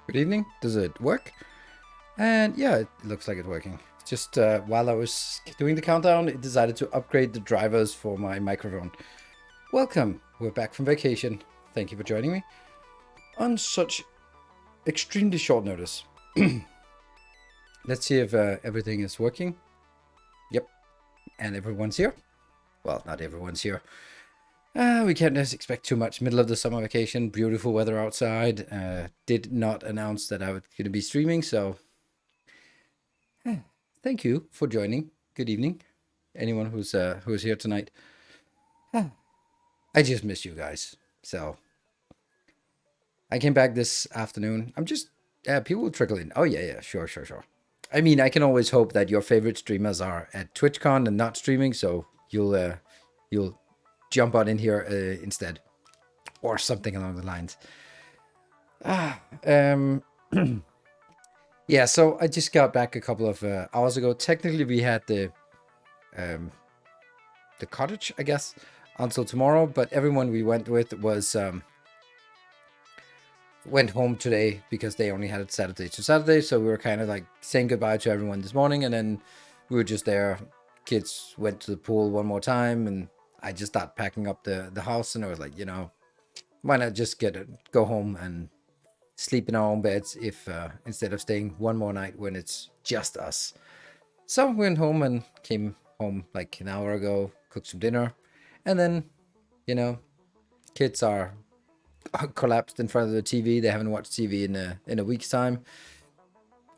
Good evening. Does it work? And yeah, it looks like it's working. Just while I was doing the countdown, it decided to upgrade the drivers for my microphone. Welcome. We're back from vacation. Thank you for joining me on such extremely short notice. Let's see if everything is working. Yep. And everyone's here. Well, not everyone's here. We can't just expect too much. Middle of the summer vacation, beautiful weather outside. Did not announce that I was going to be streaming, so thank you for joining. Good evening, anyone who's here tonight. I just miss you guys, so I came back this afternoon. I'm just people will trickle in. Oh yeah, sure. I mean, I can always hope that your favorite streamers are at TwitchCon and not streaming, so you'll jump on in here instead, or something along the lines. Yeah, so I just got back a couple of hours ago. Technically, we had the cottage, I guess, until tomorrow, but everyone we went with was went home today because they only had it Saturday to Saturday, so we were kind of like saying goodbye to everyone this morning, and then we were just there. Kids went to the pool one more time, and I just started packing up the house, and I was like, why not just go home and sleep in our own beds if instead of staying one more night when it's just us. So we went home and came home like an hour ago, cooked some dinner, and then kids are collapsed in front of the TV. They haven't watched TV in a week's time.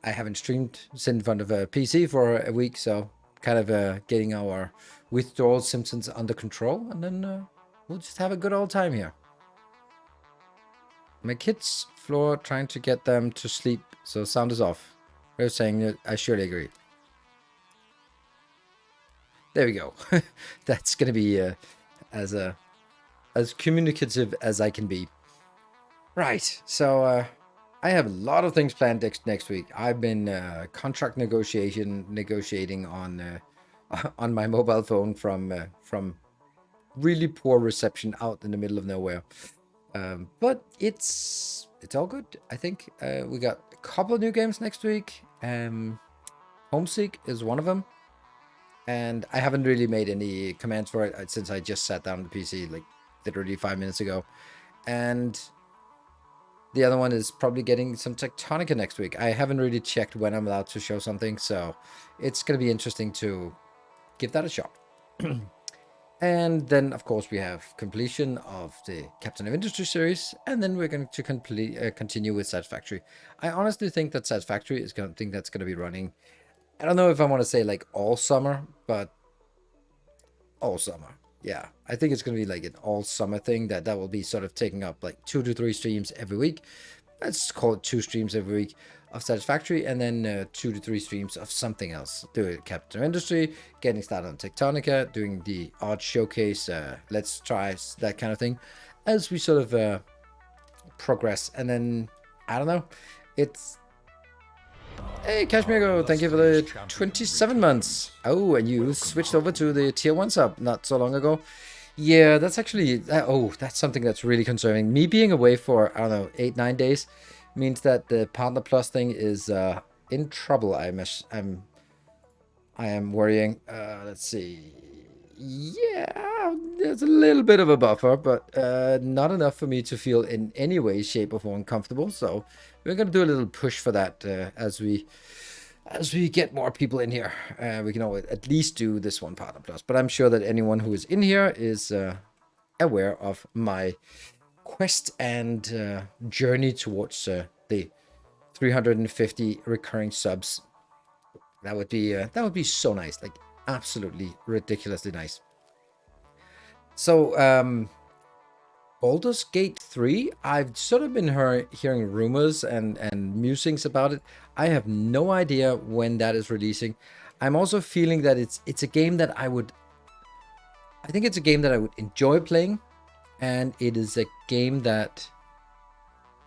I haven't streamed sitting in front of a PC for a week, so kind of getting our withdrawal symptoms under control, and then we'll just have a good old time here. My kids' floor, trying to get them to sleep, so sound is off. They're saying that I surely agree. There we go. That's gonna be as communicative as I can be. Right. So I have a lot of things planned next week. I've been contract negotiating on on my mobile phone from really poor reception out in the middle of nowhere. But it's all good. I think we got a couple of new games next week. Homesick is one of them, and I haven't really made any commands for it since I just sat down on the PC like literally 5 minutes ago. And the other one is probably getting some Tectonica next week. I haven't really checked when I'm allowed to show something, so it's going to be interesting to give that a shot. And then, of course, we have completion of the Captain of Industry series, and then we're going to continue with Satisfactory. I honestly think that Satisfactory is going to be running. I don't know if I want to say like all summer, but all summer. Yeah, I think it's going to be like an all summer thing that will be sort of taking up like 2 to 3 streams every week. Let's call it 2 streams every week of Satisfactory, and then 2 to 3 streams of something else. Doing Captain Industry, getting started on Tectonica, doing the odd showcase, let's try that kind of thing as we sort of progress. And then, I don't know, it's... Hey, Kashmir, thank you for the 27 months. Oh, and you switched over to the tier 1 sub not so long ago. Yeah, that's actually... that's something that's really concerning. Me being away for, I don't know, 8-9 days means that the Partner Plus thing is in trouble. I am worrying. Let's see. Yeah, there's a little bit of a buffer, but not enough for me to feel in any way, shape, or form comfortable. So we're gonna do a little push for that as we get more people in here. We can always at least do this one Partner Plus. But I'm sure that anyone who is in here is aware of my quest and journey towards the 350 recurring subs. That would be so nice, like absolutely ridiculously nice. So Baldur's Gate 3, I've sort of been hearing rumors and musings about it. I have no idea when that is releasing. I'm also feeling that it's a game that I think it's a game that I would enjoy playing, and it is a game that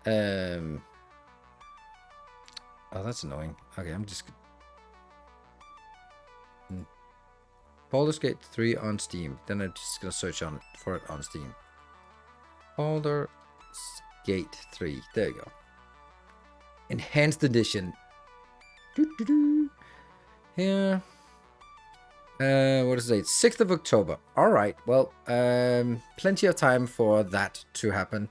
oh, that's annoying. Okay, I'm just Baldur's Gate 3 on Steam. Then I'm just gonna search for it on Steam. Baldur's Gate 3. There you go. Enhanced edition. Yeah. What is it? 6th of October. All right. Well, plenty of time for that to happen.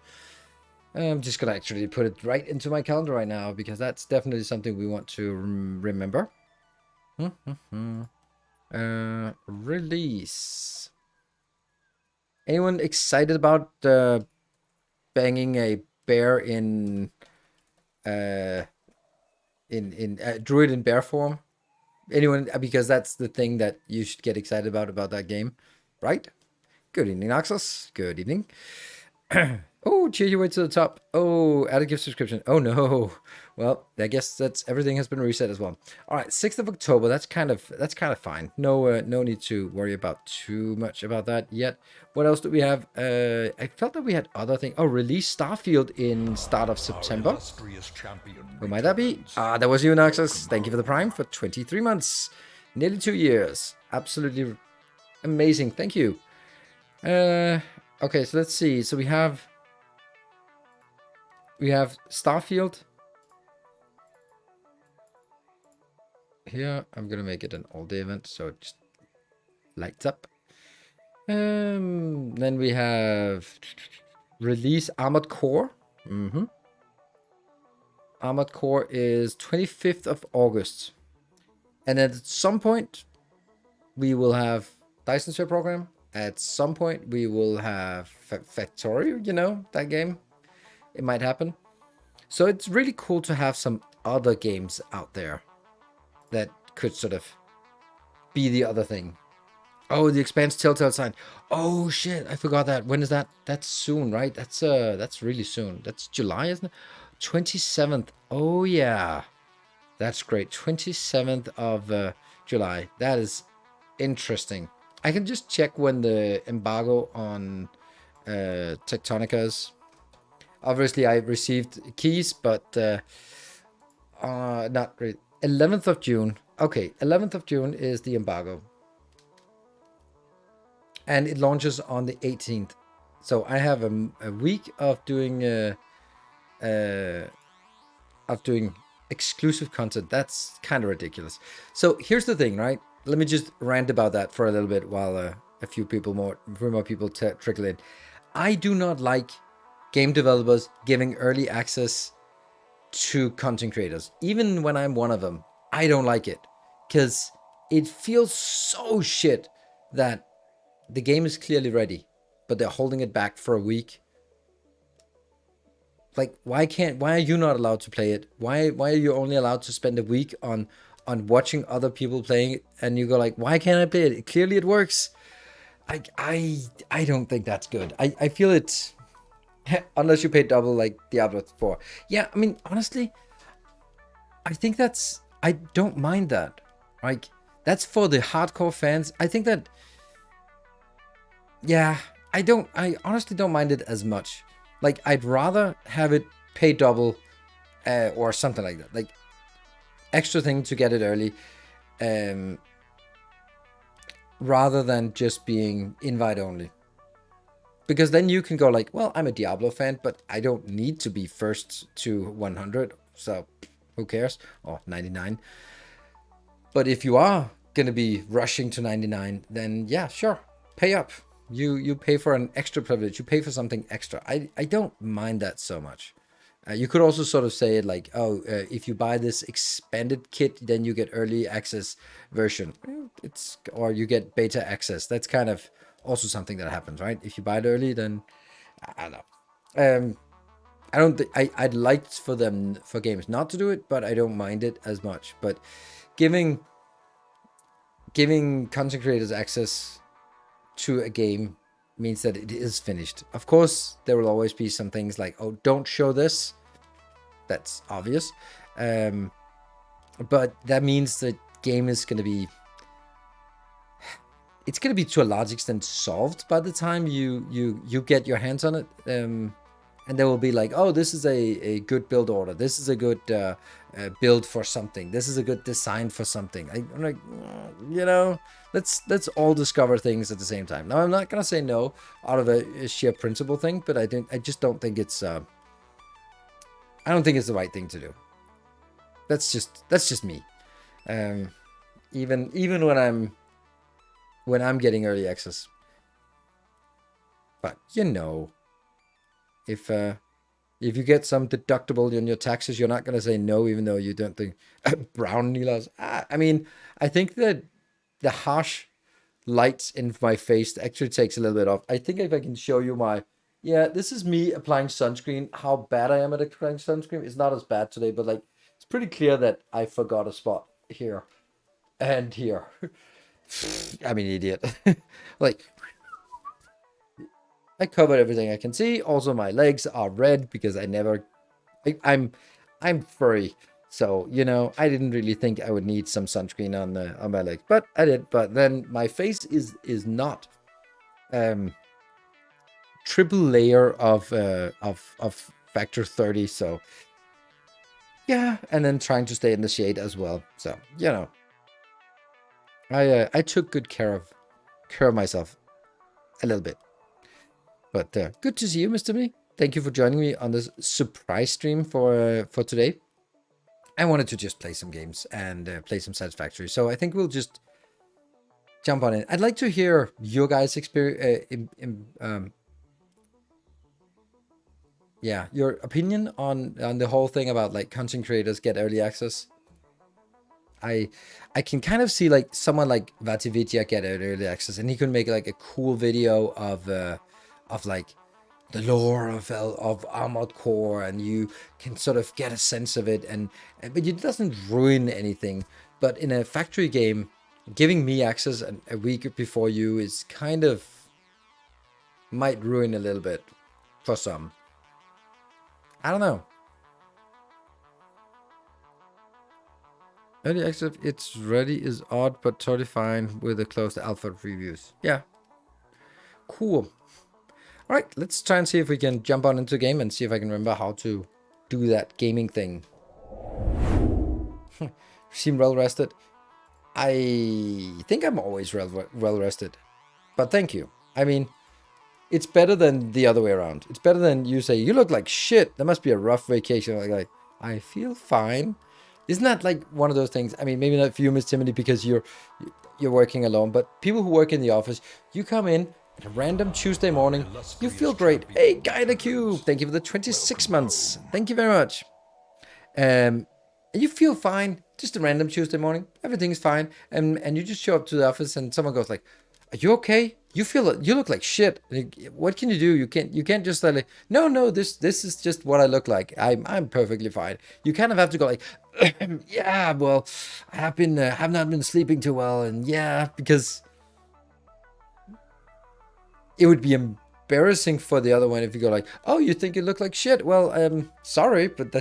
I'm just gonna actually put it right into my calendar right now because that's definitely something we want to remember. Release. Anyone excited about banging a bear in druid in bear form? Anyone? Because that's the thing that you should get excited about that game, right? Good evening, Noxus. Good evening. Oh, cheer your way to the top. Oh, add a gift subscription. Oh no. Well, I guess everything has been reset as well. All right, 6th of October. That's kind of fine. No need to worry about too much about that yet. What else do we have? I felt that we had other things. Oh, release Starfield in start of September. Who might that be? Ah, that was you, Noxus. Thank you for the Prime for 23 months, nearly 2 years. Absolutely amazing. Thank you. Okay, so let's see. So we have Starfield. Here, I'm gonna make it an all-day event, so it just lights up. Then we have release Armored Core. Armored Core is 25th of August. And then at some point, we will have Dyson Sphere Program. At some point, we will have Factory, you know, that game. It might happen. So it's really cool to have some other games out there that could sort of be the other thing. Oh, the Expanse Telltale sign. Oh shit, I forgot that. When is that? That's soon, right? That's really soon. That's July, isn't it? 27th. Oh yeah. That's great. 27th of July. That is interesting. I can just check when the embargo on Tectonica is. Obviously, I received keys, but not really. 11th of June. Okay, 11th of June is the embargo. And it launches on the 18th. So I have a week of doing exclusive content. That's kind of ridiculous. So here's the thing, right? Let me just rant about that for a little bit while a few more people trickle in. I do not like game developers giving early access to content creators. Even when I'm one of them, I don't like it because it feels so shit that the game is clearly ready, but they're holding it back for a week. Like, why are you not allowed to play it? Why are you only allowed to spend a week on watching other people playing it? And you go like, why can't I play it? Clearly it works. I don't think that's good. I feel it's unless you pay double like Diablo 4. Yeah, I mean, honestly, I think I don't mind that. Like, that's for the hardcore fans. I think that, yeah, I honestly don't mind it as much. Like, I'd rather have it pay double or something like that. Like, extra thing to get it early rather than just being invite only. Because then you can go like, well, I'm a Diablo fan, but I don't need to be first to 100. So who cares? Or 99. But if you are going to be rushing to 99, then yeah, sure. Pay up. You pay for an extra privilege. You pay for something extra. I don't mind that so much. You could also sort of say it like, oh, if you buy this expanded kit, then you get early access version. Or you get beta access. That's kind of also something that happens, right? If you buy it early, then I don't know. I don't think I'd like for games not to do it, but I don't mind it as much. But giving content creators access to a game means that it is finished. Of course, there will always be some things like, oh, don't show this. That's obvious. But that means the game is going to be... It's going to be to a large extent solved by the time you get your hands on it. And there will be like, oh, this is a good build order. This is a good build for something. This is a good design for something. I'm like, let's all discover things at the same time. Now, I'm not gonna say no out of a sheer principle thing, but I just don't think it's. I don't think it's the right thing to do. That's just me. Even when I'm getting early access. But if you get some deductible on your taxes, you're not going to say no, even though you don't think brown Nilas. I mean, I think that the harsh lights in my face actually takes a little bit off. I think if I can show you this is me applying sunscreen. How bad I am at applying sunscreen is not as bad today, but like, it's pretty clear that I forgot a spot here and here. I'm an idiot. Like, I covered everything I can see. Also, my legs are red because I'm furry. So, I didn't really think I would need some sunscreen on my legs, but I did. But then my face is not triple layer of factor 30. So yeah, and then trying to stay in the shade as well. So, I took good care of myself a little bit. But good to see you, Mr. B. Thank you for joining me on this surprise stream for today. I wanted to just play some games and play some Satisfactory. So I think we'll just jump on it. I'd like to hear your guys' experience, your opinion on the whole thing about like content creators get early access. I can kind of see like someone like Vativitia get early access, and he could make like a cool video of like the lore of Armored Core, and you can sort of get a sense of it, but it doesn't ruin anything. But in a factory game, giving me access a week before you is kind of might ruin a little bit for some. I don't know. Early access, it's ready is odd, but totally fine with the closed alpha reviews. Yeah. Cool. All right, let's try and see if we can jump on into the game and see if I can remember how to do that gaming thing. Seem well rested. I think I'm always well rested, but thank you. I mean, it's better than the other way around. It's better than you say, you look like shit. That must be a rough vacation. Like I feel fine. Isn't that like one of those things? I mean, maybe not for you, Miss Timothy, because you're working alone, but people who work in the office, you come in at a random Tuesday morning, you feel great. Hey, Guy in the Cube, thank you for the 26 months. Thank you very much. And you feel fine, just a random Tuesday morning. Everything's fine, and you just show up to the office, and someone goes like, "Are you okay? You look like shit. What can you do? You can't just like, no, this is just what I look like. I'm perfectly fine. You kind of have to go like, yeah, well, I have not been sleeping too well, and yeah, because it would be embarrassing for the other one if you go like, oh, you think you look like shit? Well, sorry, but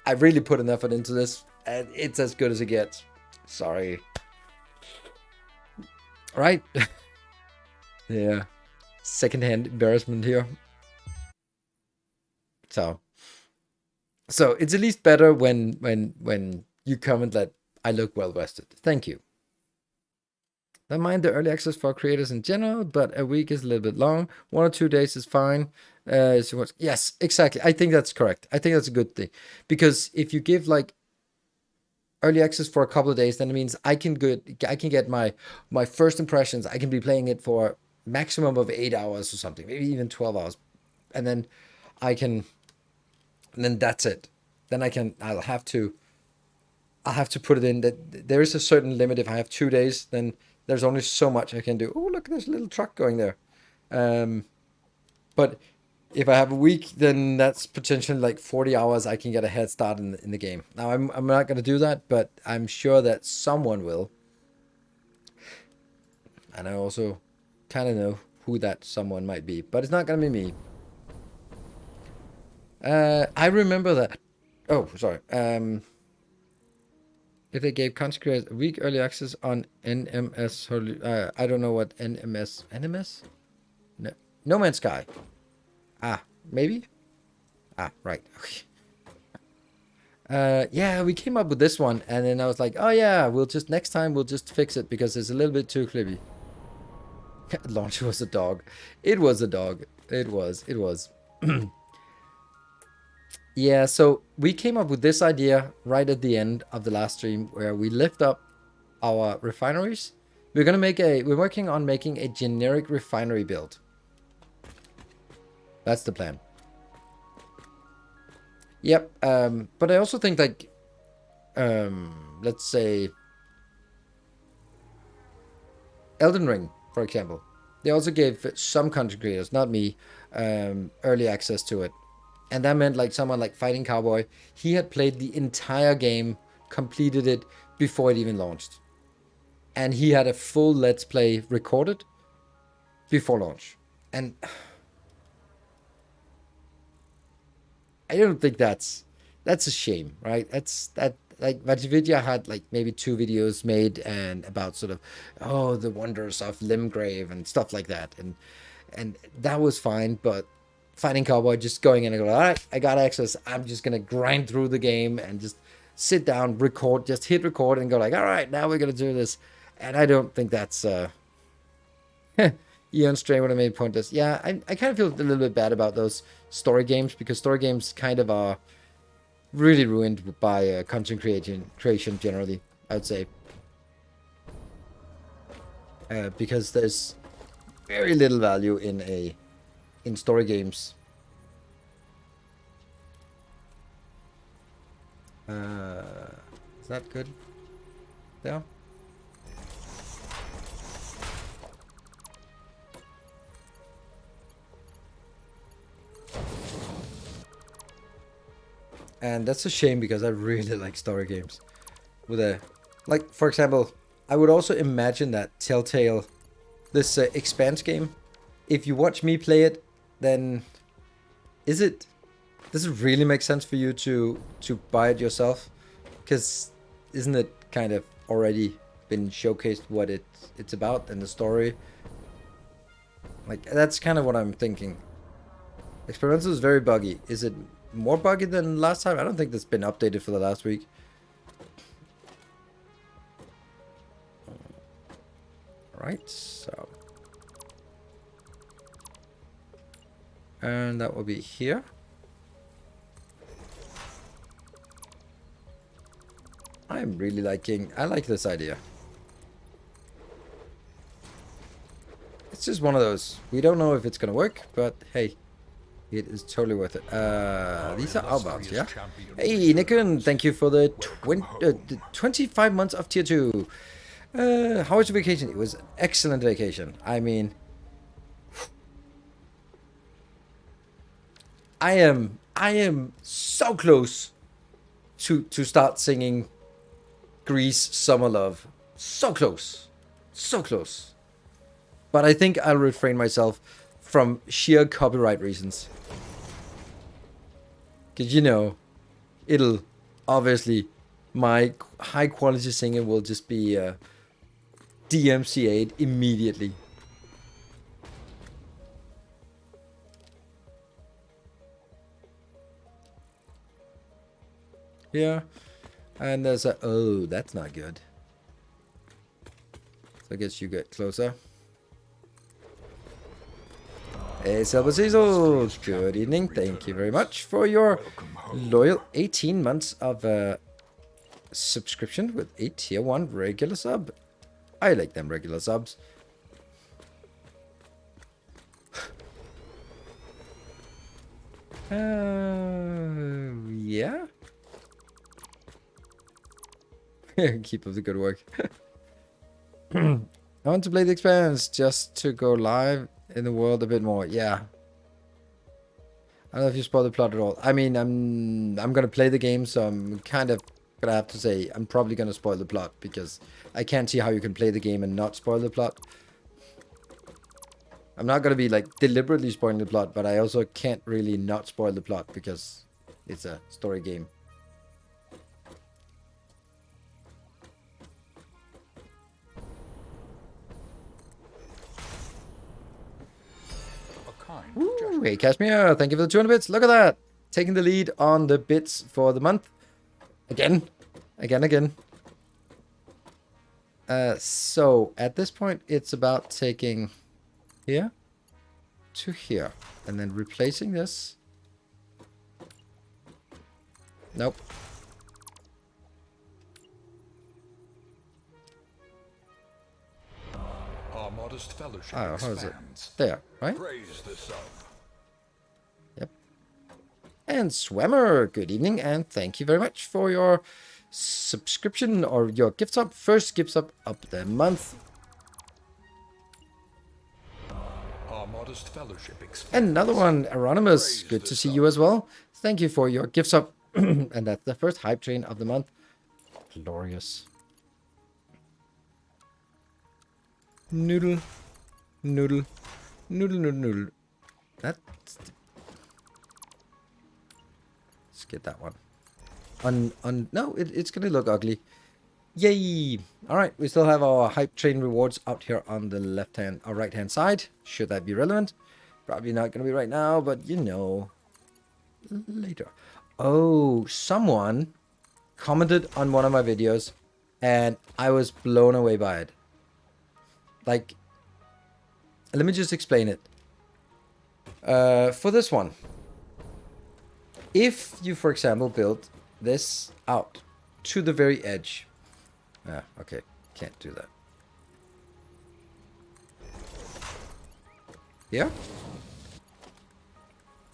I really put an effort into this, and it's as good as it gets. Sorry. Right? Yeah. Secondhand embarrassment here. So it's at least better when you comment that I look well rested. Thank you. Don't mind the early access for creators in general, but a week is a little bit long. 1 or 2 days is fine. Yes, exactly. I think that's correct. I think that's a good thing, because if you give like early access for a couple of days, then it means I can get my first impressions. I can be playing it for maximum of 8 hours or something, maybe even 12 hours, and then that's it. Then I'll have to put it in that there is a certain limit. If I have 2 days, then there's only so much I can do. Oh, look, there's a little truck going there. But if I have a week, then that's potentially like 40 hours I can get a head start in the game. Now, I'm not going to do that, but I'm sure that someone will. And I also kind of know who that someone might be, but it's not going to be me. I remember that. Oh, sorry. If they gave content creators a week early access on NMS, I don't know what NMS? No Man's Sky. Maybe? Right. Okay. Yeah, we came up with this one, and then I was like, oh yeah, next time we'll just fix it because it's a little bit too clippy. Launch was a dog. It was a dog. It was. Yeah, so we came up with this idea right at the end of the last stream where we lift up our refineries. We're working on making a generic refinery build. That's the plan. Yep, but I also think like, let's say Elden Ring, for example. They also gave some content creators, not me, early access to it. And that meant like someone like Fighting Cowboy, he had played the entire game, completed it before it even launched. And he had a full Let's Play recorded before launch. And I don't think that's a shame, right? Like Vajividya had like maybe 2 videos made and about sort of, the wonders of Limgrave and stuff like that. And that was fine, but Fighting Cowboy just going in and going, all right, I got access. I'm just going to grind through the game and just sit down, record, just hit record and go like, all right, now we're going to do this. And I don't think that's, Eon Strain would have made pointless. Yeah, I kind of feel a little bit bad about those story games because story games kind of are really ruined by content creation generally, I would say. Because there's very little value in story games. Is that good? Yeah. And that's a shame because I really like story games. With a, like, for example, I would also imagine that Telltale, this Expanse game, if you watch me play it, then does it really make sense for you to buy it yourself? Because isn't it kind of already been showcased what it's about and the story? Like, that's kind of what I'm thinking. Experimental is very buggy. Is it more buggy than last time? I don't think that's been updated for the last week. Alright, so. And that will be here. I'm really I like this idea. It's just one of those. We don't know if it's gonna work, but hey, it is totally worth it. These are outbounds, yeah? Hey, Nikon, thank you for the 25 months of tier 2. How was your vacation? It was an excellent vacation. I mean, I am so close to start singing Grease Summer Love. So close. So close. But I think I'll refrain myself from sheer copyright reasons. Because, you know, it'll obviously, my high quality singing will just be DMCA'd immediately. Yeah. And there's a... Oh, that's not good. So I guess you get closer. Hey, Silver Cecil. Good evening. Thank you very much for your loyal 18 months of subscription with a tier 1 regular sub. I like them regular subs. Yeah. Keep up the good work. I want to play the Expanse just to go live in the world a bit more. Yeah. I don't know if you spoil the plot at all. I mean, I'm gonna play the game, so I'm kind of gonna have to say I'm probably gonna spoil the plot because I can't see how you can play the game and not spoil the plot. I'm not gonna be like deliberately spoiling the plot, but I also can't really not spoil the plot because it's a story game. Ooh, hey, Kashmir, thank you for the 200 bits. Look at that. Taking the lead on the bits for the month. Again. So, at this point, it's about taking here to here. And then replacing this. Nope. Our modest fellowship how is it? expands. There, right? Praise the sub. Yep. And Swammer, good evening, and thank you very much for your subscription or your gift sub. First gift sub of the month. Our modest fellowship expands. Another one, Anonymous. Good to see you as well. Thank you for your gift sub. And that's the first hype train of the month. Glorious. Noodle. That's... Let's get that one. No, it's gonna look ugly. Yay! Alright, we still have our hype train rewards out here on the left hand or right hand side. Should that be relevant? Probably not gonna be right now, but you know, later. Oh, someone commented on one of my videos and I was blown away by it. Like, let me just explain it. For this one, if you, for example, build this out to the very edge. Okay, can't do that. Yeah?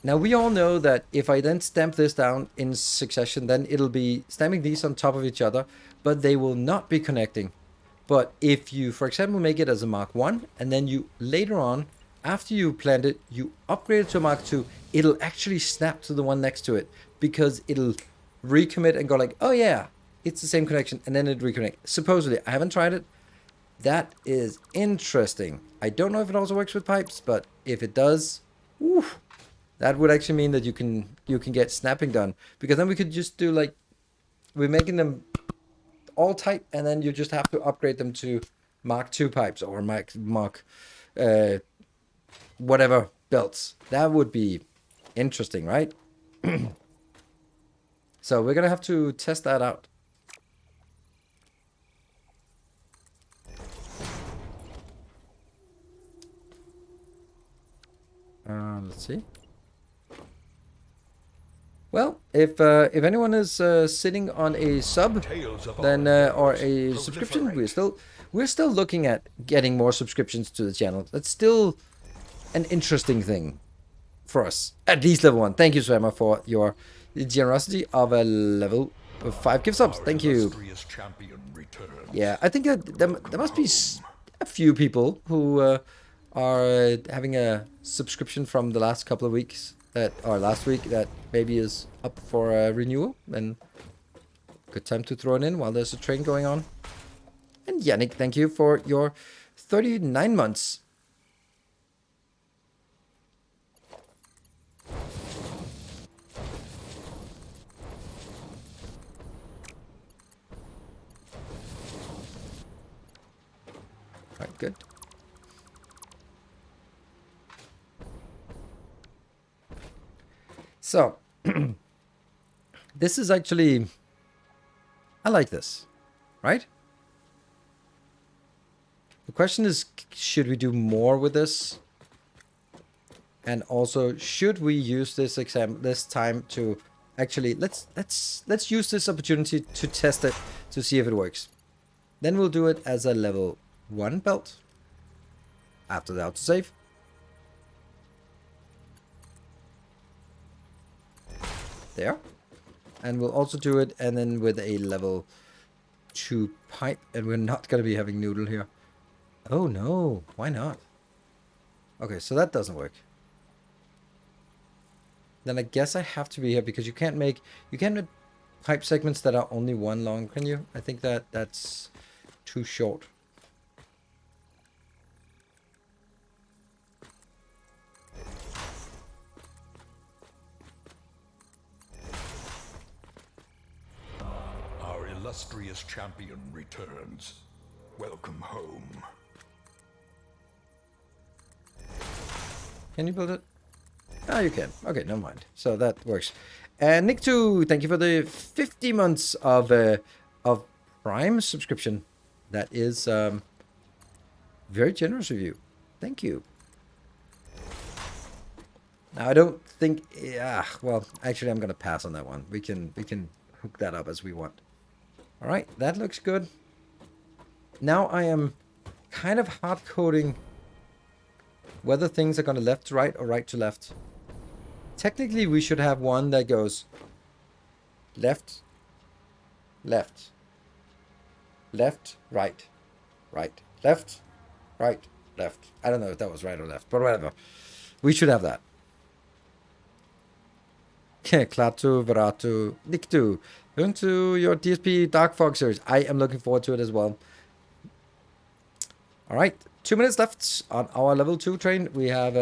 Now, we all know that if I then stamp this down in succession, then it'll be stamping these on top of each other, but they will not be connecting. But if you, for example, make it as a Mark 1, and then you later on, after you plant it, you upgrade it to a Mark 2, it'll actually snap to the one next to it, because it'll recommit and go like, oh yeah, it's the same connection, and then it reconnect. Supposedly, I haven't tried it. That is interesting. I don't know if it also works with pipes, but if it does, oof, that would actually mean that you can get snapping done, because then we could just do like, we're making them all tight, and then you just have to upgrade them to Mark II pipes or Mark whatever belts. That would be interesting, right? So we're gonna have to test that out. Let's see. Well, if anyone is sitting on a sub, then or a subscription, we're still looking at getting more subscriptions to the channel. That's still an interesting thing for us. At least level 1. Thank you, Swammer, for your generosity of a level 5 gift subs. Thank you. Yeah, I think that there must be a few people who are having a subscription from the last couple of weeks or last week that maybe is up for a renewal, and good time to throw it in while there's a train going on. And Yannick, thank you for your 39 months. Alright, good. So, this is actually, I like this, right? The question is, should we do more with this? And also, should we use this time to actually, let's use this opportunity to test it, to see if it works. Then we'll do it as a level 1 belt after the autosave. There. And we'll also do it and then with a level 2 pipe, and we're not going to be having noodle here. Oh no, why not? Okay, so that doesn't work. Then I guess I have to be here, because you can't make pipe segments that are only 1 long, can you? I think that's too short. Illustrious champion returns. Welcome home. Can you build it? Oh, you can. Okay, never mind. So that works. And Nick2, thank you for the 50 months of Prime subscription. That is very generous of you. Thank you. Now I don't think. Yeah. Well, actually, I'm gonna pass on that one. We can hook that up as we want. All right, that looks good. Now I am kind of hard coding whether things are going to left to right or right to left. Technically, we should have one that goes left, left, left, right, right, left, right, left. I don't know if that was right or left, but whatever. We should have that. Klaatu, Veratu, Niktu. Going to your DSP Dark Fog series. I am looking forward to it as well. All right, 2 minutes left on our level 2 train. We have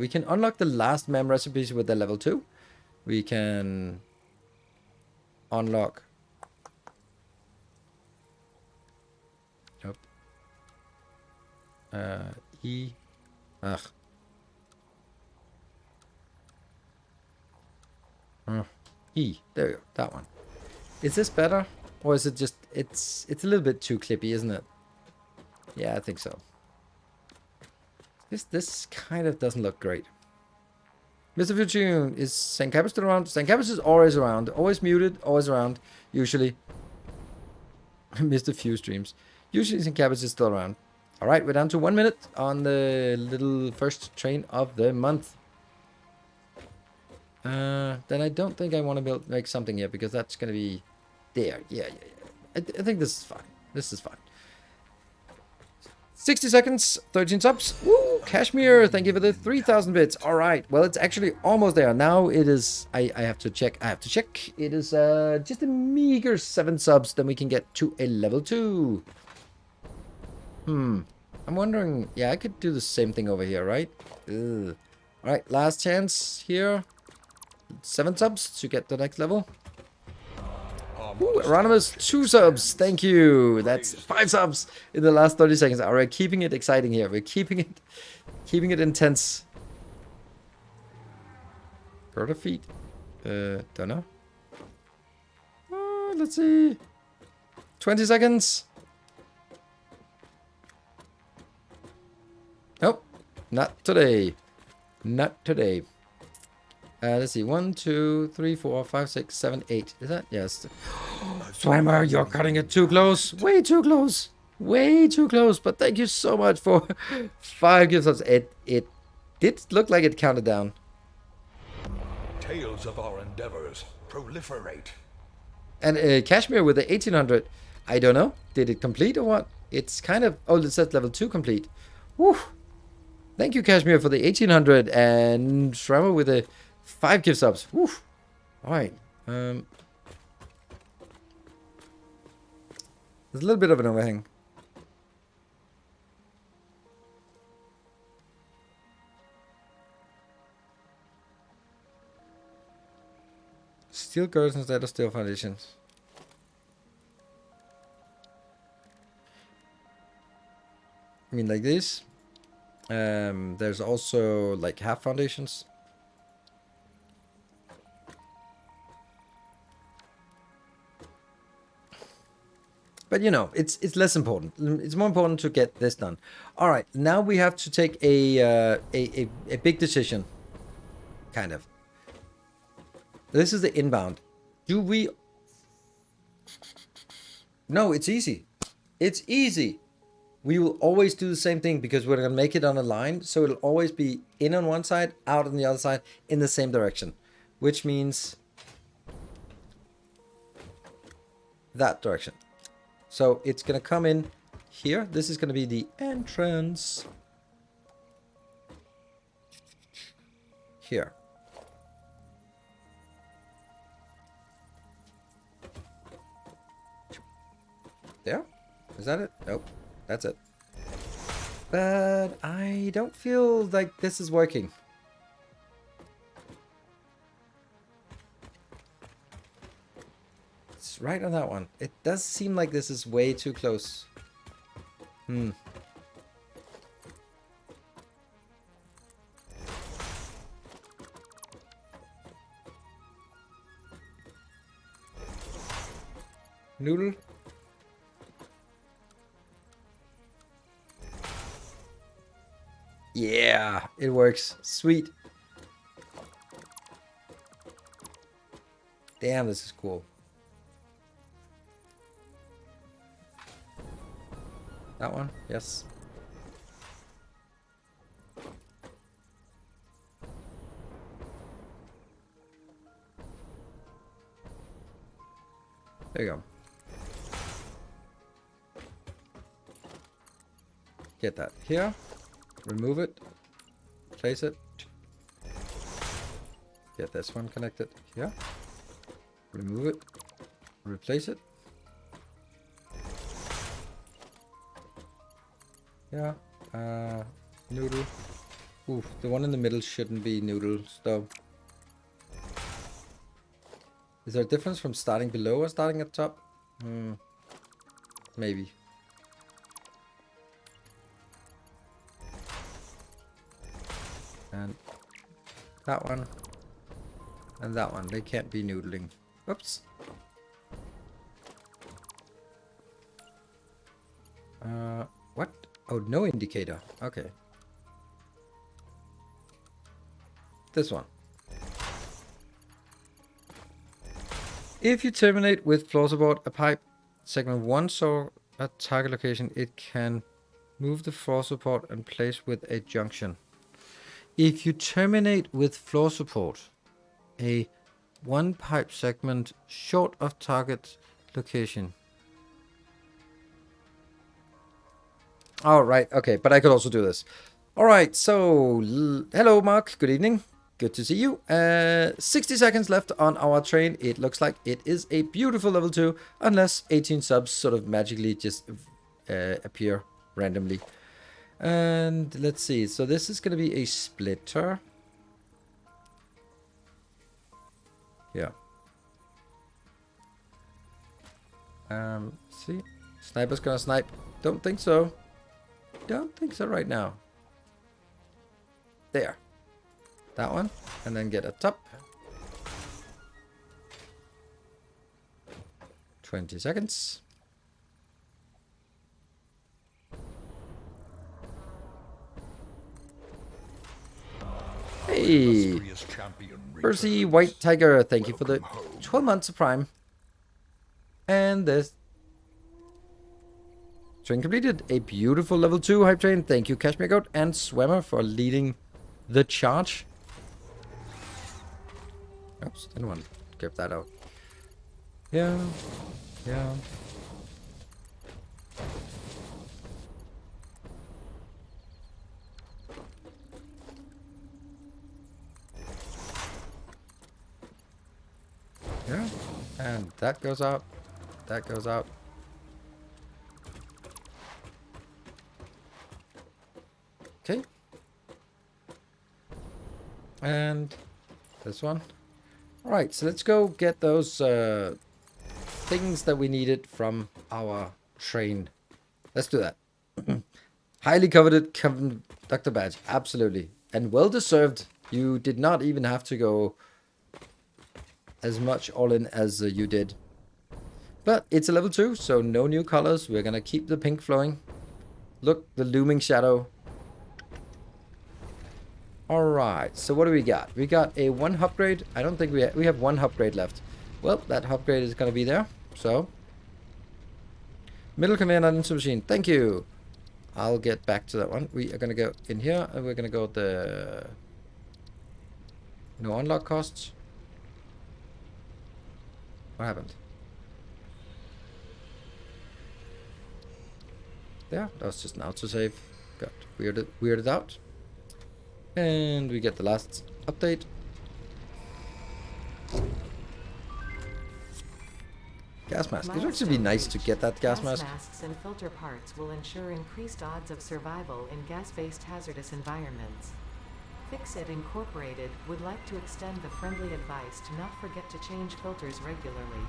we can unlock the last mem recipes with the level 2. We can unlock. Nope. E. Ugh. E. There you go. That one. Is this better? Or is it just, it's a little bit too clippy, isn't it? Yeah, I think so. This kind of doesn't look great. Mr. Fortune, is St. Cabot still around? St. Cabot is always around. Always muted, always around. Usually. Missed a few streams. Usually St. Cabot is still around. Alright, we're down to 1 minute on the little first train of the month. Then I don't think I want to make something here, because that's going to be there. Yeah. I think this is fine. This is fine. 60 seconds, 13 subs. Woo! Kashmir, thank you for the 3,000 bits. All right. Well, it's actually almost there. Now it is... I have to check. It is just a meager 7 subs. Then we can get to a level 2. I'm wondering... Yeah, I could do the same thing over here, right? Ugh. All right. Last chance here. 7 subs to get the next level. Ooh, Anonymous, 2 subs. Thank you. That's 5 subs in the last 30 seconds. All right, keeping it exciting here. We're keeping it intense. Bird of feet. Don't know. Let's see. 20 seconds. Nope. Not today. Not today. Let's see. 1, 2, 3, 4, 5, 6, 7, 8. Is that? Yes. Swimmer, you're cutting it too close. Way too close. Way too close. But thank you so much for 5 gift subs. It did look like it counted down. Tales of our endeavors proliferate. And Kashmir with the 1800. I don't know. Did it complete or what? It's kind of... Oh, it says level 2 complete. Woo. Thank you, Kashmir, for the 1800. And Shrammer with the 5 gift subs. Woo. All right. There's a little bit of an overhang. Steel girders instead of steel foundations. I mean, like this. There's also like half foundations. But you know, it's less important. It's more important to get this done. All right, now we have to take a big decision, kind of. This is the inbound. Do we? No, it's easy. It's easy. We will always do the same thing because we're gonna make it on a line, so it'll always be in on one side, out on the other side, in the same direction, which means that direction. So it's going to come in here. This is going to be the entrance. Here. There? Is that it? Nope. That's it. But I don't feel like this is working. Right on that one. It does seem like this is way too close. Noodle. Yeah, it works. Sweet. Damn, this is cool. That one, yes. There you go. Get that here. Remove it. Place it. Get this one connected here. Remove it. Replace it. Yeah, noodle. Ooh, the one in the middle shouldn't be noodles, though. Is there a difference from starting below or starting at top? Maybe. And that one. And that one. They can't be noodling. Oops. What? Oh, no indicator. Okay. This one. If you terminate with floor support a pipe segment 1 so at target location, it can move the floor support and place with a junction. If you terminate with floor support a 1 pipe segment short of target location. Oh, right. Okay, but I could also do this. All right, so hello, Mark. Good evening. Good to see you. 60 seconds left on our train. It looks like it is a beautiful level 2, unless 18 subs sort of magically just appear randomly. And let's see. So this is going to be a splitter. Yeah. See? Sniper's gonna snipe. Don't think so. Don't think so right now. There. That one. And then get a top. 20 seconds. Hey! Percy White Tiger, thank you for the 12 months of Prime. And this train completed. A beautiful level 2 hype train. Thank you, Cashmere Goat and Swimmer, for leading the charge. Oops, didn't want to get that out. Yeah. Yeah. Yeah. And that goes out. That goes out. Okay. And this one. Alright, so let's go get those things that we needed from our train. Let's do that. Highly coveted conductor badge. Absolutely. And well deserved. You did not even have to go as much all in as you did. But it's a level 2, so no new colors. We're going to keep the pink flowing. Look, the looming shadow. Alright, so what do we got? We got a 1 upgrade. I don't think we have 1 upgrade left. Well, that upgrade is going to be there. So, middle conveyor not into machine. Thank you. I'll get back to that one. We are going to go in here, and we're going to go the no unlock costs. What happened? There, that was just an autosave. Got weirded out. And we get the last update. Gas mask. It would actually be nice to get that gas mask. Masks and filter parts will ensure increased odds of survival in gas-based hazardous environments. Fix It Incorporated would like to extend the friendly advice to not forget to change filters regularly.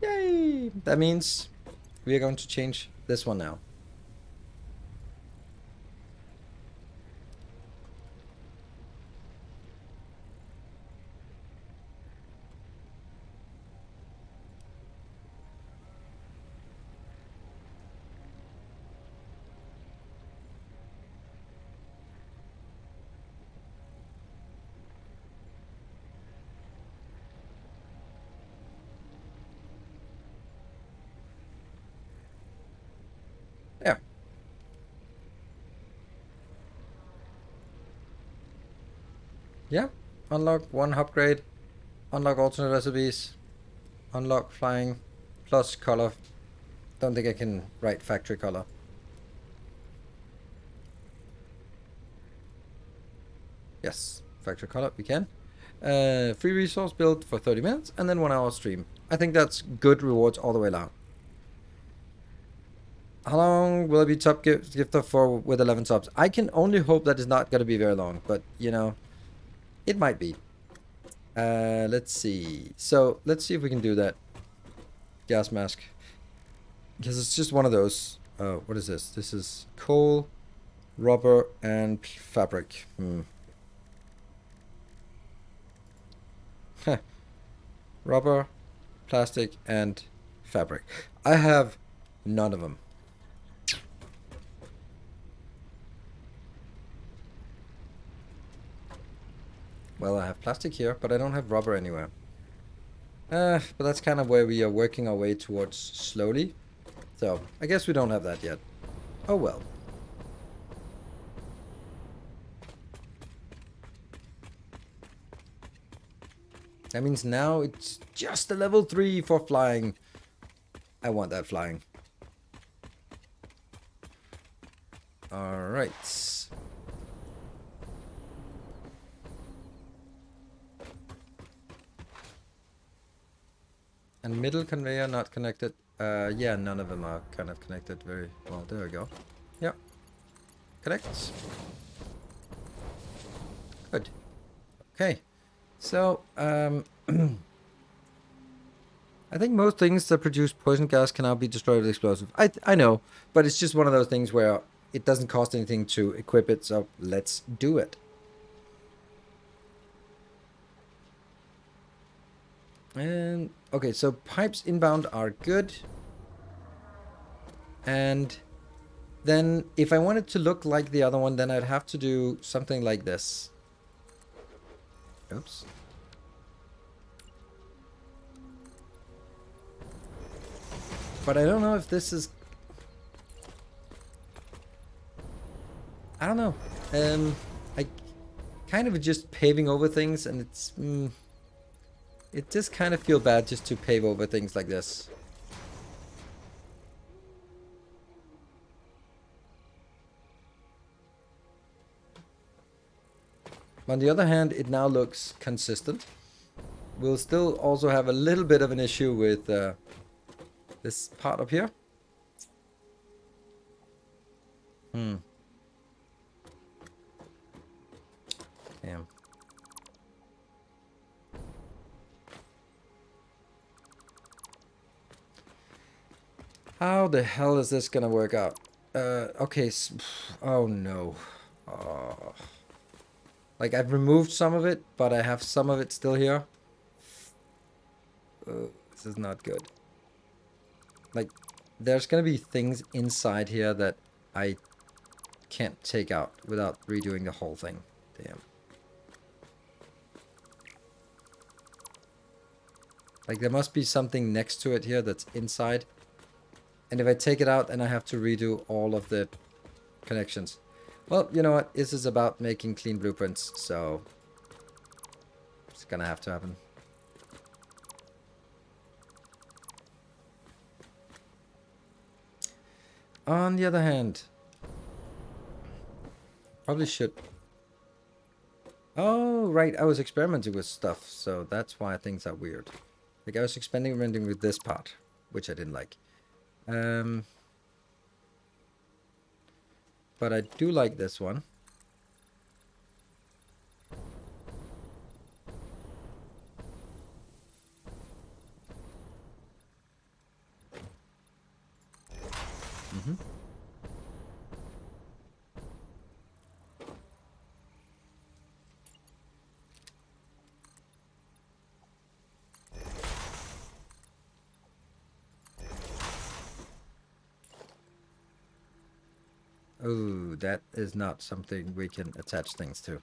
Yay! That means we are going to change this one now. Yeah. Yeah. Unlock 1 upgrade. Unlock alternate recipes. Unlock flying. Plus color. Don't think I can write factory color. Yes. Factory color. We can. Free resource build for 30 minutes. And then 1 hour stream. I think that's good rewards all the way down. How long will it be top gifter for with 11 subs? I can only hope that it's not going to be very long, but you know, it might be. Let's see. So let's see if we can do that. Gas mask. Because it's just one of those. What is this? This is coal, rubber, and fabric. Rubber, plastic, and fabric. I have none of them. Well, I have plastic here, but I don't have rubber anywhere. But that's kind of where we are working our way towards slowly. So, I guess we don't have that yet. Oh well. That means now it's just a level 3 for flying. I want that flying. Alright. And middle conveyor not connected. Yeah, none of them are kind of connected very well. There we go. Yep. Connect. Good. Okay. So, I think most things that produce poison gas can now be destroyed with explosive. I know, but it's just one of those things where it doesn't cost anything to equip it, so let's do it. And okay, so pipes inbound are good. And then if I want it to look like the other one, then I'd have to do something like this. Oops. But I don't know if this is... I don't know. I kind of just paving over things, and it's... it just kind of feel bad just to pave over things like this. On the other hand, it now looks consistent. We'll still also have a little bit of an issue with this part up here. Damn. How the hell is this gonna work out? Okay. Oh no. Like, I've removed some of it, but I have some of it still here. This is not good. Like, there's gonna be things inside here that I can't take out without redoing the whole thing. Damn. Like, there must be something next to it here that's inside. And if I take it out, then I have to redo all of the connections. Well, you know what? This is about making clean blueprints, so it's gonna have to happen. On the other hand, probably should... Oh, right, I was experimenting with stuff, so that's why things are weird. Like, I was experimenting with this part, which I didn't like. But I do like this one. Oh, that is not something we can attach things to.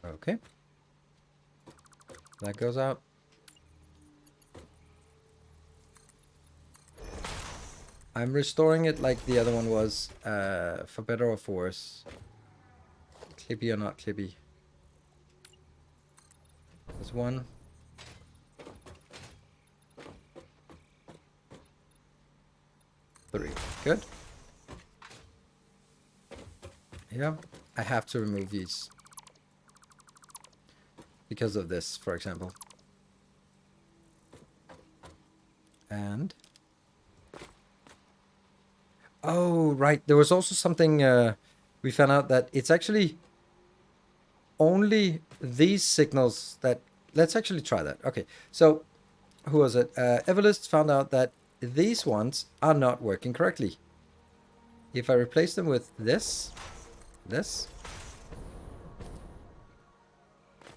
Okay. That goes out. I'm restoring it like the other one was, for better or for worse. Clippy or not clippy. There's one. Three. Good. Yeah, I have to remove these. Because of this, for example. And... Oh, right. There was also something we found out that it's actually only these signals that... Let's actually try that. Okay, so who was it? Everlist found out that these ones are not working correctly. If I replace them with this...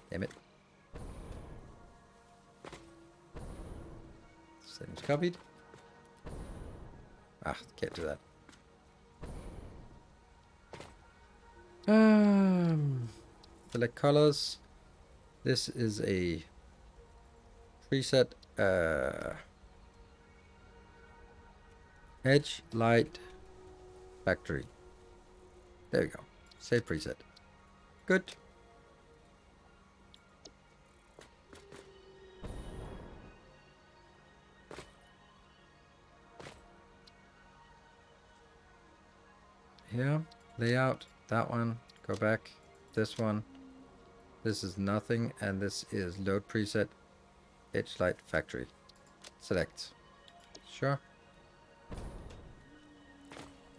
Damn it. Settings copied. Ah, can't do that. Select colors. This is a preset edge light factory. There we go. Save preset. Good. Here, layout, that one, go back, this one, this is nothing, and this is load preset, edge light factory. Select. Sure.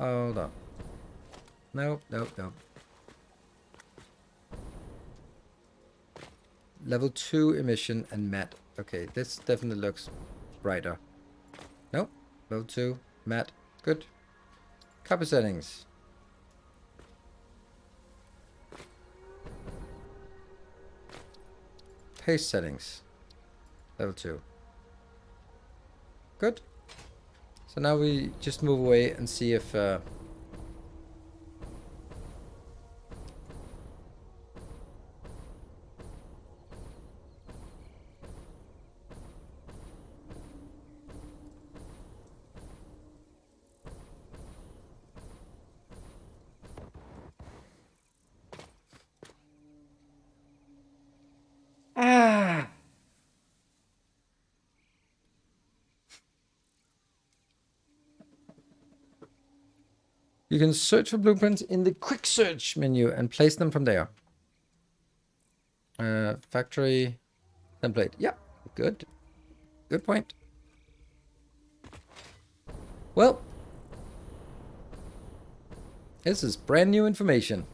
Hold on. Nope, nope, nope. Level 2 emission and matte. Okay, this definitely looks brighter. Nope, level 2, matte, good. Copy settings. Paste settings. Level 2. Good. So now we just move away and see if... You can search for blueprints in the quick search menu and place them from there. Factory template. Yeah, good. Good point. Well, this is brand new information.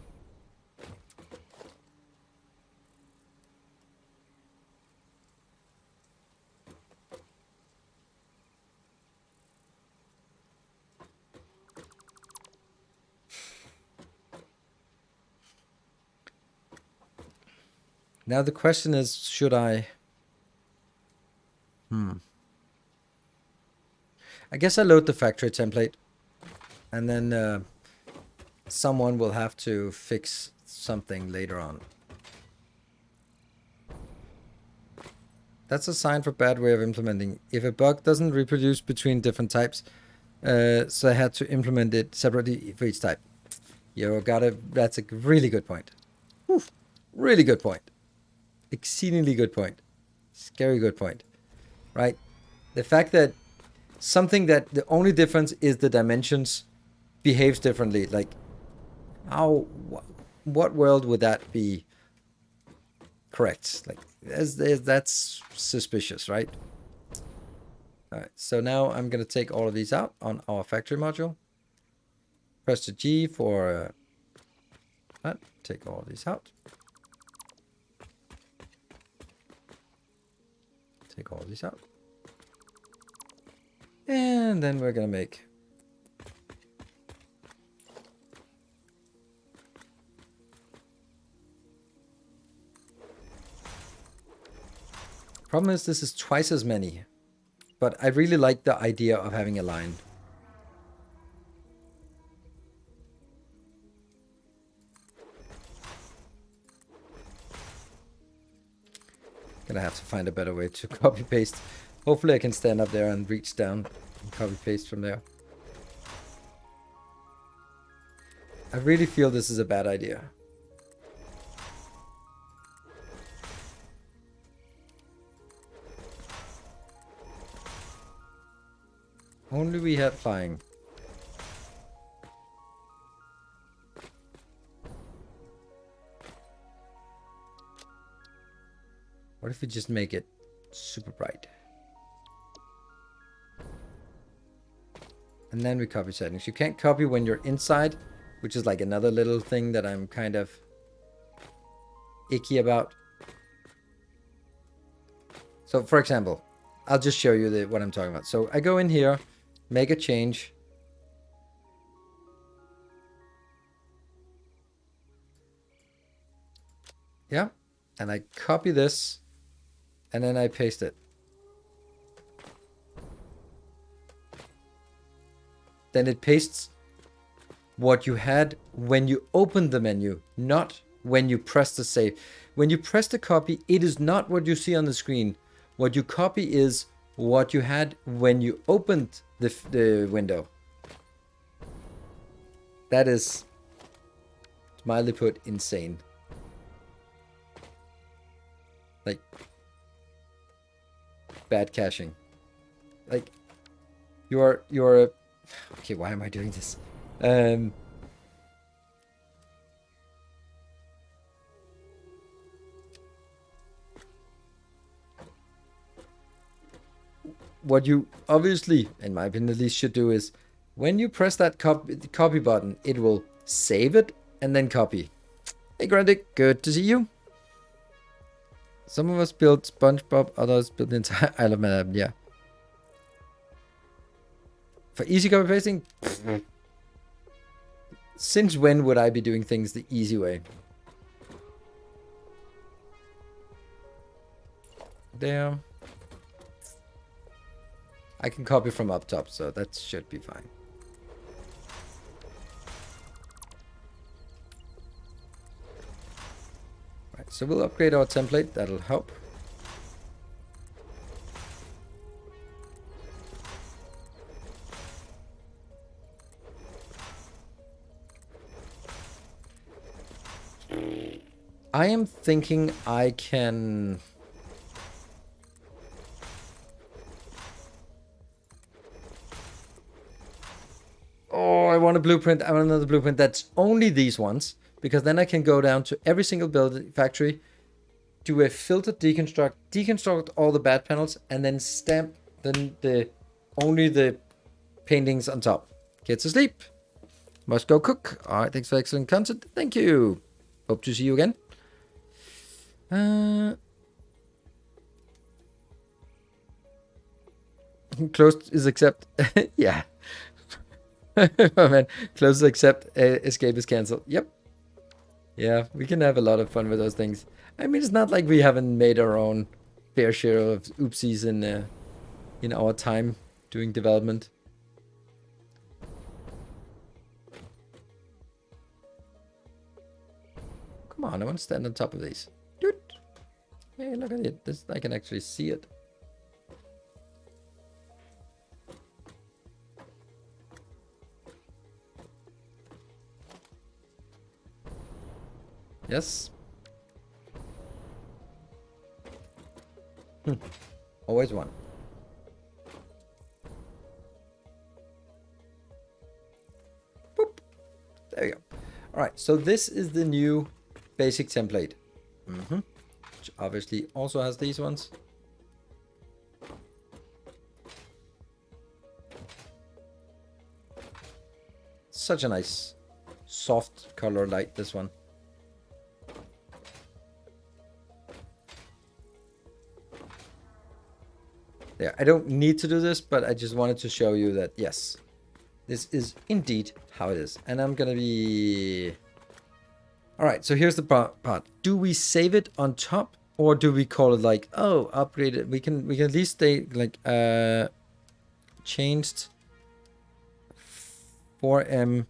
Now the question is, should I... I guess I load the factory template. And then someone will have to fix something later on. That's a sign for bad way of implementing. If a bug doesn't reproduce between different types, so I had to implement it separately for each type. You gotta... That's a really good point. Whew, really good point. Exceedingly good point. Scary good point. Right? The fact that something that the only difference is the dimensions behaves differently. Like, how... What world would that be correct? Like, that's suspicious, right? Alright, so now I'm going to take all of these out on our factory module. Press the G for that. Take all of these out. Take all of these out. And then we're going to make problem is this is twice as many, but I really like the idea of having a line. Gonna have to find a better way to copy paste. Hopefully I can stand up there and reach down and copy paste from there. I really feel this is a bad idea. Only we had flying. What if we just make it super bright? And then we copy settings. You can't copy when you're inside, which is like another little thing that I'm kind of icky about. So for example, I'll just show you what I'm talking about. So I go in here, make a change. Yeah. And I copy this and then I paste it. Then it pastes what you had when you opened the menu, not when you press the save. When you press the copy, it is not what you see on the screen. What you copy is what you had when you opened the window. That is, mildly put, insane. Like, bad caching. Like, you're okay, why am I doing this? What you obviously, in my opinion at least, should do is when you press that copy button, it will save it and then copy. Hey Grandic, good to see you. Some of us built SpongeBob, others built the entire Isle of Man. Yeah. For easy copy pasting, since when would I be doing things the easy way? There. I can copy from up top, so that should be fine. Right, so we'll upgrade our template. That'll help. I am thinking I can... Oh, I want a blueprint. I want another blueprint that's only these ones. Because then I can go down to every single factory, do a filtered deconstruct all the bad panels, and then stamp only the paintings on top. Kids asleep. Must go cook. All right, thanks for excellent content. Thank you. Hope to see you again. Closed is accept. Yeah. Oh, man. Closed is accept. Escape is cancelled. Yep. Yeah, we can have a lot of fun with those things. I mean, it's not like we haven't made our own fair share of oopsies in our time doing development. Come on, I want to stand on top of these. Dude. Hey, look at it. This, I can actually see it. Yes. Always one. Boop. There you go. All right, so this is the new basic template. Which obviously also has these ones. Such a nice soft color light, this one. There, I don't need to do this, but I just wanted to show you that, yes, this is indeed how it is. And I'm gonna be... All right, so here's the part. Do we save it on top, or do we call it like, oh, upgrade it? We can at least stay like, changed 4M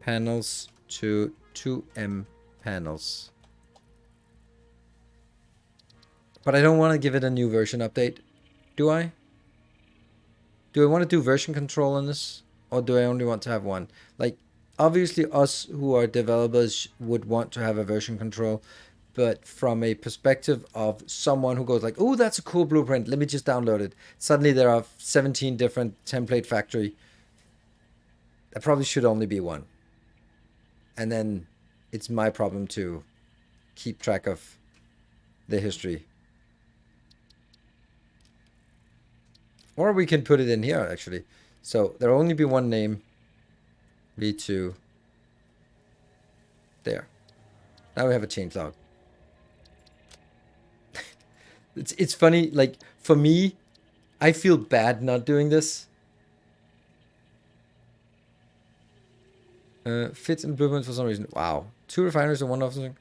panels to 2M panels. But I don't want to give it a new version update. Do I? Do I want to do version control on this? Or do I only want to have one? Like, obviously us who are developers would want to have a version control. But from a perspective of someone who goes like, oh, that's a cool blueprint. Let me just download it. Suddenly there are 17 different template factory. That probably should only be one. And then it's my problem to keep track of the history. Or we can put it in here, actually. So there'll only be one name. V2. There. Now we have a changelog. It's funny, like, for me, I feel bad not doing this. Fits in blueprint for some reason. Wow. 2 refineries and 1 officer.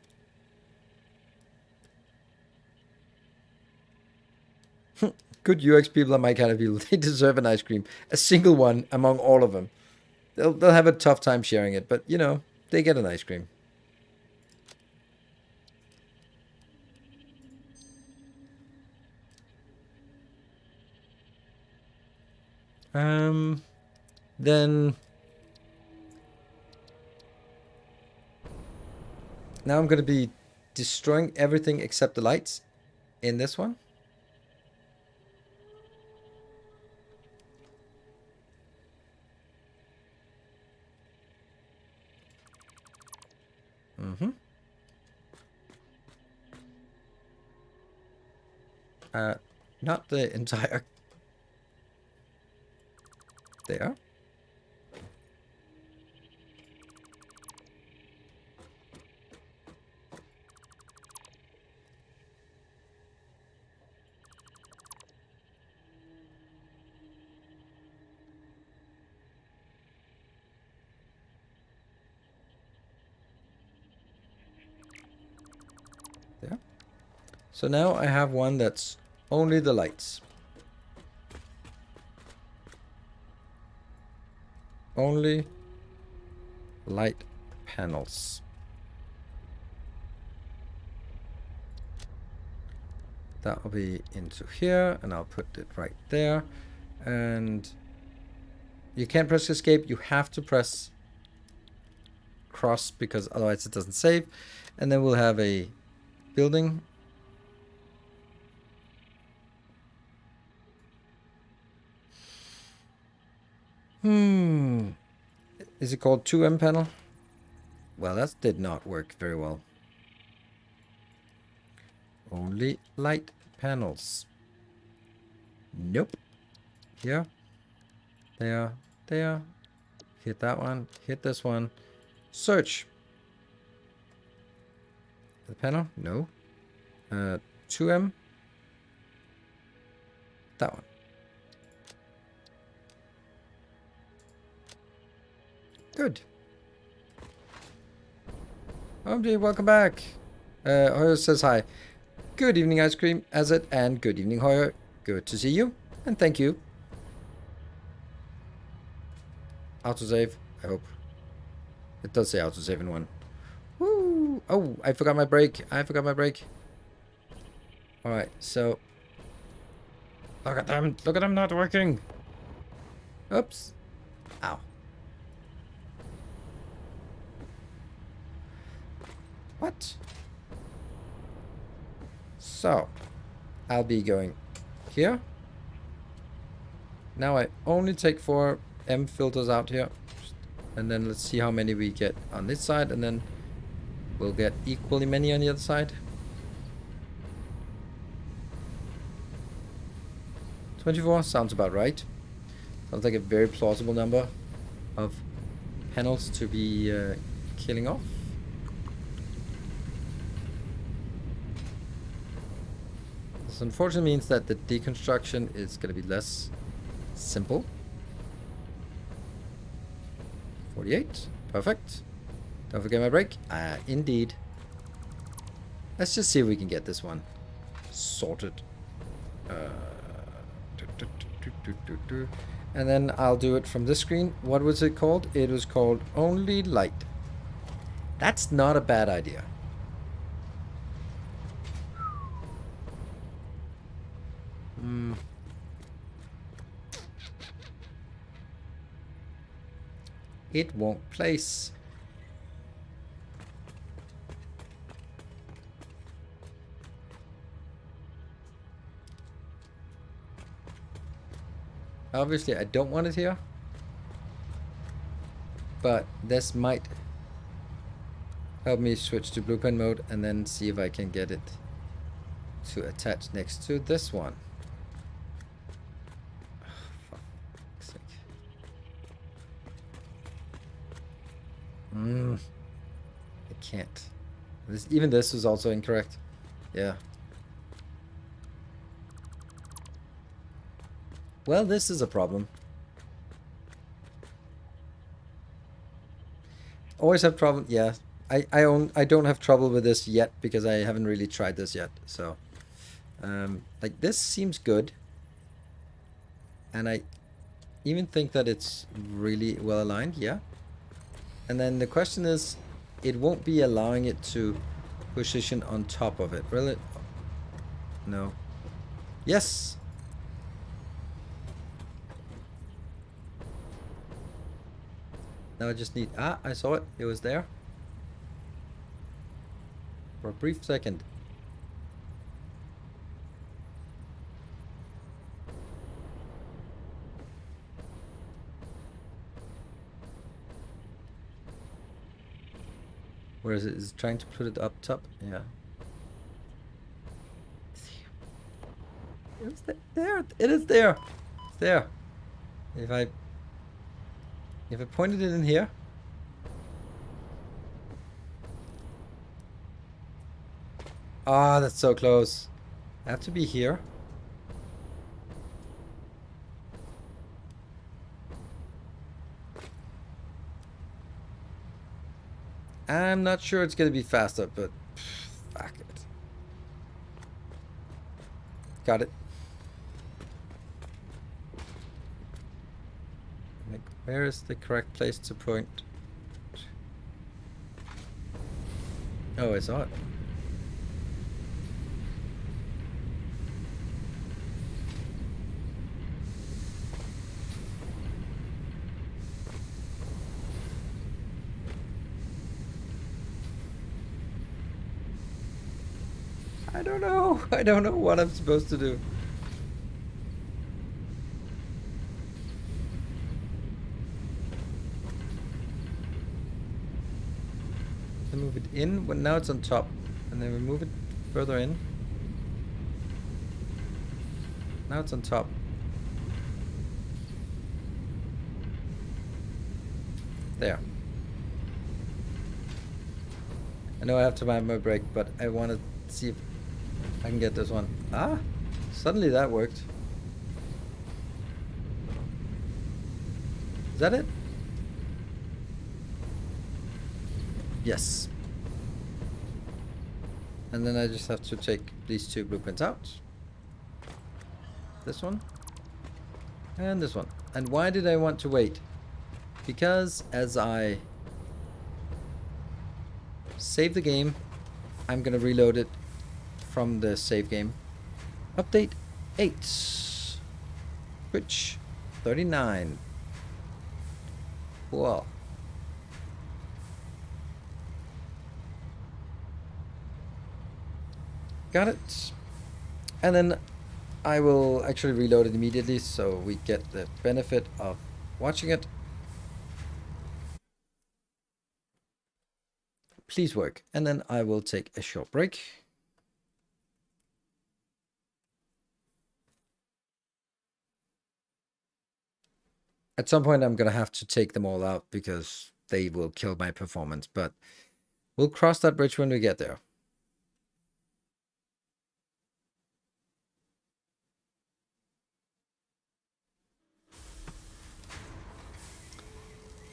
Good UX people are my kind of people. They deserve an ice cream. A single one among all of them. they'll have a tough time sharing it, but you know, they get an ice cream. Then now I'm gonna be destroying everything except the lights in this one. Not the entire. There. There. So now I have one that's only the lights. Only light panels. That will be into here, and I'll put it right there. And you can't press escape. You have to press cross because otherwise it doesn't save. And then we'll have a building. Is it called 2M panel? Well, that did not work very well. Only light panels. Nope. Here. There. There. Hit that one. Hit this one. Search. The panel? No. 2M. That one. Good. OMG, welcome back. Hoyer says hi. Good evening, Ice Cream, Azet, and good evening, Hoyer. Good to see you, and thank you. Autosave, I hope. It does say autosave in one. Woo! Oh, I forgot my brake. I forgot my brake. Alright, so... Look at them. Look at them not working. Oops. Ow. What? So, I'll be going here. Now I only take 4 M filters out here. And then let's see how many we get on this side. And then we'll get equally many on the other side. 24 sounds about right. Sounds like a very plausible number of panels to be killing off. This unfortunately means that the deconstruction is going to be less simple. 48. Perfect. Don't forget my brake. Indeed. Let's just see if we can get this one sorted. And then I'll do it from this screen. What was it called? It was called Only Light. That's not a bad idea. It won't place. Obviously, I don't want it here. But this might help me switch to blueprint mode and then see if I can get it to attach next to this one. Oh, for fuck's sake. I can't. Even this is also incorrect. Yeah. Well, this is a problem. Always have trouble. Yeah, I don't have trouble with this yet because I haven't really tried this yet. So, like this seems good, and I even think that it's really well aligned, yeah. And then the question is, it won't be allowing it to position on top of it. Really? No. Yes! Now I just need... Ah, I saw it. It was there. For a brief second. Where is it? Is it trying to put it up top? Yeah. It's there. It is there. It's there. If I pointed it in here. Ah, that's so close. I have to be here. I'm not sure it's gonna be faster, but fuck it. Got it. Like, where is the correct place to point? Oh, I saw it. I don't know. I don't know what I'm supposed to do. I move it in. Well, now it's on top. And then we move it further in. Now it's on top. There. I know I have to mind my brake, but I want to see if I can get this one. Ah! Suddenly that worked. Is that it? Yes. And then I just have to take these two blueprints out. This one. And this one. And why did I want to wait? Because as I save the game, I'm gonna reload it from the save game. Update 8. Switch 39. Cool. Got it. And then I will actually reload it immediately so we get the benefit of watching it. Please work. And then I will take a short break. At some point I'm gonna have to take them all out because they will kill my performance, but we'll cross that bridge when we get there.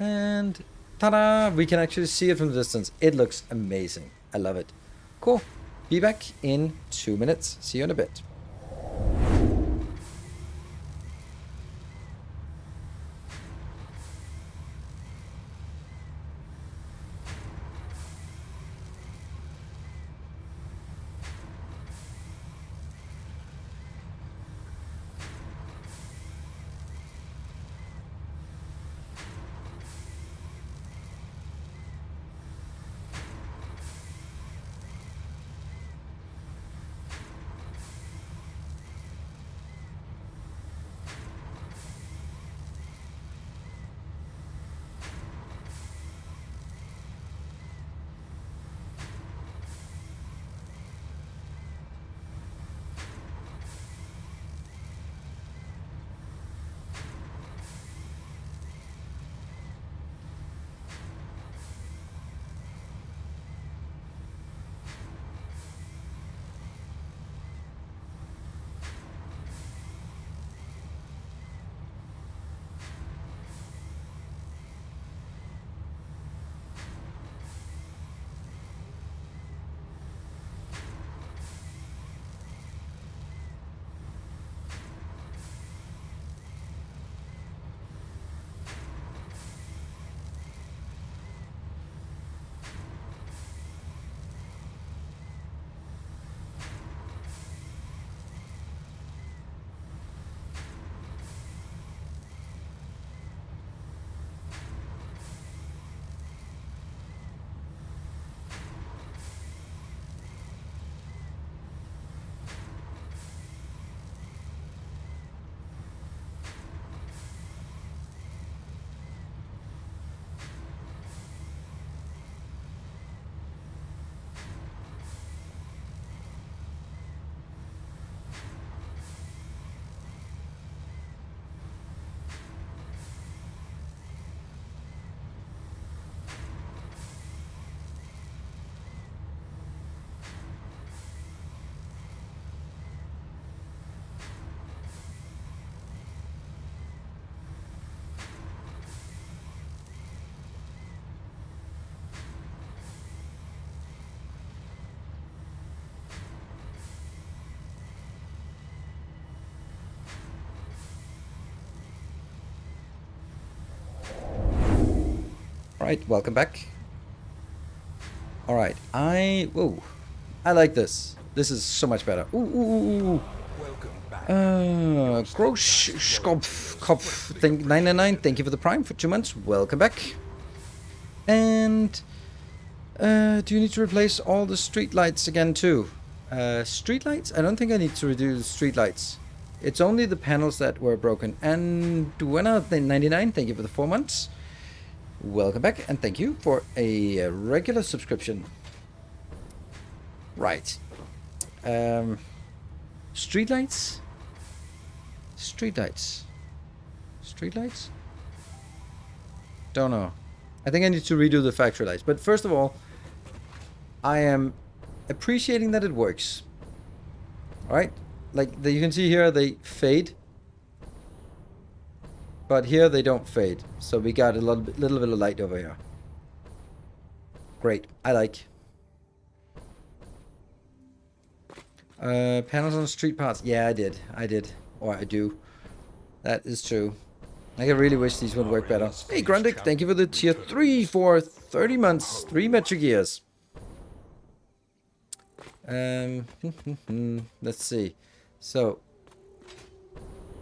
And ta-da! We can actually see it from the distance. It looks amazing. I love it. Cool. Be back in 2 minutes. See you in a bit. right, welcome back. All right, whoa, I like this. This is so much better. Ooh. Welcome back. Groschkopf, thank 999. Thank you for the Prime for 2 months. Welcome back. And do you need to replace all the street lights again too? Street lights? I don't think I need to redo the street lights. It's only the panels that were broken. And Duena 99, thank you for the 4 months. Welcome back, and thank you for a regular subscription. Right. Streetlights? Streetlights. Streetlights? Don't know. I think I need to redo the factory lights. But first of all, I am appreciating that it works. Alright? Like, you can see here, they fade. But here they don't fade. So we got a little bit of light over here. Great. I like. Panels on street parts. Yeah, I did. Or I do. That is true. I really wish these would work better. Hey, Grundig, thank you for the tier 3 for 30 months. 3 metric years. Let's see. So.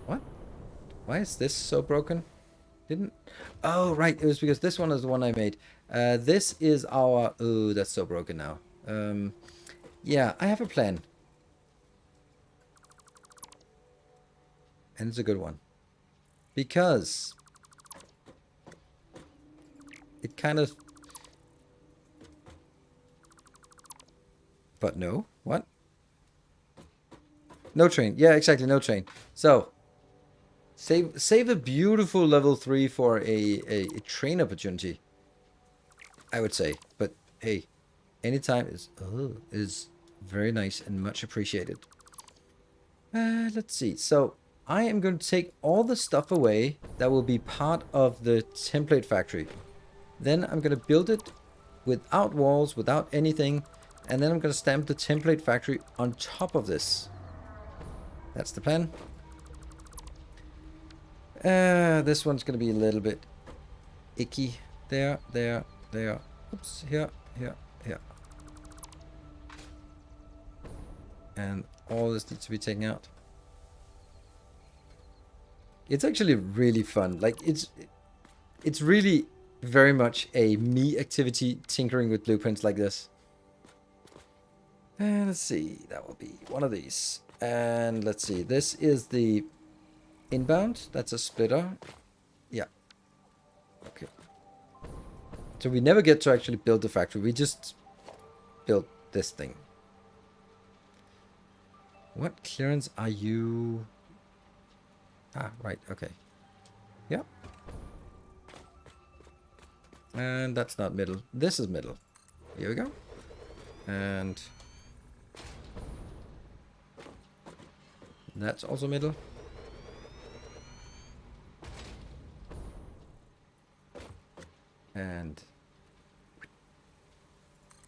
What? Why is this so broken? Oh, right. It was because this one is the one I made. This is our... Oh, that's so broken now. Yeah, I have a plan. And it's a good one. Because... it kind of... But no. What? No train. Yeah, exactly. No train. So... Save a beautiful level 3 for a train opportunity, I would say. But hey, anytime is very nice and much appreciated. Let's see. So I am going to take all the stuff away that will be part of the template factory. Then I'm going to build it without walls, without anything. And then I'm going to stamp the template factory on top of this. That's the plan. This one's gonna be a little bit icky. There. Oops, here. And all this needs to be taken out. It's actually really fun. Like, it's really very much a me activity, tinkering with blueprints like this. And let's see, that will be one of these. And let's see, this is the inbound. That's a splitter. Yeah. Okay. So we never get to actually build the factory. We just build this thing. What clearance are you? Ah, right. Okay. Yeah. And that's not middle. This is middle. Here we go. And that's also middle. And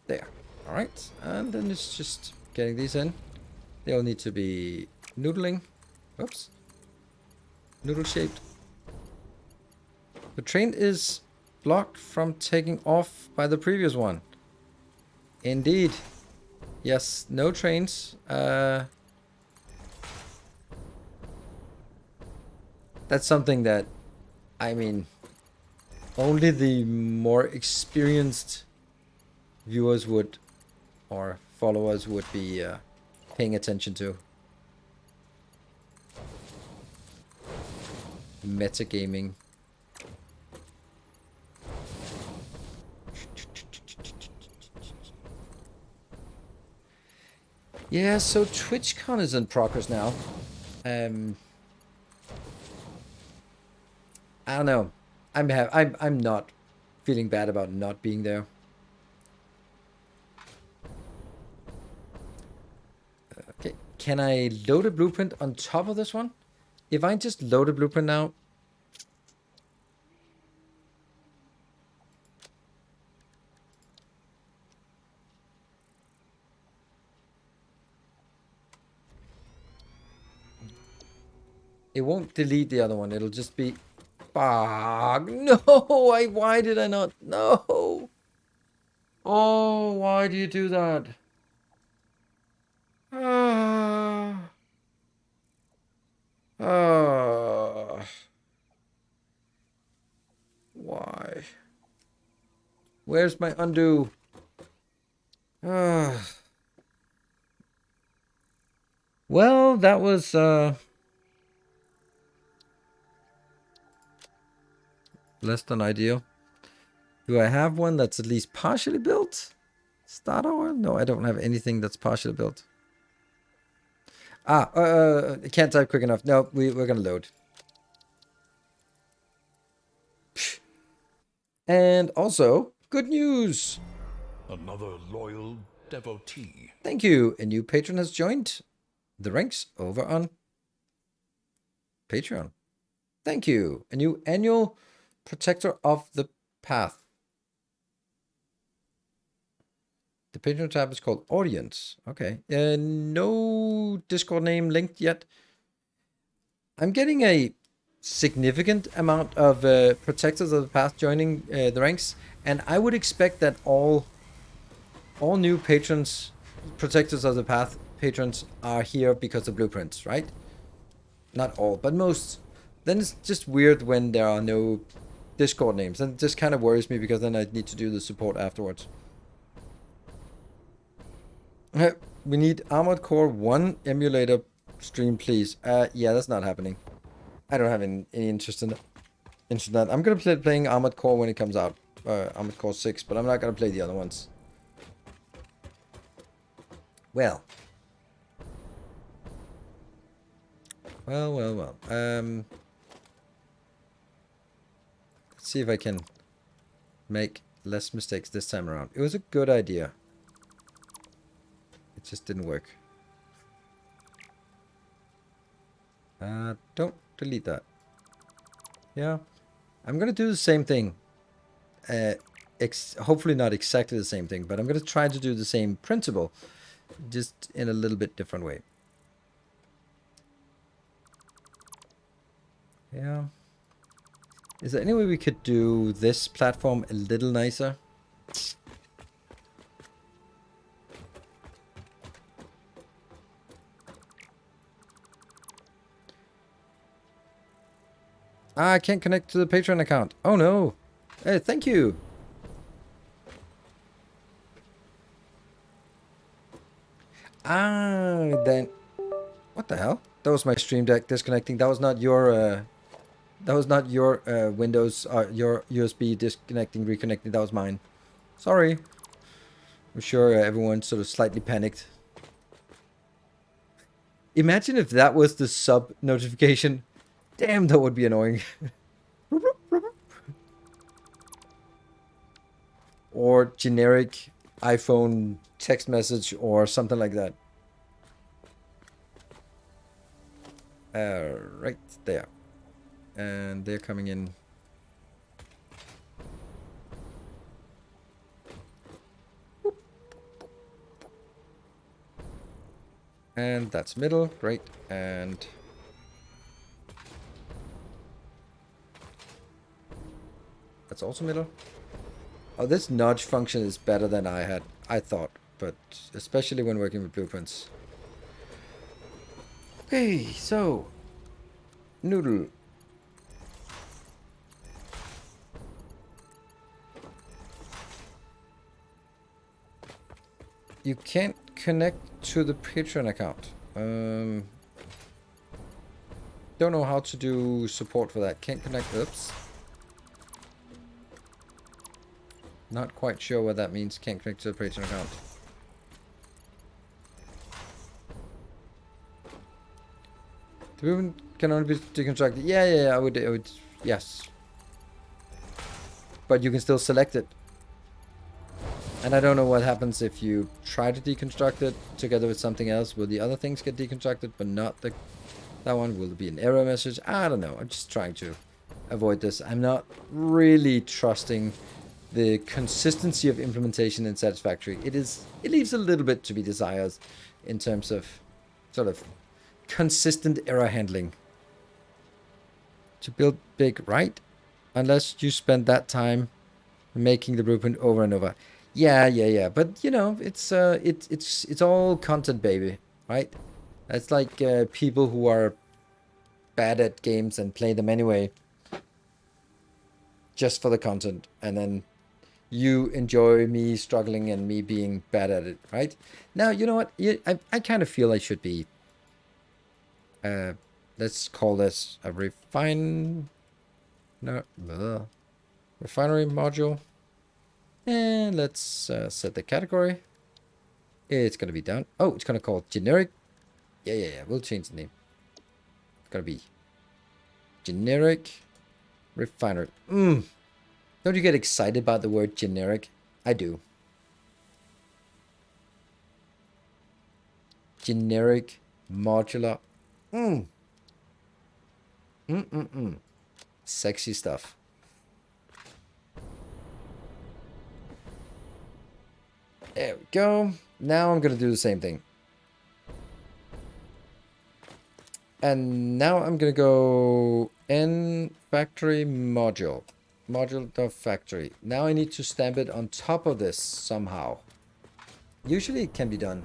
there. Alright. And then it's just getting these in. They'll need to be noodling. Oops. Noodle shaped. The train is blocked from taking off by the previous one. Indeed. Yes, no trains. That's something that, I mean, only the more experienced viewers would, or followers would be paying attention to. Metagaming. Yeah, so TwitchCon is in progress now. I don't know. I'm not feeling bad about not being there. Okay, can I load a blueprint on top of this one? If I just load a blueprint now. It won't delete the other one. It'll just be Fuck. No, why did I not? No. Oh, why do you do that? Ah. Why? Where's my undo? Ah. Well, that was less than ideal. Do I have one that's at least partially built? Start over? No, I don't have anything that's partially built. I can't type quick enough. No, we're gonna load. And also, good news! Another loyal devotee. Thank you. A new patron has joined the ranks over on Patreon. Thank you. A new annual protector of the path. The Patreon tab is called Audience. Okay. No Discord name linked yet. I'm getting a significant amount of protectors of the path joining the ranks, and I would expect that all new patrons, protectors of the path patrons, are here because of blueprints, right? Not all, but most. Then it's just weird when there are no Discord names, and it just kind of worries me because then I need to do the support afterwards. We need Armored Core 1 emulator stream, please. Yeah, that's not happening. I don't have any interest in that. I'm gonna playing Armored Core when it comes out. Armored Core 6, but I'm not gonna play the other ones. Well. Well. Let's see if I can make less mistakes this time around. It was a good idea. It just didn't work. Don't delete that. Yeah. I'm gonna do the same thing. Hopefully not exactly the same thing, but I'm gonna try to do the same principle, just in a little bit different way. Yeah. Is there any way we could do this platform a little nicer? I can't connect to the Patreon account. Oh no. Hey, thank you. Then what the hell? That was my Stream Deck disconnecting. That was not your Windows your USB disconnecting, reconnecting. That was mine. Sorry. I'm sure everyone sort of slightly panicked. Imagine if that was the sub notification. Damn, that would be annoying. Or generic iPhone text message or something like that. Right there. And they're coming in. And that's middle, great. And that's also middle. Oh, this nudge function is better than I thought, but especially when working with blueprints. Okay, so noodle. You can't connect to the Patreon account. Don't know how to do support for that. Can't connect. Oops. Not quite sure what that means. Can't connect to the Patreon account. The movement can only be deconstructed. Yeah, I would, yes. But you can still select it. And I don't know what happens if you try to deconstruct it together with something else. Will the other things get deconstructed, but not that one? Will there be an error message? I don't know. I'm just trying to avoid this. I'm not really trusting the consistency of implementation in Satisfactory. It leaves a little bit to be desired in terms of sort of consistent error handling. To build big, right? Unless you spend that time making the blueprint over and over. Yeah. But you know, it's all content, baby, right? It's like people who are bad at games and play them anyway, just for the content, and then you enjoy me struggling and me being bad at it, right? Now, you know what? I kind of feel I should be. Let's call this a no, refinery module. And let's set the category. It's going to be down. Oh, it's going to call generic. Yeah. We'll change the name. It's going to be generic refinery. Don't you get excited about the word generic? I do. Generic modular. Sexy stuff. There we go. Now I'm going to do the same thing. And now I'm going to go in factory module. Module.factory. Now I need to stamp it on top of this somehow. Usually it can be done.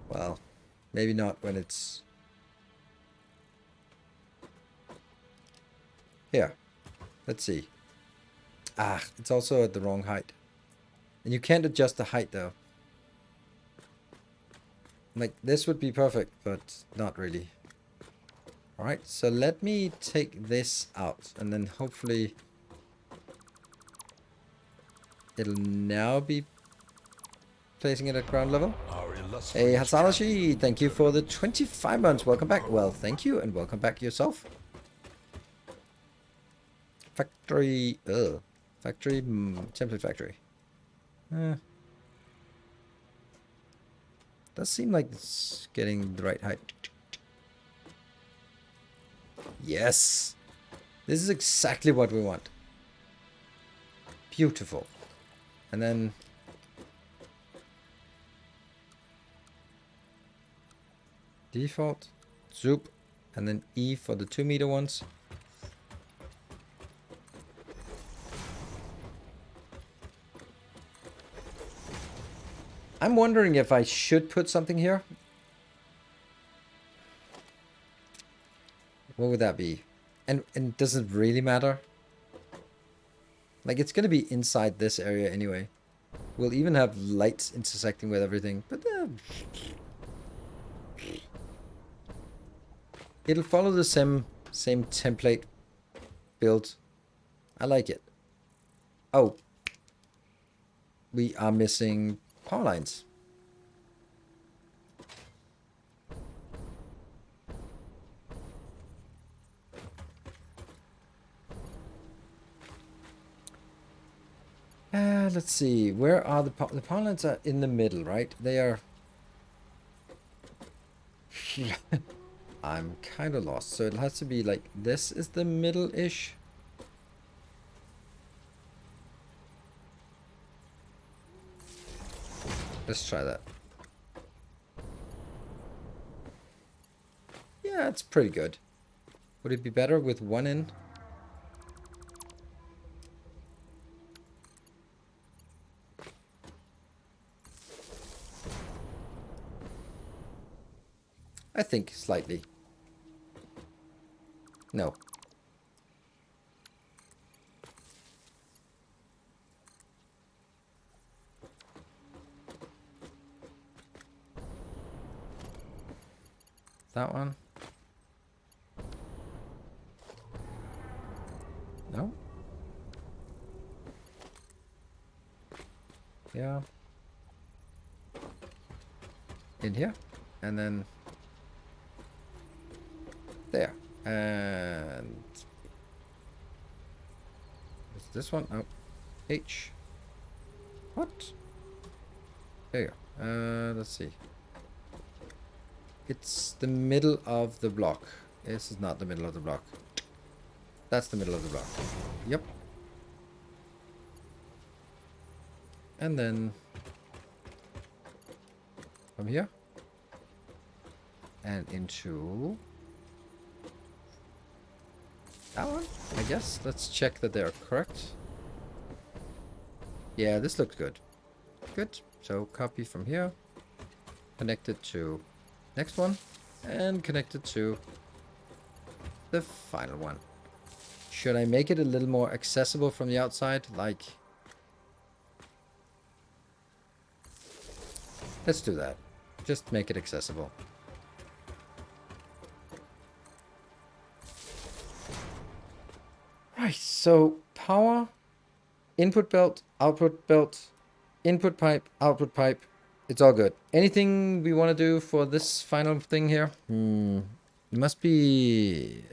Well, maybe not when it's... Here. Let's see. Ah, it's also at the wrong height. And you can't adjust the height though. Like, this would be perfect, but not really. Alright, so let me take this out, and then hopefully it'll now be placing it at ground level. Hey, Hasalashi, thank you for the 25 months. Welcome back. Well, thank you, and welcome back yourself. Factory, template factory. Does seem like it's getting the right height. Yes! This is exactly what we want. Beautiful. And then... default, zoop, and then E for the 2-meter ones. I'm wondering if I should put something here. What would that be? And does it really matter? Like, it's going to be inside this area anyway. We'll even have lights intersecting with everything. But it'll follow the same template build. I like it. Oh. We are missing power lines. Let's see. Where are the power lines? Are in the middle, right? They are. I'm kind of lost. So it has to be like this is the middle-ish. Let's try that. Yeah, it's pretty good. Would it be better with one in? I think slightly. No. That one. No. Yeah. In here. And then there. And is this one? Oh. H. What? There you go. Let's see. It's the middle of the block. This is not the middle of the block. That's the middle of the block. Yep. And then from here and into That one, I guess. Let's check that they're correct. Yeah, this looks good. Good. So copy from here. Connect it to next one. And connect it to the final one. Should I make it a little more accessible from the outside? Like, let's do that. Just make it accessible. Right, so power, input belt, input pipe, output pipe. It's all good. Anything we want to do for this final thing here? It must be...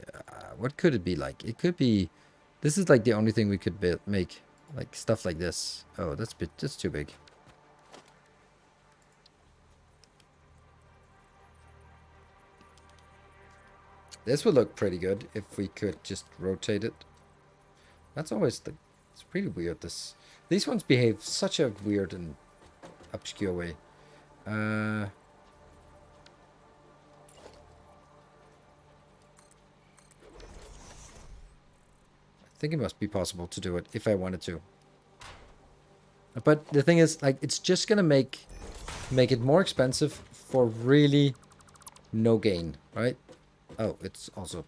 what could it be like? It could be... This is like the only thing we could make. Like stuff like this. Oh, that's too big. This would look pretty good if we could just rotate it. That's always the... It's pretty weird, these ones behave such a weird and obscure way. I think it must be possible to do it if I wanted to. But the thing is, like, it's just gonna make it more expensive for really no gain, right? Oh, it's also...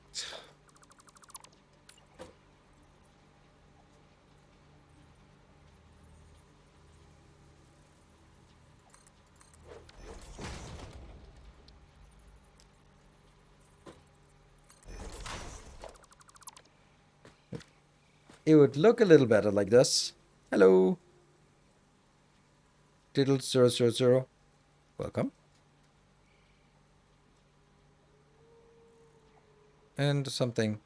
It would look a little better like this. Hello. Diddle 000. Welcome. And something.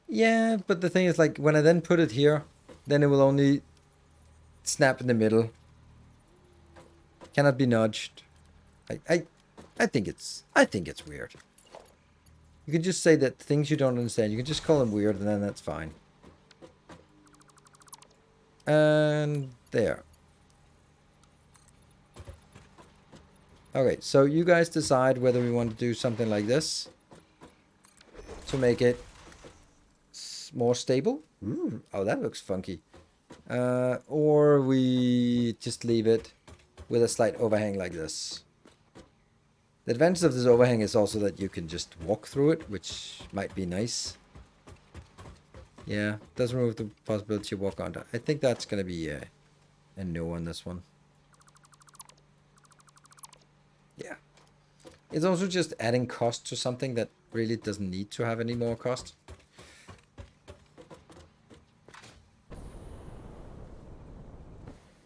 Yeah, but the thing is, like, when I then put it here, then it will only snap in the middle. Cannot be nudged. I think it's weird. You can just say that things you don't understand, you can just call them weird, and then that's fine. And there. Okay, so you guys decide whether we want to do something like this to make it more stable. Ooh, oh, that looks funky. Or we just leave it with a slight overhang like this. The advantage of this overhang is also that you can just walk through it, which might be nice. Yeah, does remove the possibility of walk onto. I think that's going to be a no on this one. Yeah. It's also just adding cost to something that really doesn't need to have any more cost.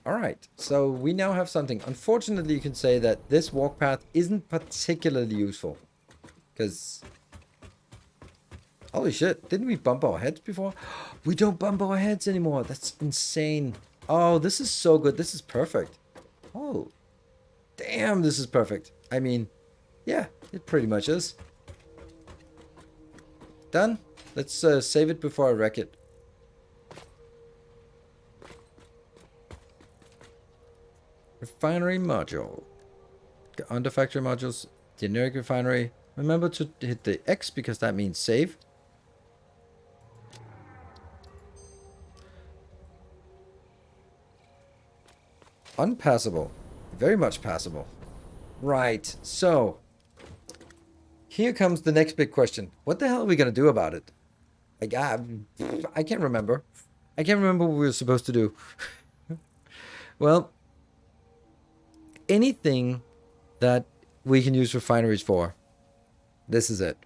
Alright, so we now have something. Unfortunately, you can say that this walk path isn't particularly useful. Because... Holy shit, didn't we bump our heads before? We don't bump our heads anymore. That's insane. Oh, this is so good. This is perfect. Oh, damn, this is perfect. I mean, yeah, it pretty much is. Done. Let's save it before I wreck it. Refinery module. Under factory modules, generic refinery. Remember to hit the X because that means save. Unpassable. Very much passable. Right, so here comes the next big question. What the hell are we going to do about it? Like, I can't remember. I can't remember what we were supposed to do. Well, anything that we can use refineries for, this is it.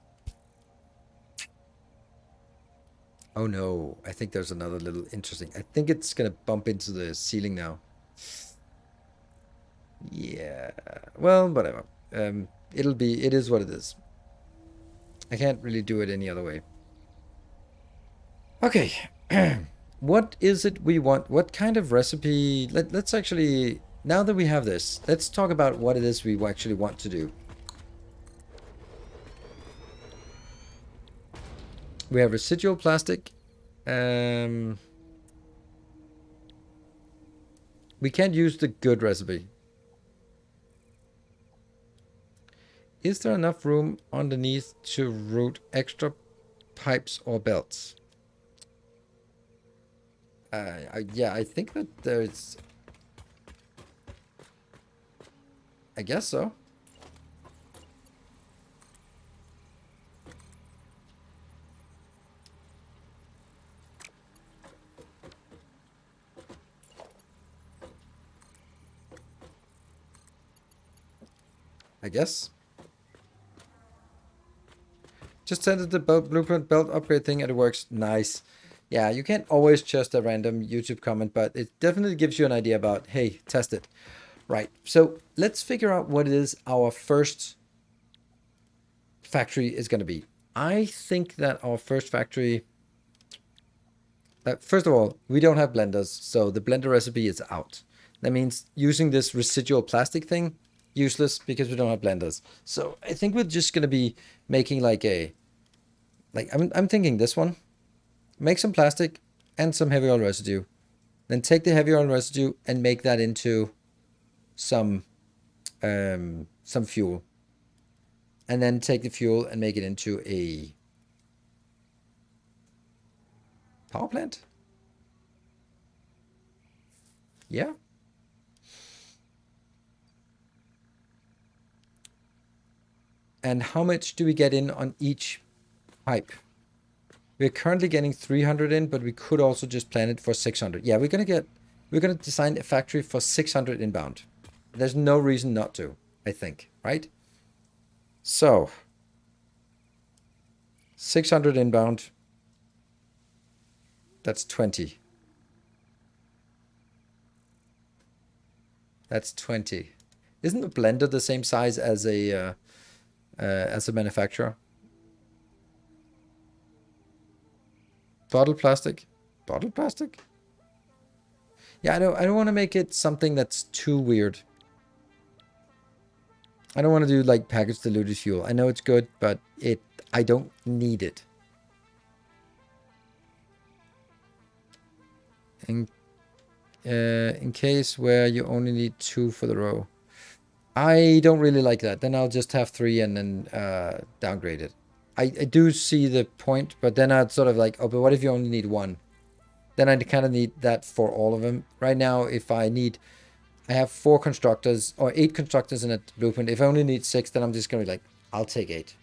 Oh no, I think there's another little interesting. I think it's going to bump into the ceiling now. Yeah, well, whatever. It is what it is. I can't really do it any other way. Okay, what is it we want? What kind of recipe? Let's actually, now that we have this, let's talk about what it is we actually want to do. We have residual plastic. We can't use the good recipe. Is there enough room underneath to route extra pipes or belts? Yeah, I think that there's... I guess so. I guess. Just send it the blueprint belt upgrade thing and it works. Nice. Yeah, you can't always trust a random YouTube comment, but it definitely gives you an idea about, hey, test it. Right, so let's figure out what it is our first factory is going to be. I think that our first factory... first of all, we don't have blenders, so the blender recipe is out. That means using this residual plastic thing, useless because we don't have blenders. So I think we're just going to be making like a... Like, I'm thinking this one. Make some plastic and some heavy oil residue. Then take the heavy oil residue and make that into some fuel. And then take the fuel and make it into a power plant. Yeah. And how much do we get in on each pipe? We're currently getting 300 in, but we could also just plan it for 600. Yeah, we're gonna design a factory for 600 inbound. There's no reason not to, I think, right? So 600 inbound. That's 20. That's 20. Isn't the blender the same size as a manufacturer? Bottle plastic? Bottle plastic? Yeah, I don't want to make it something that's too weird. I don't want to do like packaged diluted fuel. I know it's good, but I don't need it. In case where you only need 2 for the row. I don't really like that. Then I'll just have 3 and then downgrade it. I do see the point, but then I'd sort of like, oh, but what if you only need 1? Then I kind of need that for all of them. Right now, if I have 4 constructors or 8 constructors in a blueprint. If I only need 6, then I'm just going to be like, I'll take 8.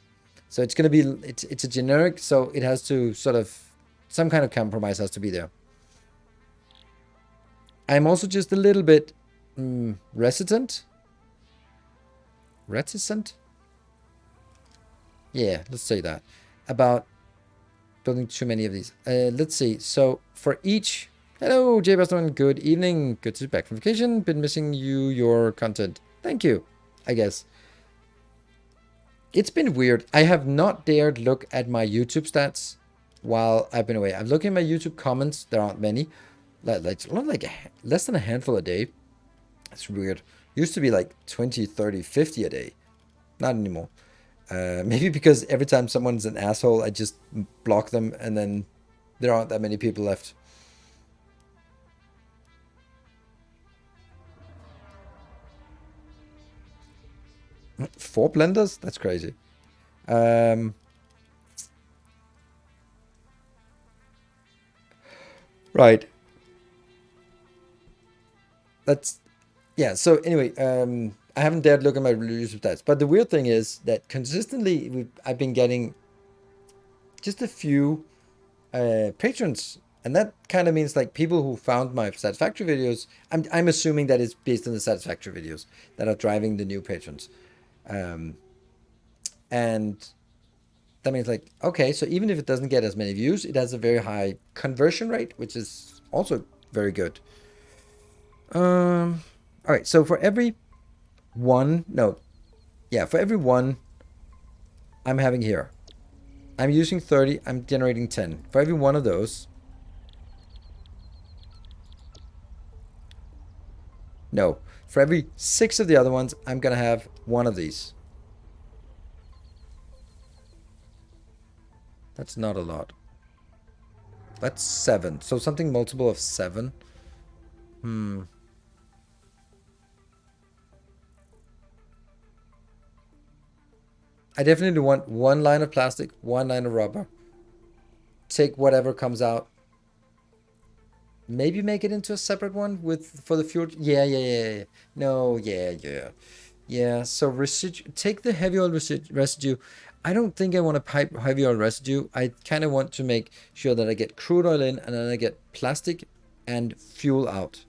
So it's going to be, it's a generic, so it has to sort of, some kind of compromise has to be there. I'm also just a little bit reticent. Yeah, let's say that. About building too many of these. Let's see. So for each... Hello, Jay Baston. Good evening. Good to be back from vacation. Been missing your content. Thank you, I guess. It's been weird. I have not dared look at my YouTube stats while I've been away. I'm looking at my YouTube comments. There aren't many. Like less than a handful a day. It's weird. Used to be like 20, 30, 50 a day. Not anymore. Maybe because every time someone's an asshole, I just block them and then there aren't that many people left. Four blenders? That's crazy. Right. That's... Yeah, so anyway, I haven't dared look at my YouTube stats. But the weird thing is that consistently, I've been getting just a few patrons. And that kind of means like people who found my Satisfactory videos. I'm assuming that it's based on the Satisfactory videos that are driving the new patrons. And that means like, okay, so even if it doesn't get as many views, it has a very high conversion rate, which is also very good. All right, so for every one, for every one I'm having here, I'm using 30, I'm generating 10. For every one of those, no, for every 6 of the other ones, I'm gonna have 1 of these. That's not a lot. That's 7. So something multiple of 7. I definitely want 1 line of plastic, 1 line of rubber. Take whatever comes out. maybe make it into a separate one with for the fuel. Yeah. No, yeah. So take the heavy oil residue. I don't think I want to pipe heavy oil residue. I kind of want to make sure that I get crude oil in and then I get plastic and fuel out.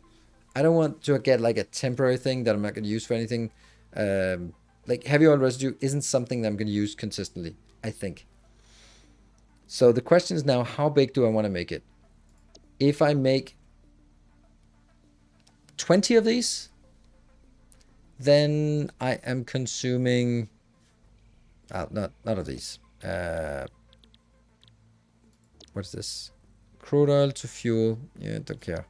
I don't want to get like a temporary thing that I'm not going to use for anything. Like heavy oil residue isn't something that I'm going to use consistently, I think. So the question is now, how big do I want to make it? If I make 20 of these, then I am consuming, not of these. What's this? Crude oil to fuel. Yeah, don't care.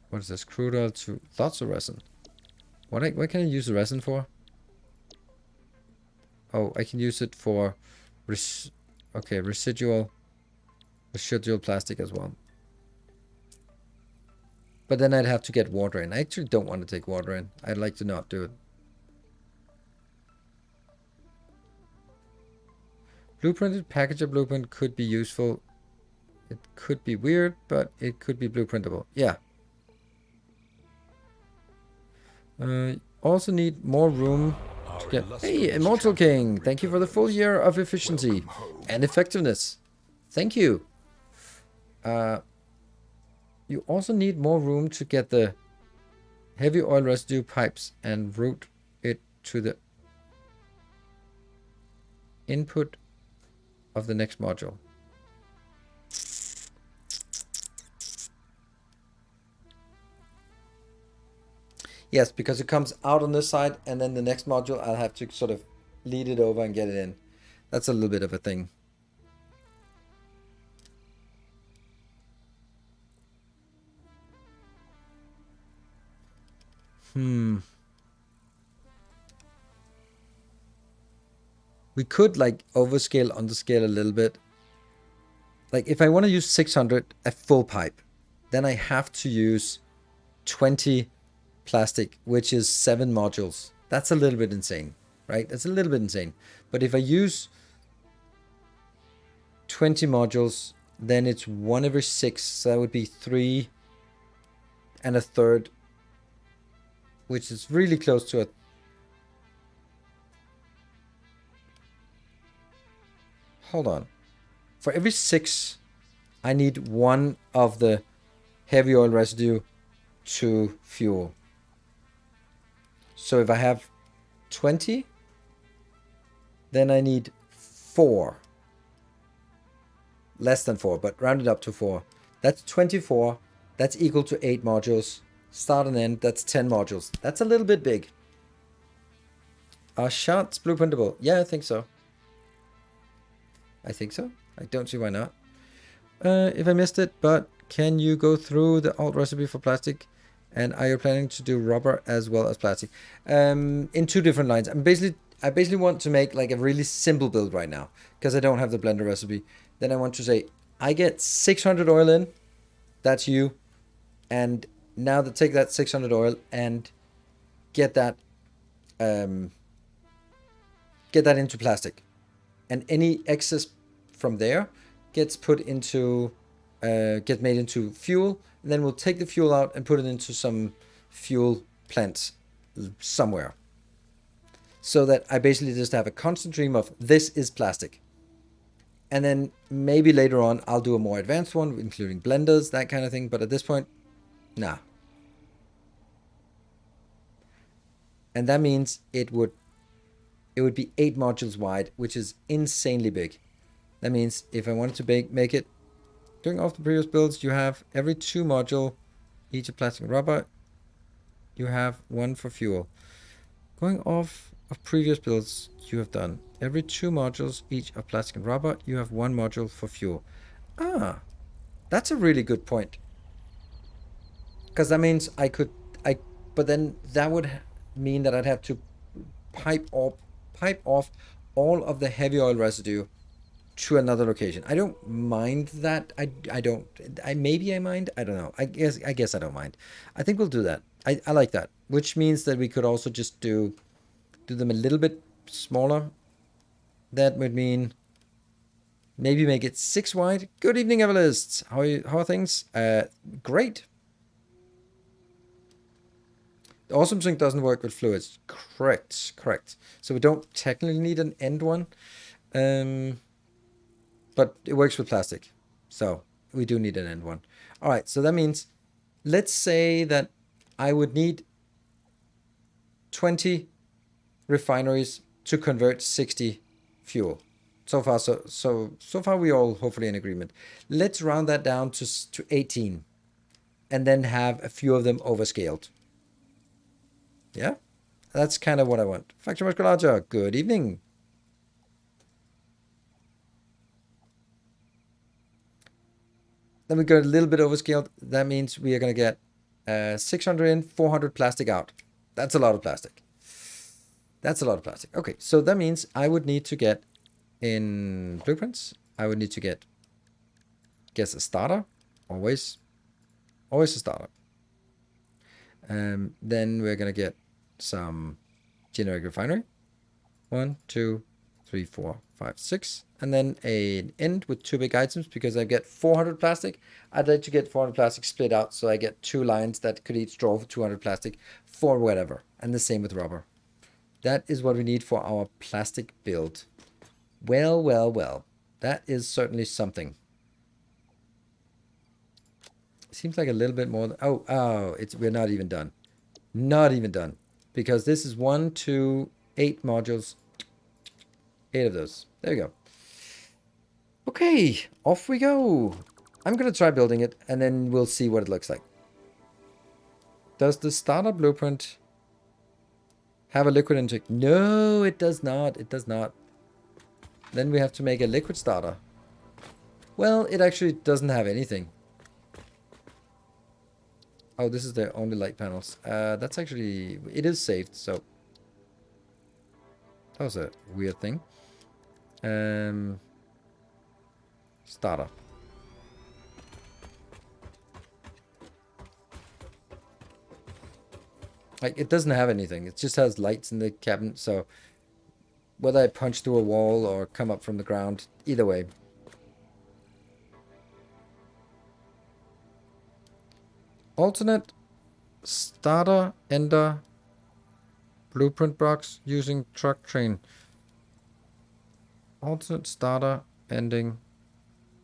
What is this? Crude oil to lots of resin. What can I use the resin for? Oh, I can use it for residual plastic as well. But then I'd have to get water in. I actually don't want to take water in. I'd like to not do it. Blueprinted packager blueprint could be useful. It could be weird, but it could be blueprintable. Yeah. Also need more room to get... Hey, Immortal King! Thank you for the full year of efficiency and effectiveness. Thank you. You also need more room to get the heavy oil residue pipes and route it to the input of the next module. Yes, because it comes out on this side, and then the next module I'll have to sort of lead it over and get it in. That's a little bit of a thing. We could like overscale, underscale a little bit. Like if I want to use 600 a full pipe, then I have to use 20 plastic, which is 7 modules. That's a little bit insane, right? That's a little bit insane. But if I use 20 modules, then it's 1 every 6. So that would be 3 1/3, which is really close to a... Hold on. For every 6, I need 1 of the heavy oil residue to fuel. So if I have 20, then I need 4. Less than 4, but round it up to 4. That's 24. That's equal to 8 modules. Start and end, that's 10 modules. That's a little bit big. Are shots blueprintable? Yeah, I think so. I don't see why not. If I missed it, but can you go through the alt recipe for plastic? And are you planning to do rubber as well as plastic? In 2 different lines. I basically want to make like a really simple build right now because I don't have the blender recipe. Then I want to say, I get 600 oil in. That's you. And now to take that 600 oil and get that into plastic. And any excess from there gets put into, get made into fuel. And then we'll take the fuel out and put it into some fuel plants somewhere. So that I basically just have a constant stream of this is plastic. And then maybe later on I'll do a more advanced one, including blenders, that kind of thing. But at this point, nah. And that means it would be 8 modules wide, which is insanely big. That means if I wanted to make it, going off the previous builds, you have every 2 module, each of plastic and rubber, you have 1 for fuel. Going off of previous builds, you have done every 2 modules, each of plastic and rubber, you have 1 module for fuel. Ah, that's a really good point. Because that means but then that would mean that I'd have to pipe off all of the heavy oil residue to another location. I don't mind that. Maybe I mind. I don't know. I guess I don't mind. I think we'll do that. I like that. Which means that we could also just do them a little bit smaller. That would mean Maybe make it 6 wide. Good evening, Everlists. How are things? Great. The awesome sync doesn't work with fluids. Correct. So we don't technically need an end one. But it works with plastic. So we do need an end one. All right, so that means, let's say that I would need 20 refineries to convert 60 fuel. So far we all hopefully in agreement. Let's round that down to 18 and then have a few of them overscaled. Yeah, that's kind of what I want. Factor Musculature, good evening. Then we go a little bit overscaled. That means we are going to get 600 in, 400 plastic out. That's a lot of plastic. Okay, so that means I would need to get in blueprints. I would need to get, guess, a starter. Always a starter. Then we're going to get some generic refinery. 1, 2, 3, 4, 5, 6. And then an end with 2 big items because I get 400 plastic. I'd like to get 400 plastic split out so I get 2 lines that could each draw for 200 plastic for whatever. And the same with rubber. That is what we need for our plastic build. Well. That is certainly something. Seems like a little bit more. We're not even done. Not even done. Because this is 1, 2, 8 modules. 8 of those. There we go. Okay, off we go. I'm going to try building it, and then we'll see what it looks like. Does the starter blueprint have a liquid intake? No, it does not. It does not. Then we have to make a liquid starter. Well, it actually doesn't have anything. Oh, this is the only light panels. That's actually... It is saved, so... That was a weird thing. Starter. Like, it doesn't have anything. It just has lights in the cabin, so... Whether I punch through a wall or come up from the ground, either way. Alternate starter ender blueprint box using truck train. Alternate starter ending.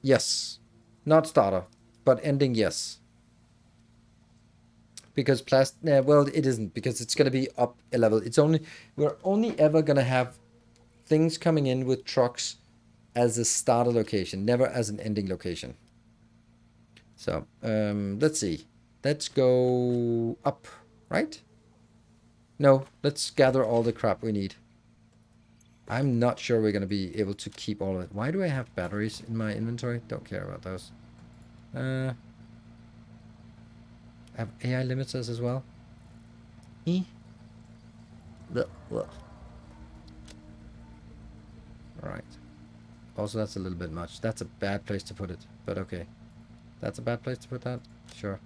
Yes. Not starter, but ending yes. Because well, it isn't, because it's going to be up a level. We're only ever going to have things coming in with trucks as a starter location, never as an ending location. So, let's see. Let's go up, right? No, let's gather all the crap we need. I'm not sure we're going to be able to keep all of it. Why do I have batteries in my inventory? Don't care about those. I have AI limiters as well. Alright. Also, that's a little bit much. That's a bad place to put it, but okay. That's a bad place to put that? Sure.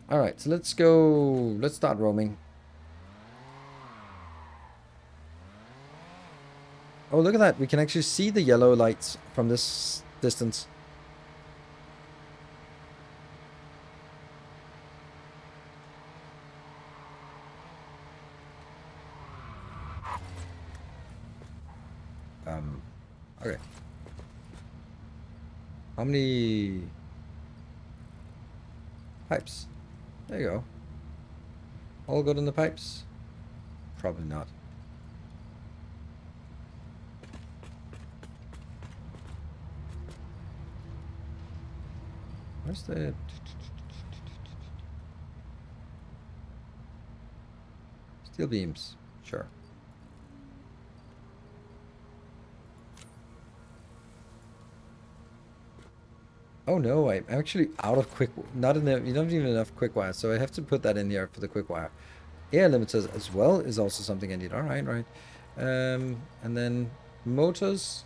Alright, so let's go. Let's start roaming. Oh, look at that. We can actually see the yellow lights from this distance. Okay. How many pipes? There you go. All good in the pipes? Probably not. Where's the... Steel beams. Sure. Oh no, I'm actually out of quick... Not enough... You don't have even enough quick wire, so I have to put that in here for the quick wire. Air limiters as well is also something I need. Alright, right. And then motors,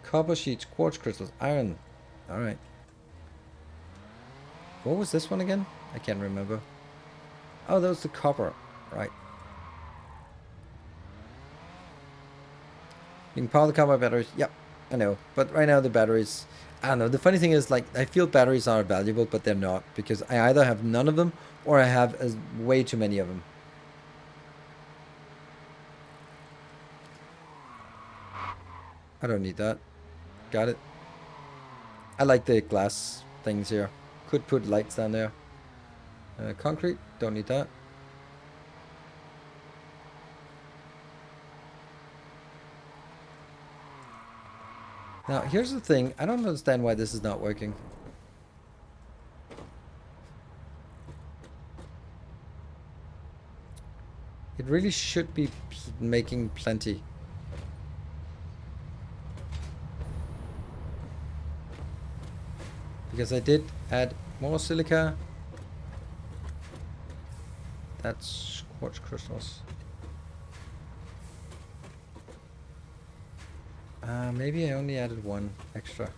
copper sheets, quartz crystals, iron. Alright. What was this one again? I can't remember. Oh, that was the copper. Right. You can power the copper batteries. Yep. I know, but right now the batteries, I don't know. The funny thing is, like, I feel batteries are valuable, but they're not, because I either have none of them or I have way too many of them. I don't need that. Got it. I like the glass things here. Could put lights down there. Concrete, don't need that. Now, here's the thing. I don't understand why this is not working. It really should be making plenty. Because I did add more silica. That's quartz crystals. Maybe I only added one extra.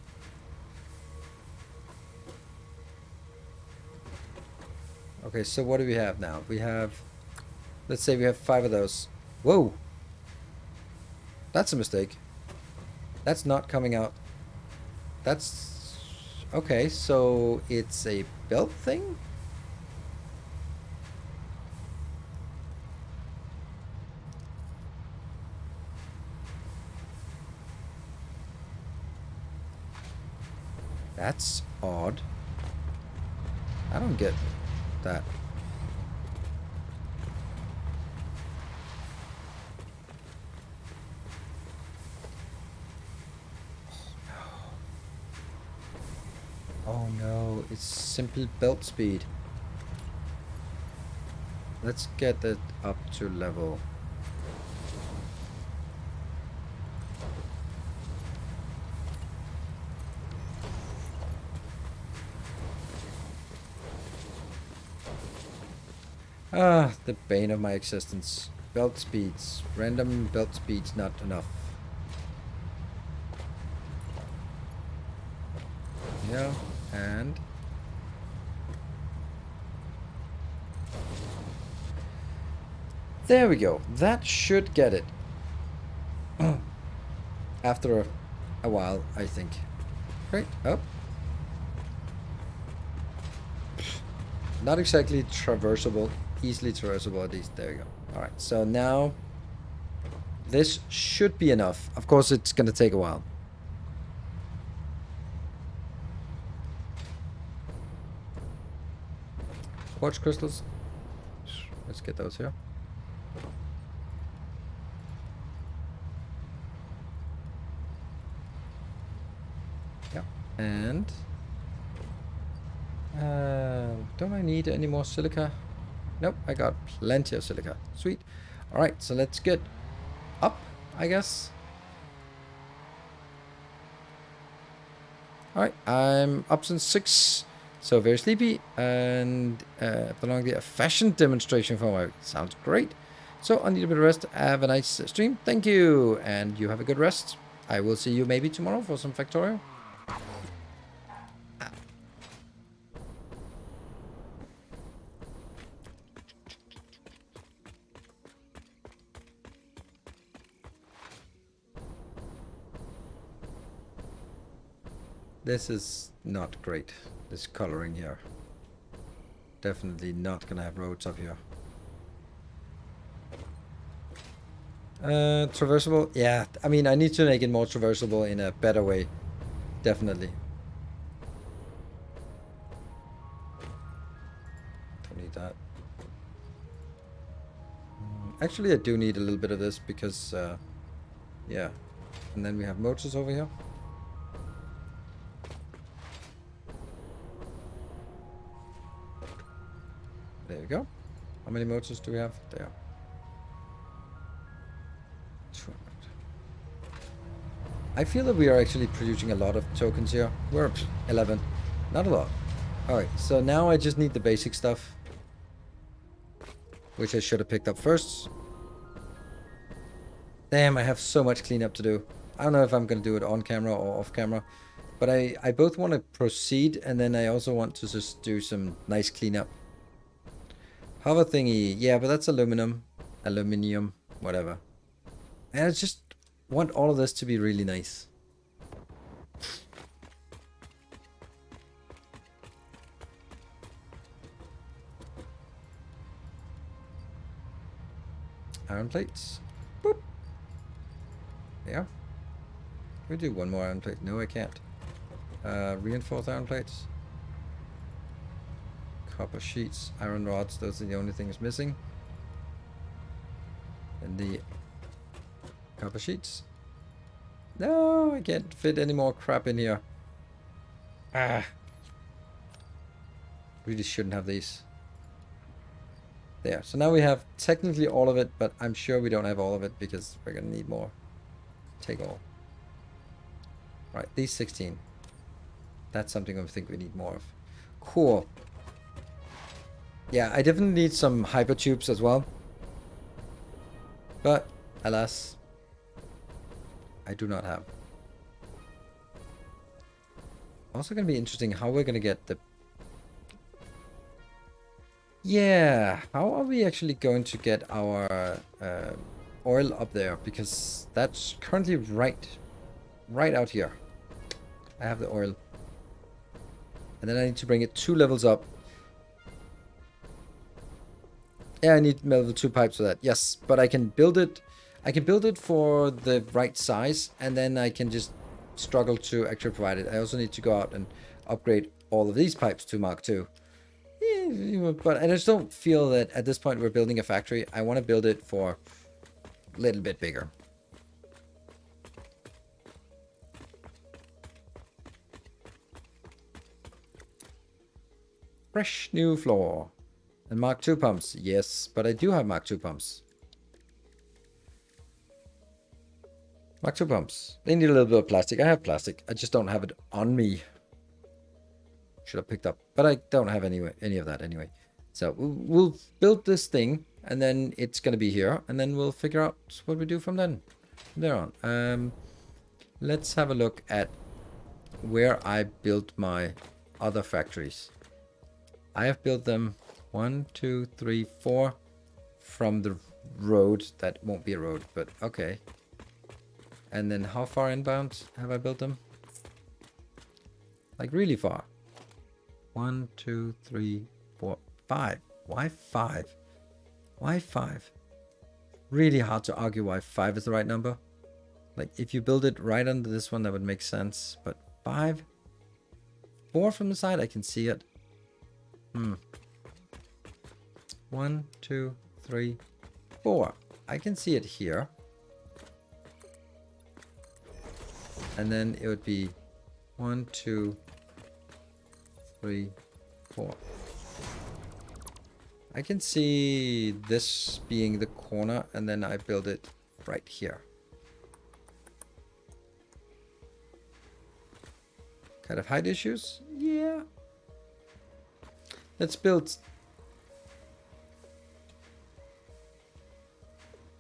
Okay, so what do we have now? We have, let's say we have 5 of those. Whoa! That's a mistake. That's not coming out. That's... Okay, so it's a belt thing? That's odd. I don't get that. Oh no, it's simple belt speed. Let's get it up to level. Ah, the bane of my existence. Belt speeds. Random belt speeds not enough. Yeah, and... There we go. That should get it. After a while, I think. Great. Oh. Not exactly traversable. Easily traversable at least. There we go. Alright, so now this should be enough. Of course, it's going to take a while. Quartz crystals. Let's get those here. Yeah. And don't I need any more silica? Nope, I got plenty of silica. Sweet. Alright, so let's get up, I guess. Alright, I'm up since 6, so very sleepy, and prolonging a fashion demonstration for my... Sounds great. So I need a bit of rest. Have a nice stream. Thank you, and you have a good rest. I will see you maybe tomorrow for some Factorial. This is not great, this coloring here. Definitely not gonna have roads up here. Traversable? Yeah, I mean, I need to make it more traversable in a better way. Definitely. Don't need that. Actually, I do need a little bit of this because, yeah. And then we have motors over here. There we go. How many motors do we have? There. 200. I feel that we are actually producing a lot of tokens here. We're up 11. Not a lot. Alright, so now I just need the basic stuff. Which I should have picked up first. Damn, I have so much cleanup to do. I don't know if I'm going to do it on camera or off camera. But I both want to proceed, and then I also want to just do some nice cleanup. Hover thingy. Yeah, but that's aluminum. Aluminium. Whatever. And I just want all of this to be really nice. Iron plates. Boop. Yeah. Can we do one more iron plate? No, I can't. Reinforced iron plates. Copper sheets. Iron rods. Those are the only things missing. And the copper sheets. No, I can't fit any more crap in here. Ah. Really shouldn't have these. There. So now we have technically all of it, but I'm sure we don't have all of it because we're going to need more. Take all. Right, these 16. That's something I think we need more of. Cool. Yeah, I definitely need some hypertubes as well. But, alas, I do not have. Also going to be interesting how we're going to get the... Yeah, how are we actually going to get our oil up there? Because that's currently right out here. I have the oil. And then I need to bring it 2 levels up. Yeah, I need level 2 pipes for that. Yes, but I can build it. I can build it for the right size, and then I can just struggle to actually provide it. I also need to go out and upgrade all of these pipes to Mark II. Yeah, but I just don't feel that at this point we're building a factory. I want to build it for a little bit bigger. Fresh new floor. And Mark II pumps. Yes, but I do have Mark II pumps. Mark II pumps. They need a little bit of plastic. I have plastic. I just don't have it on me. Should have picked up. But I don't have any of that anyway. So we'll build this thing. And then it's going to be here. And then we'll figure out what we do from there on. Let's have a look at where I built my other factories. I have built them 1, 2, 3, 4 from the road. That won't be a road, but okay. And then how far inbound have I built them? Like really far. 1, 2, 3, 4, 5. Why 5? Why 5? Really hard to argue why 5 is the right number. Like if you build it right under this one, that would make sense. But 5? 4 from the side, I can see it. 1, 2, 3, 4. I can see it here. And then it would be 1, 2, 3, 4. I can see this being the corner, and then I build it right here. Kind of height issues? Yeah. Let's build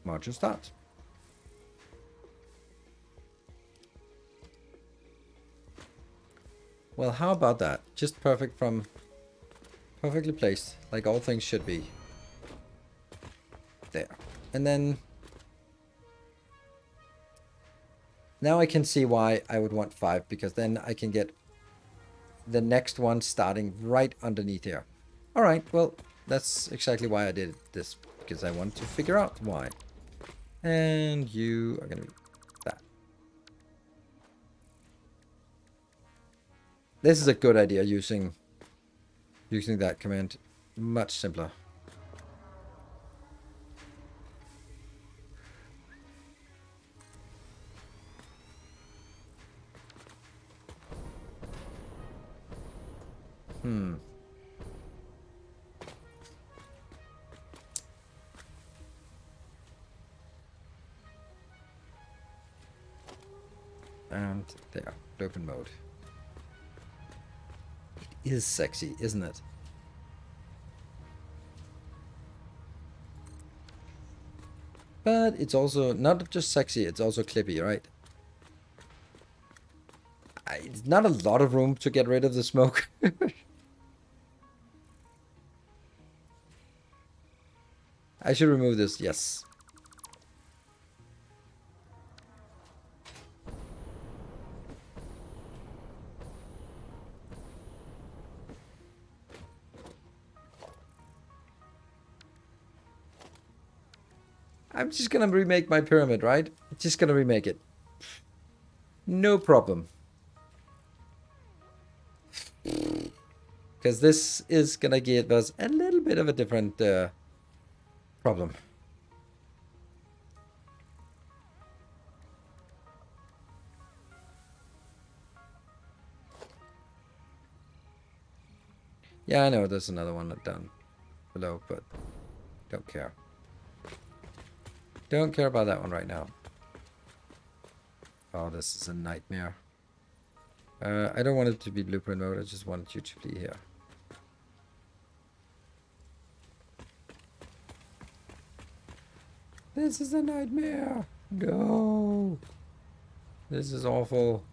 module start. Well, how about that? Just perfect from perfectly placed, like all things should be. There. And then now I can see why I would want 5, because then I can get the next one starting right underneath here. All right, well, that's exactly why I did this, because I wanted to figure out why. And you are going to be that. This is a good idea, using that command. Much simpler. And there, open mode. It is sexy, isn't it? But it's also not just sexy, it's also clippy, right? It's not a lot of room to get rid of the smoke. I should remove this, yes. I'm just gonna remake my pyramid, right? Just gonna remake it. No problem. Because this is gonna give us a little bit of a different problem. Yeah, I know there's another one down below, but don't care. Don't care about that one right now. Oh, this is a nightmare. I don't want it to be blueprint mode, I just want you to be here. This is a nightmare. No. This is awful.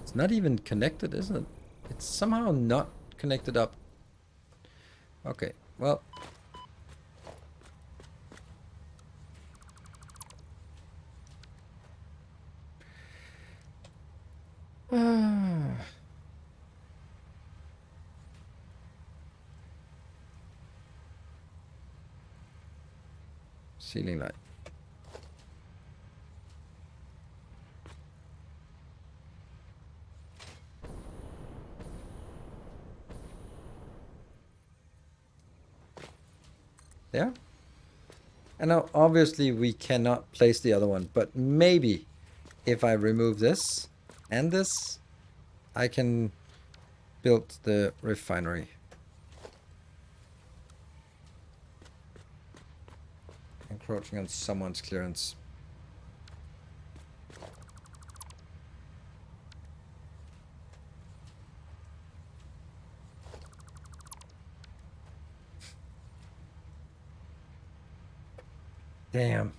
It's not even connected, isn't it? It's somehow not connected up. Okay, well. Ceiling light. There. And now obviously we cannot place the other one, but maybe if I remove this and this, I can build the refinery. Encroaching on someone's clearance. Damn.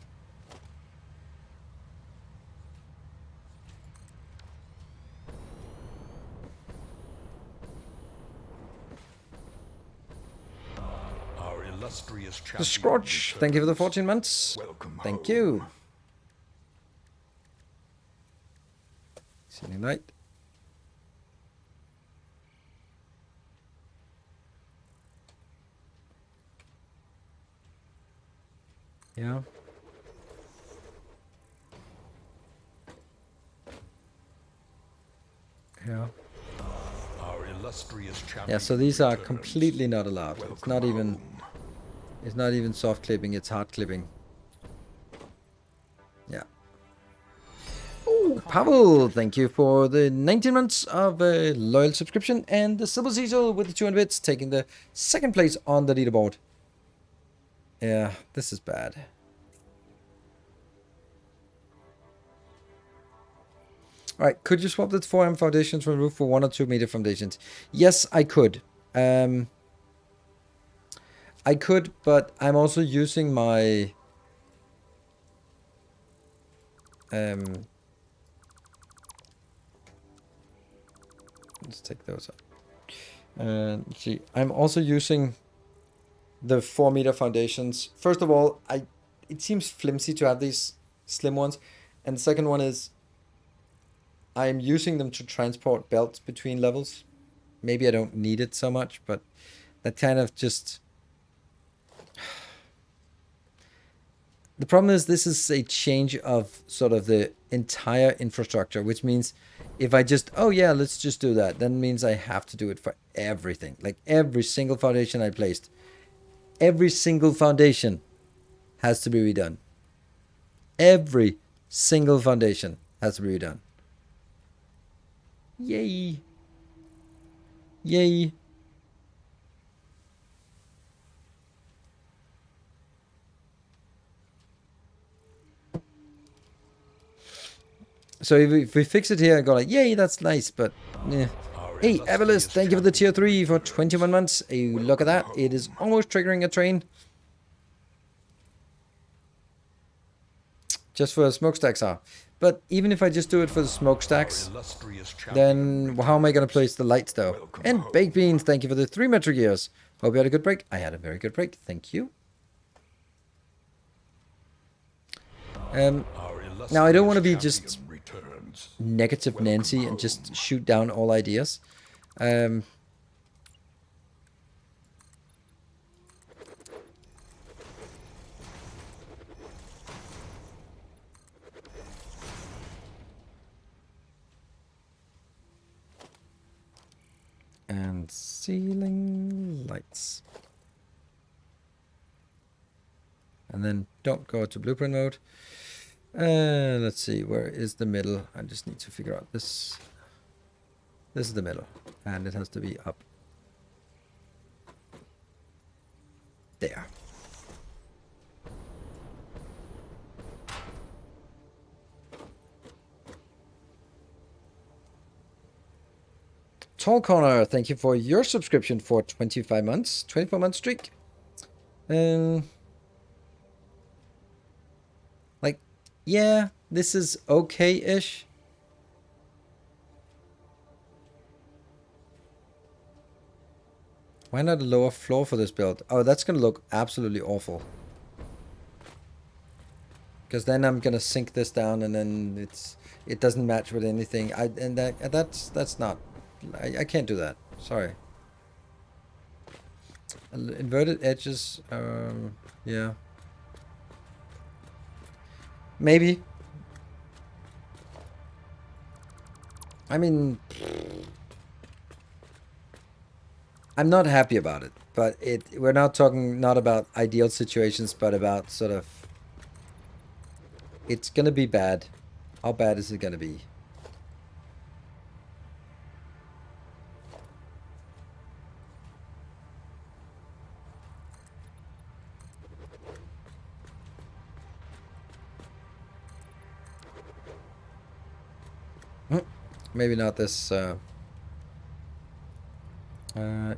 Our illustrious champion. The Scrotch, thank you for the 14 months. Welcome Thank home. you. Ceiling light. Yeah. Yeah. Our illustrious champion. Yeah, so these are returns. completely not allowed. It's Welcome not even home. it's not even soft clipping, it's hard clipping. Yeah. Oh, Pavel, thank you for the 19 months of loyal subscription and the Silver Cecil with the 200 bits, taking the second place on the leaderboard. Yeah, this is bad. Alright, could you swap the 4M foundations from roof for 1 or 2 meter foundations? Yes, I could. I could, but I'm also using my... let's take those out. See, I'm also using the 4 meter foundations. First of all, it seems flimsy to have these slim ones. And the second one is I'm using them to transport belts between levels. Maybe I don't need it so much, but that kind of just... The problem is this is a change of sort of the entire infrastructure, which means if I just, oh yeah, let's just do that, then means I have to do it for everything. Like every single foundation I placed. Every single foundation has to be redone. Every single foundation has to be redone. Yay. Yay. So if we fix it here, I go like, yay, that's nice, but yeah. Hey, Evelist, thank you for the tier 3 for 21 months. Hey, look at that. It is almost triggering a train. Just for smokestacks are. But even if I just do it for the smokestacks, then how am I going to place the lights though? And Baked Beans, thank you for the 3 metric years. Hope you had a good break. I had a very good break. Thank you. Now, I don't want to be illustrious just champion returns. negative Nancy and just shoot down all ideas. And ceiling lights. And then don't go to blueprint mode. Let's see, where is the middle? I just need to figure out this. This is the middle, and it has to be up. There. Tall Corner, thank you for your subscription for 25 months. 24-month streak. Like, yeah, this is okay-ish. Why not a lower floor for this build? Oh, that's going to look absolutely awful. Because then I'm going to sink this down and then it doesn't match with anything. That's not... I can't do that. Sorry. Inverted edges. Yeah. Maybe. I mean, I'm not happy about it, but we're not talking not about ideal situations, but about sort of, it's gonna be bad. How bad is it gonna be? Maybe not this.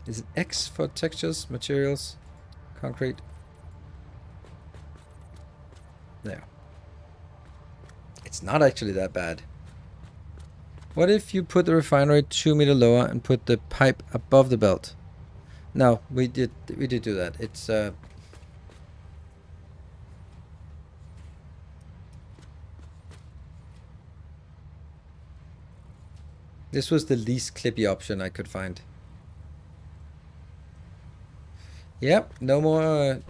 Is it X for textures, materials, concrete? There. It's not actually that bad. What if you put the refinery 2 meters lower and put the pipe above the belt? No, we did do that. It's this was the least clippy option I could find. Yep, no more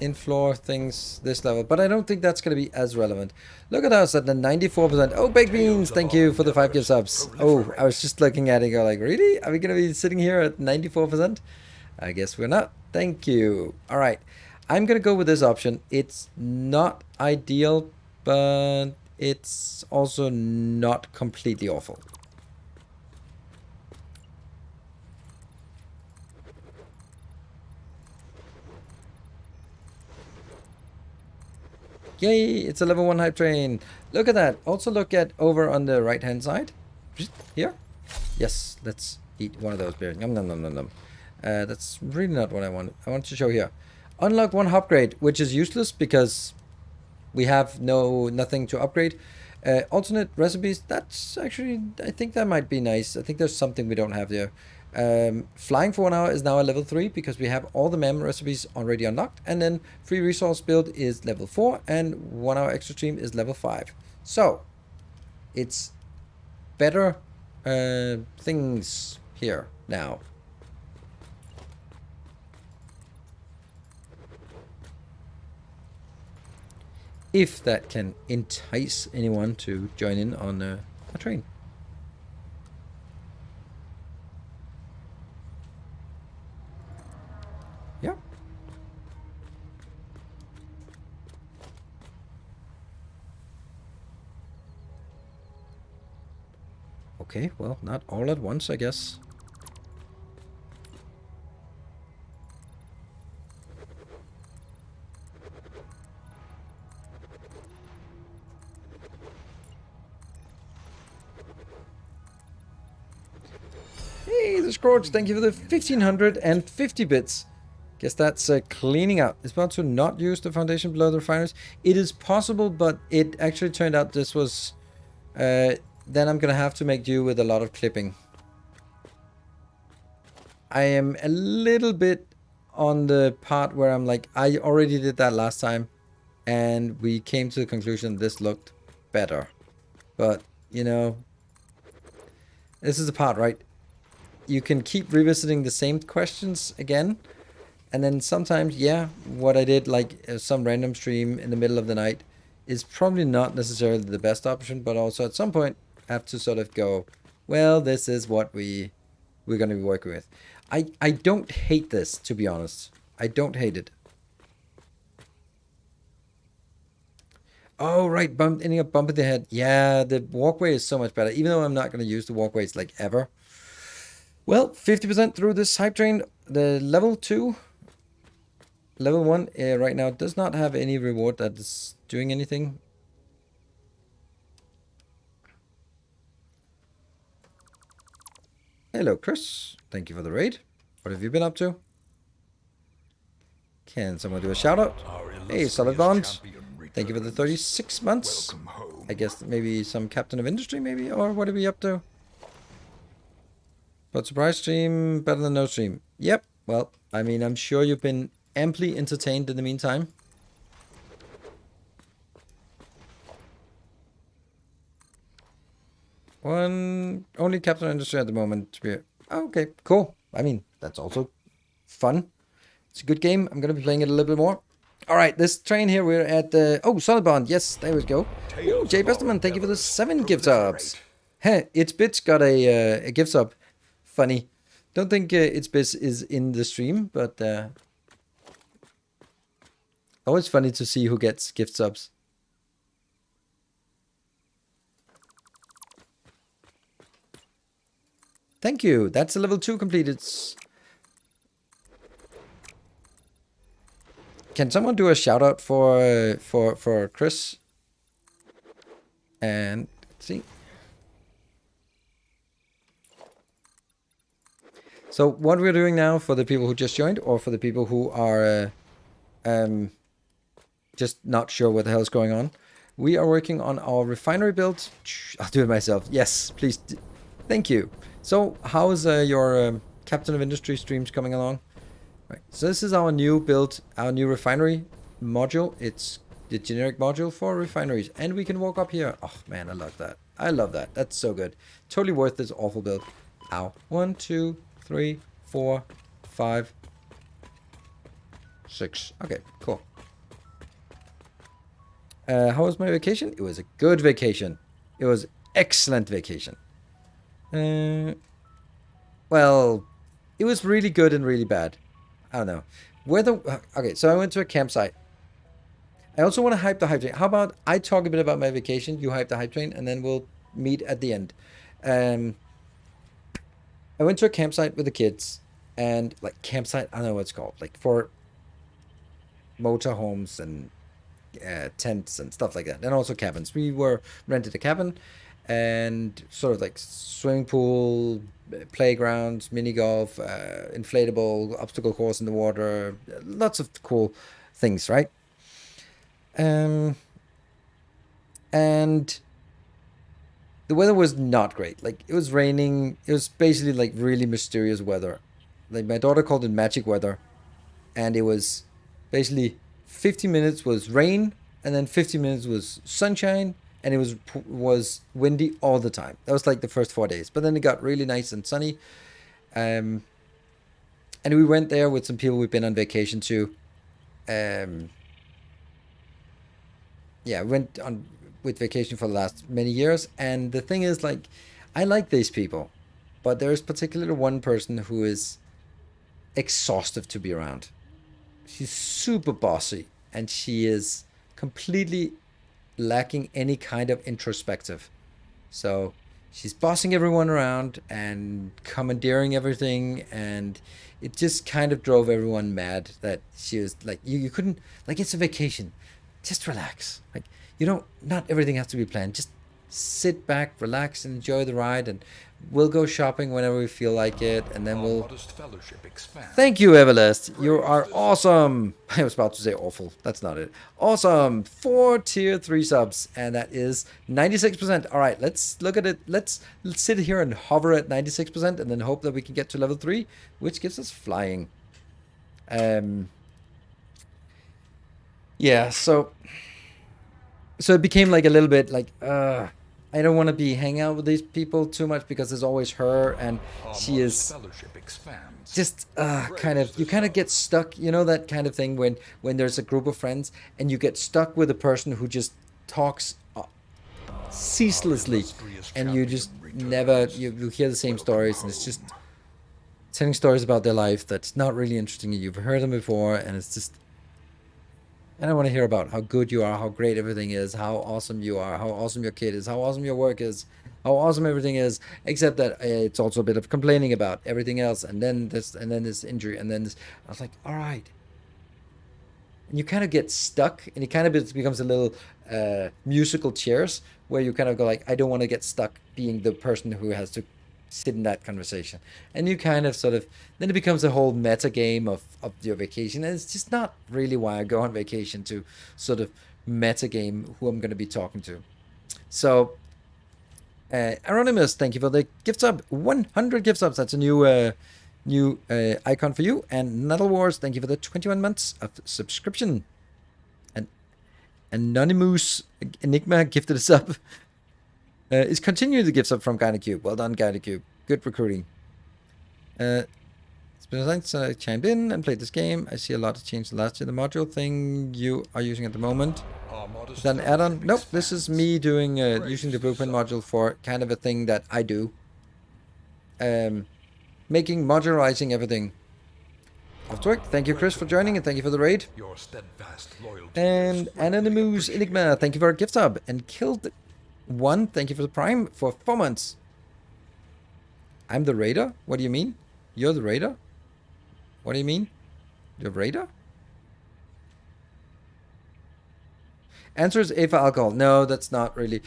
in-floor things this level, but I don't think that's going to be as relevant. Look at us at the 94%. Oh, Baked Beans, thank you for the 5 gift subs. Oh, I was just looking at it and go like, really? Are we going to be sitting here at 94%? I guess we're not. Thank you. All right, I'm going to go with this option. It's not ideal, but it's also not completely awful. Yay, it's a level 1 hype train. Look at that. Also look at over on the right hand side. Here. Yes, let's eat one of those beers. Nom nom nom nom nom. That's really not what I want. I want to show here. Unlock 1 upgrade, which is useless because we have nothing to upgrade. Alternate recipes, that's actually, I think that might be nice. I think there's something we don't have there. Flying for 1 hour is now a level 3 because we have all the mem recipes already unlocked, and then free resource build is level 4 and 1 hour extra stream is level 5. So it's better things here now. If that can entice anyone to join in on a train. Yeah. Okay, well, not all at once, I guess. Hey, the Scrooge, thank you for the 1550 bits. Guess that's cleaning out. It's about to not use the foundation below the refineries. It is possible, but it actually turned out this was... then I'm going to have to make do with a lot of clipping. I am a little bit on the part where I'm like, I already did that last time. And we came to the conclusion this looked better. But, you know, this is the part, right? You can keep revisiting the same questions again. And then sometimes, yeah, what I did, like some random stream in the middle of the night, is probably not necessarily the best option. But also at some point, have to sort of go, well, this is what we're going to be working with. I don't hate this, to be honest. I don't hate it. Oh, right, ending up bumping the head. Yeah, the walkway is so much better, even though I'm not going to use the walkways like ever. Well, 50% through this hype train. The level 2, level 1 right now does not have any reward that is doing anything. Hello, Chris. Thank you for the raid. What have you been up to? Can someone do a shout out? Hey, Solid Bond. Thank you for the 36 months. I guess maybe some captain of industry, maybe? Or what are we up to? But surprise stream, better than no stream. Yep. Well, I mean, I'm sure you've been amply entertained in the meantime. Only captain of industry at the moment. Oh, okay, cool. I mean, that's also fun. It's a good game. I'm going to be playing it a little bit more. All right, this train here, we're at oh, Solid Bond. Yes, there we go. Ooh, Jay Besterman, thank you for the 7 gift subs. Heh, It's Bits got a gift sub. Funny. Don't think It's Bits is in the stream, but always funny to see who gets gift subs. Thank you. That's a level 2 completed. Can someone do a shout out for Chris? And let's see. So what we're doing now, for the people who just joined, or for the people who are just not sure what the hell's going on, we are working on our refinery build. I'll do it myself. Yes, please. Thank you. So how's your Captain of Industry streams coming along? Right. So this is our new build, our new refinery module. It's the generic module for refineries, and we can walk up here. Oh man, I love that. I love that. That's so good. Totally worth this awful build. Ow. 1, 2, 3, 4, 5, 6. Okay, cool. How was my vacation? It was a good vacation. It was excellent vacation. Well, it was really good and really bad. I don't know. Okay, so I went to a campsite. I also want to hype the hype train. How about I talk a bit about my vacation, you hype the hype train, and then we'll meet at the end. I went to a campsite with the kids, and like campsite, I don't know what it's called, like for motorhomes and tents and stuff like that, and also cabins. We rented a cabin, and sort of like swimming pool, playgrounds, mini golf, inflatable obstacle course in the water, lots of cool things, right? And the weather was not great. Like, it was raining. It was basically like really mysterious weather. Like, my daughter called it magic weather, and it was basically 50 minutes was rain, and then 50 minutes was sunshine, and it was windy all the time. That was like the first 4 days. But then it got really nice and sunny. And we went there with some people we've been on vacation to. Yeah, we went on with vacation for the last many years. And the thing is, like, I like these people, but there's particularly one person who is exhaustive to be around. She's super bossy, and she is completely lacking any kind of introspective. So she's bossing everyone around and commandeering everything, and it just kind of drove everyone mad that she was like, you couldn't, like, it's a vacation, just relax. Like, you don't, not everything has to be planned. Just sit back, relax, and enjoy the ride, and we'll go shopping whenever we feel like it, and then we'll... Thank you, Everlast. You are awesome. I was about to say awful. That's not it. Awesome. 4 tier 3 subs, and that is 96%. All right, let's look at it. Let's sit here and hover at 96%, and then hope that we can get to level 3, which gives us flying. Yeah, so So it became like a little bit like, I don't want to be hanging out with these people too much because there's always her, and Our she modest is fellowship expands. just kind of, you kind of get stuck, you know, that kind of thing when there's a group of friends and you get stuck with a person who just talks ceaselessly, Illustrious and you champion just returns. never, you hear the same stories, and it's just telling stories about their life that's not really interesting. You've heard them before, and it's just, I don't want to hear about how good you are, how great everything is, how awesome you are, how awesome your kid is, how awesome your work is, how awesome everything is, except that it's also a bit of complaining about everything else, and then this injury, and then this. I was like, all right. And you kind of get stuck, and it kind of becomes a little musical chairs, where you kind of go like, I don't want to get stuck being the person who has to sit in that conversation. And you kind of sort of, then it becomes a whole meta game of your vacation, and it's just not really why I go on vacation, to sort of meta game who I'm going to be talking to. So Anonymous, thank you for the gift sub. 100 gift subs. That's a new icon for you. And Nuddle Wars, thank you for the 21 months of subscription. And Anonymous Enigma gifted us up. Is continuing the gift sub from Gynacube. Well done, Gynacube. Good recruiting. It's been since I chimed in and played this game. I see a lot has changed last year. The module thing you are using at the moment. Is that an add-on? Nope, this is me doing using the blueprint module for kind of a thing that I do. Making, modularizing everything. Off to work. Thank you, Chris, for joining, and thank you for the raid. Your steadfast loyalty And is greatly Anonymous Enigma, thank you for a gift sub. And Killed One, thank you for the prime for 4 months. I'm the raider? What do you mean? You're the raider? What do you mean? The raider? Answer is A for alcohol. No, that's not really.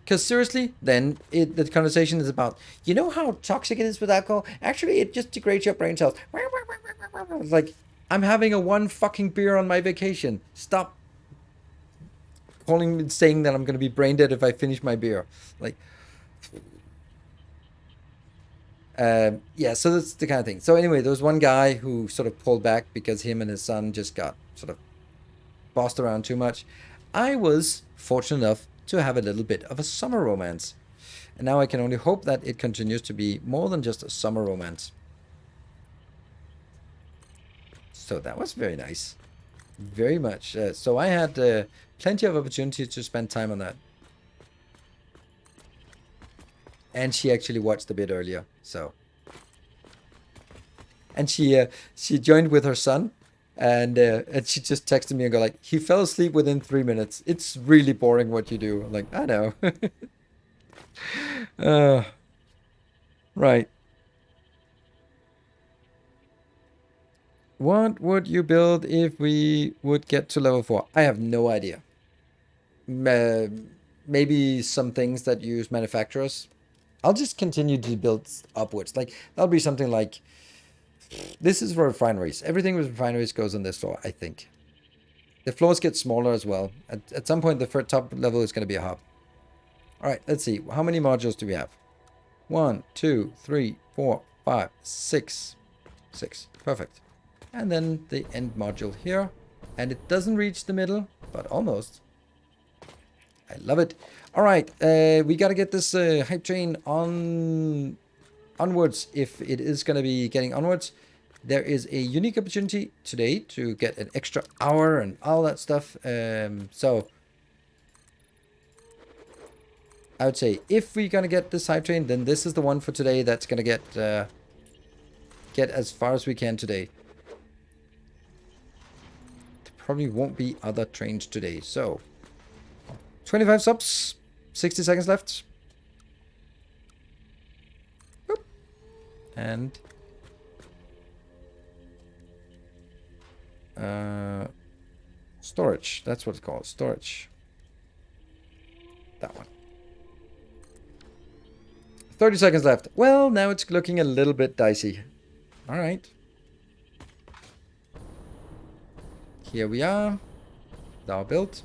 Because seriously, then the conversation is about, you know how toxic it is with alcohol? Actually, it just degrades your brain cells. It's like, I'm having a 1 fucking beer on my vacation. Stop saying that I'm going to be brain dead if I finish my beer. Like, yeah, so that's the kind of thing. So anyway, there was one guy who sort of pulled back because him and his son just got sort of bossed around too much. I was fortunate enough to have a little bit of a summer romance. And now I can only hope that it continues to be more than just a summer romance. So that was very nice. Very much. So I had plenty of opportunity to spend time on that. And she actually watched a bit earlier, so. And she joined with her son. And she just texted me and go like, he fell asleep within 3 minutes. It's really boring what you do. I'm like, I know. Right. What would you build if we would get to level 4? I have no idea. Maybe some things that use manufacturers. I'll just continue to build upwards. Like, that'll be something like, this is for refineries. Everything with refineries goes on this floor, I think. The floors get smaller as well. At some point, the first top level is going to be a hub. All right, let's see. How many modules do we have? 1, 2, 3, 4, 5, 6. 6. Perfect. And then the end module here. And it doesn't reach the middle, but almost. I love it. All right, we got to get this hype train onwards. If it is going to be getting onwards, there is a unique opportunity today to get an extra hour and all that stuff. So I would say if we're going to get this hype train, then this is the one for today that's going to get as far as we can today. There probably won't be other trains today. So 25 subs, 60 seconds left. Boop. And storage. That's what it's called. Storage. That one. 30 seconds left. Well, now it's looking a little bit dicey. All right. Here we are. Now built.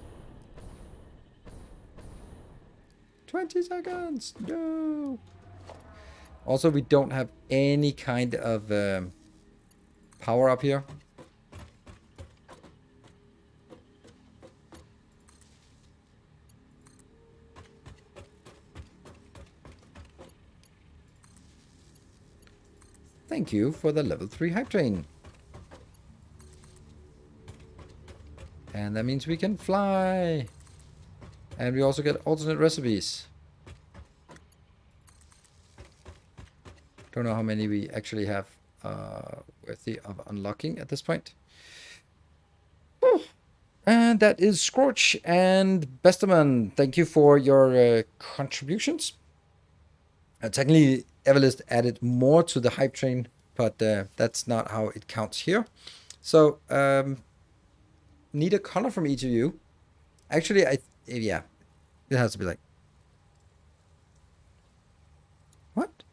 20 seconds. No. Also, we don't have any kind of power up here. Thank you for the level 3 hype train. And that means we can fly. And we also get alternate recipes. Don't know how many we actually have worthy of unlocking at this point. Whew. And that is Scorch and Besterman. Thank you for your contributions. Technically, Everlist added more to the hype train, but that's not how it counts here. So, need a color from each of you. Actually, yeah, it has to be like, what?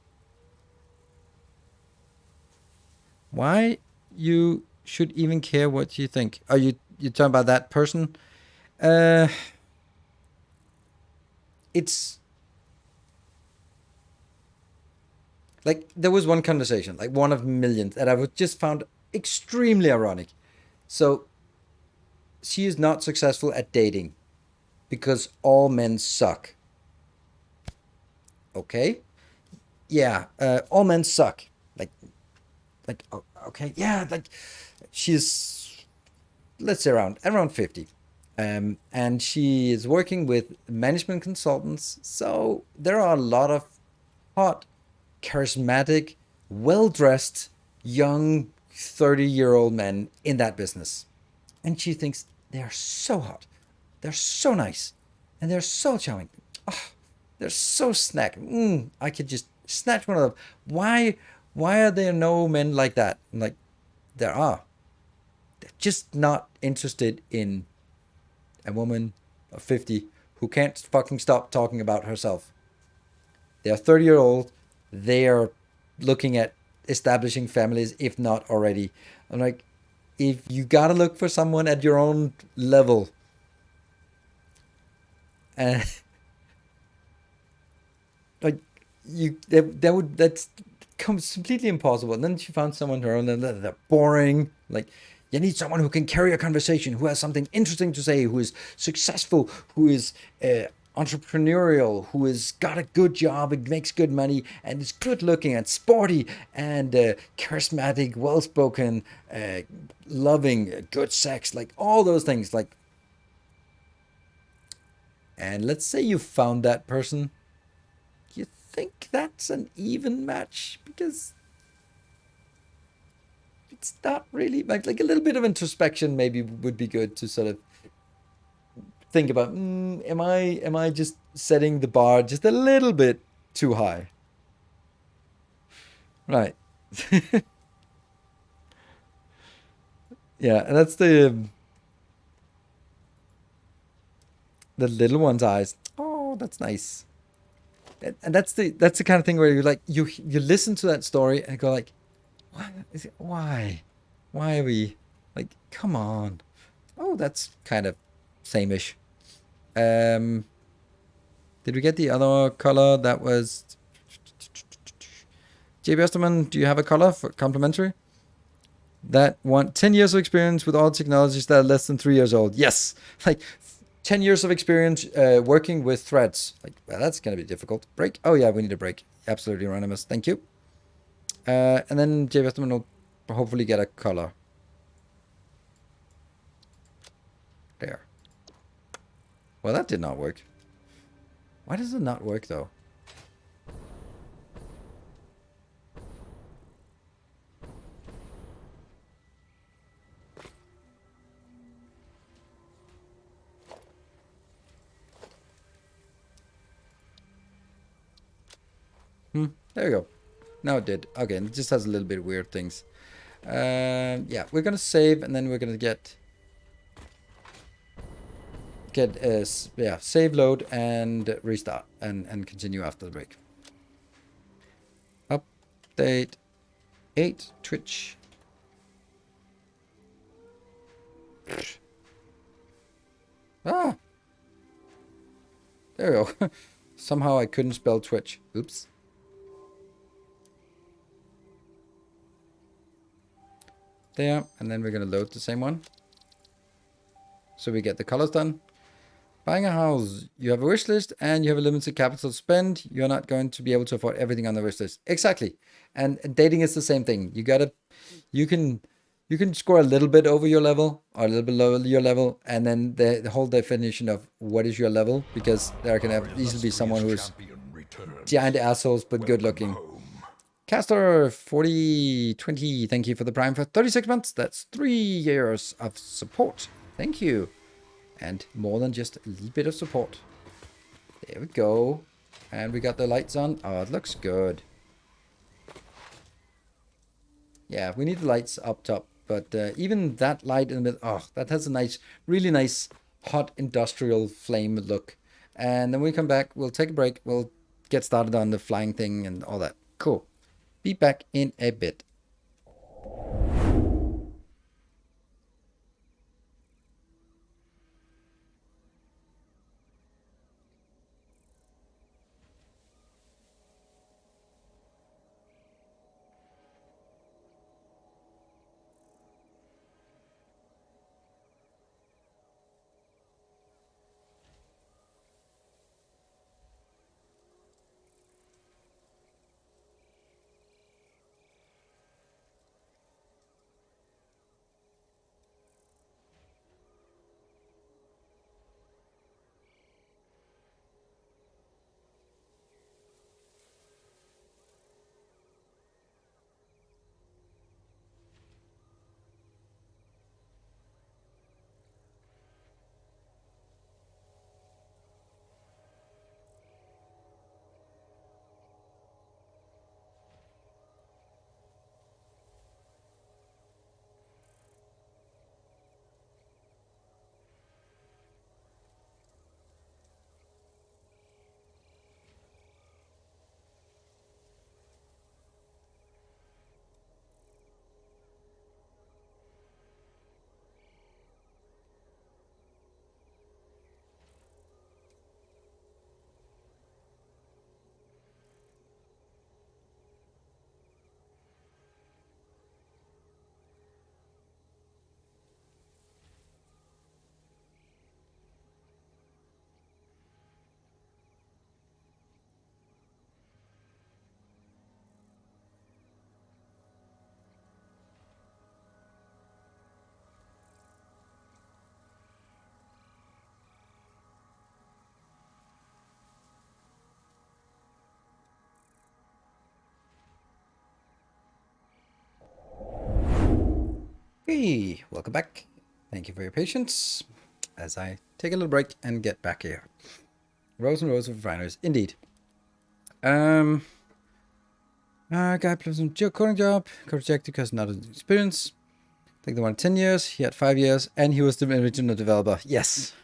Why you should even care what you think? Are you talking about that person? It's like there was one conversation, like one of millions, that I would just found extremely ironic. So she is not successful at dating because all men suck. Okay, yeah, all men suck. Like okay, yeah, like she's, let's say around 50. And she is working with management consultants. So there are a lot of hot, charismatic, well-dressed, young 30-year-old men in that business. And she thinks they're so hot. They're so nice. And they're so charming. Oh, they're so snack. I could just snatch one of them. Why are there no men like that? Like, there are. They're just not interested in a woman of 50 who can't fucking stop talking about herself. They're 30-year-old. They're looking at establishing families, if not already. I'm like, if you gotta look for someone at your own level, and like that's completely impossible. And then she found someone her own, and they're boring. Like, you need someone who can carry a conversation, who has something interesting to say, who is successful, who is entrepreneurial, who has got a good job and makes good money, and is good looking and sporty and charismatic, well spoken, loving, good sex, like all those things. Like, and let's say you found that person. You think that's an even match? Because it's not really, like a little bit of introspection maybe would be good to sort of think about, am I just setting the bar just a little bit too high? Right. Yeah, and that's the little one's eyes. Oh, that's nice. And that's the kind of thing where you're like, you listen to that story and go like, what is it? Why are we like, come on. Oh, that's kind of same-ish. Did we get the other color? That was J. Besterman. Do you have a color for complimentary? That want 10 years of experience with all technologies that are less than 3 years old. Yes, like 10 years of experience working with threads. Like, well, that's gonna be difficult. Break. Oh yeah, we need a break. Absolutely, Anonymous. Thank you. And then J. Besterman will hopefully get a color. There. Well, that did not work. Why does it not work, though? There we go. Now it did. Okay, and it just has a little bit of weird things. Yeah, we're gonna save, and then we're gonna get save, load, and restart, and continue after the break. Update 8 Twitch. Ah, there we go. Somehow I couldn't spell Twitch. Oops. There, and then we're gonna load the same one. So we get the colors done. Buying a house, you have a wish list and you have a limited capital to spend. You're not going to be able to afford everything on the wish list. Exactly. And dating is the same thing. You can you can score a little bit over your level or a little bit lower your level, and then the whole definition of what is your level, because there can have easily be someone who's giant assholes but good looking. Castor 4020, thank you for the prime for 36 months. That's 3 years of support. Thank you. And more than just a little bit of support. There we go. And we got the lights on. Oh, it looks good. Yeah, we need the lights up top. But even that light in the middle, oh, that has a nice, really nice, hot industrial flame look. And then when we come back, we'll take a break. We'll get started on the flying thing and all that. Cool. Be back in a bit. Hey, welcome back. Thank you for your patience as I take a little break and get back here. Rows and rows of refineries, indeed. Guy plus a coding job, got rejected because not an experience. I think they wanted 10 years, he had 5 years, and he was the original developer. Yes.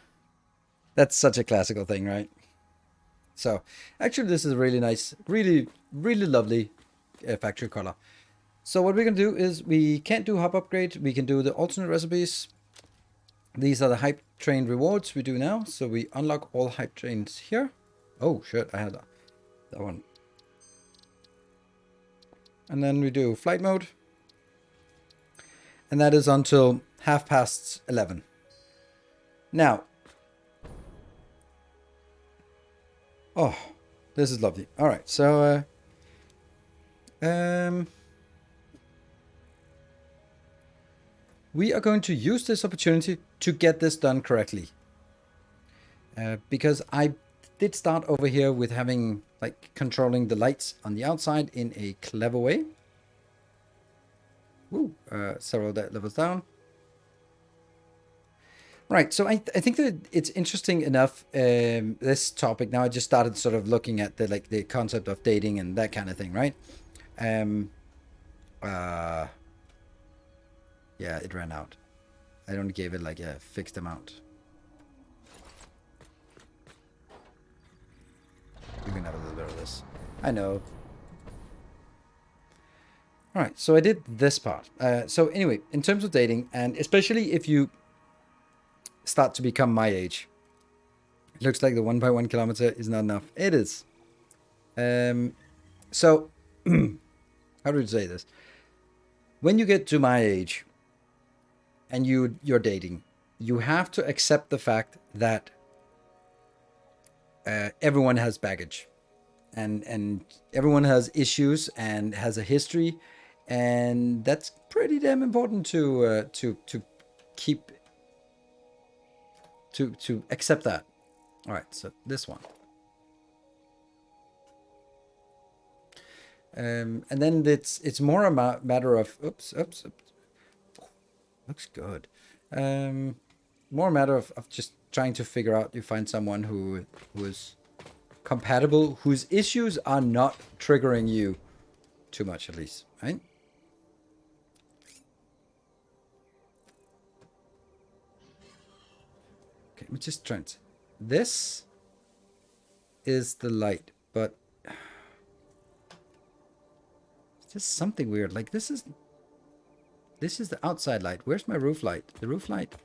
That's such a classical thing, right? So, actually this is a really nice, really, really lovely factory color. So what we're going to do is we can't do hop upgrade. We can do the alternate recipes. These are the hype train rewards we do now. So we unlock all hype trains here. Oh, shit. I had that one. And then we do flight mode. And that is until 11:30. Now. Oh, this is lovely. All right. So, we are going to use this opportunity to get this done correctly. Because I did start over here with having, like, controlling the lights on the outside in a clever way. Woo, several levels down. Right, so I think that it's interesting enough, this topic. Now I just started sort of looking at the concept of dating and that kind of thing, right? Yeah, it ran out. I only gave it like a fixed amount. You can have a little bit of this. I know. Alright, so I did this part. So anyway, in terms of dating, and especially if you start to become my age, it looks like the 1.1 kilometer is not enough. It is. So, how do you say this? When you get to my age, and you're dating, you have to accept the fact that everyone has baggage, and everyone has issues and has a history, and that's pretty damn important to keep to accept that. All right, so this one. And then it's more a matter of oops. Looks good. More a matter of just trying to figure out. You find someone who is compatible, whose issues are not triggering you too much, at least, right? Okay, let me just try it. This is the light, but it's just something weird. Like this is the outside light. Where's my roof light? The roof light.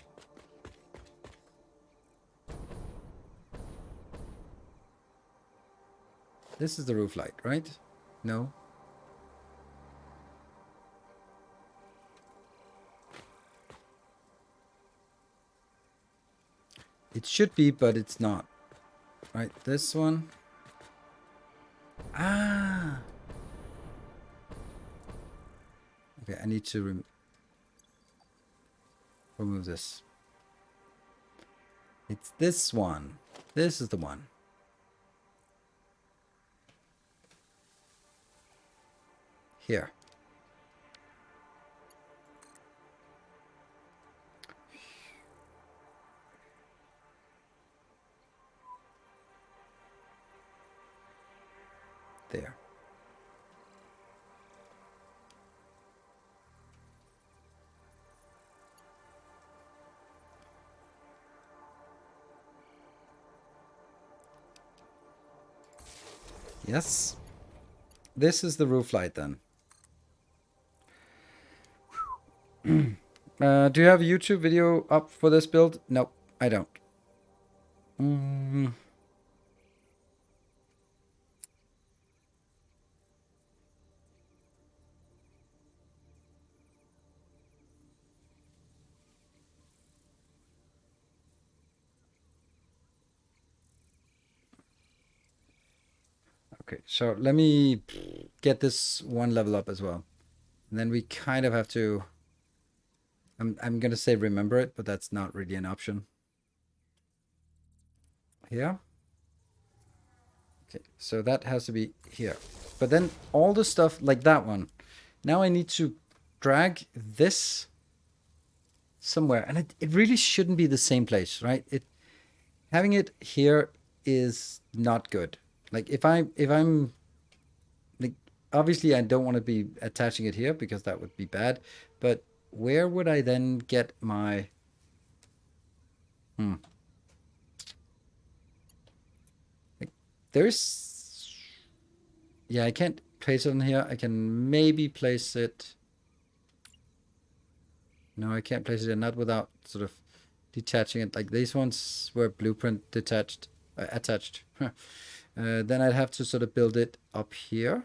This is the roof light, right? No. It should be, but it's not. Right, this one. Ah. Okay, I need to remove this. It's this one. This is the one. Here. There. Yes. This is the roof light then. Do you have a YouTube video up for this build? No, I don't. Okay, so let me get this one level up as well. And then we kind of have to... I'm going to say remember it, but that's not really an option. Here. Okay, so that has to be here. But then all the stuff like that one. Now I need to drag this somewhere. And it really shouldn't be the same place, right? Having it here is not good. Like if I'm like, obviously I don't want to be attaching it here because that would be bad. But where would I then get my... Like, there's... Yeah, I can't place it on here. I can maybe place it... No, I can't place it, not without sort of detaching it. Like these ones were blueprint detached, attached. Then I'd have to sort of build it up here.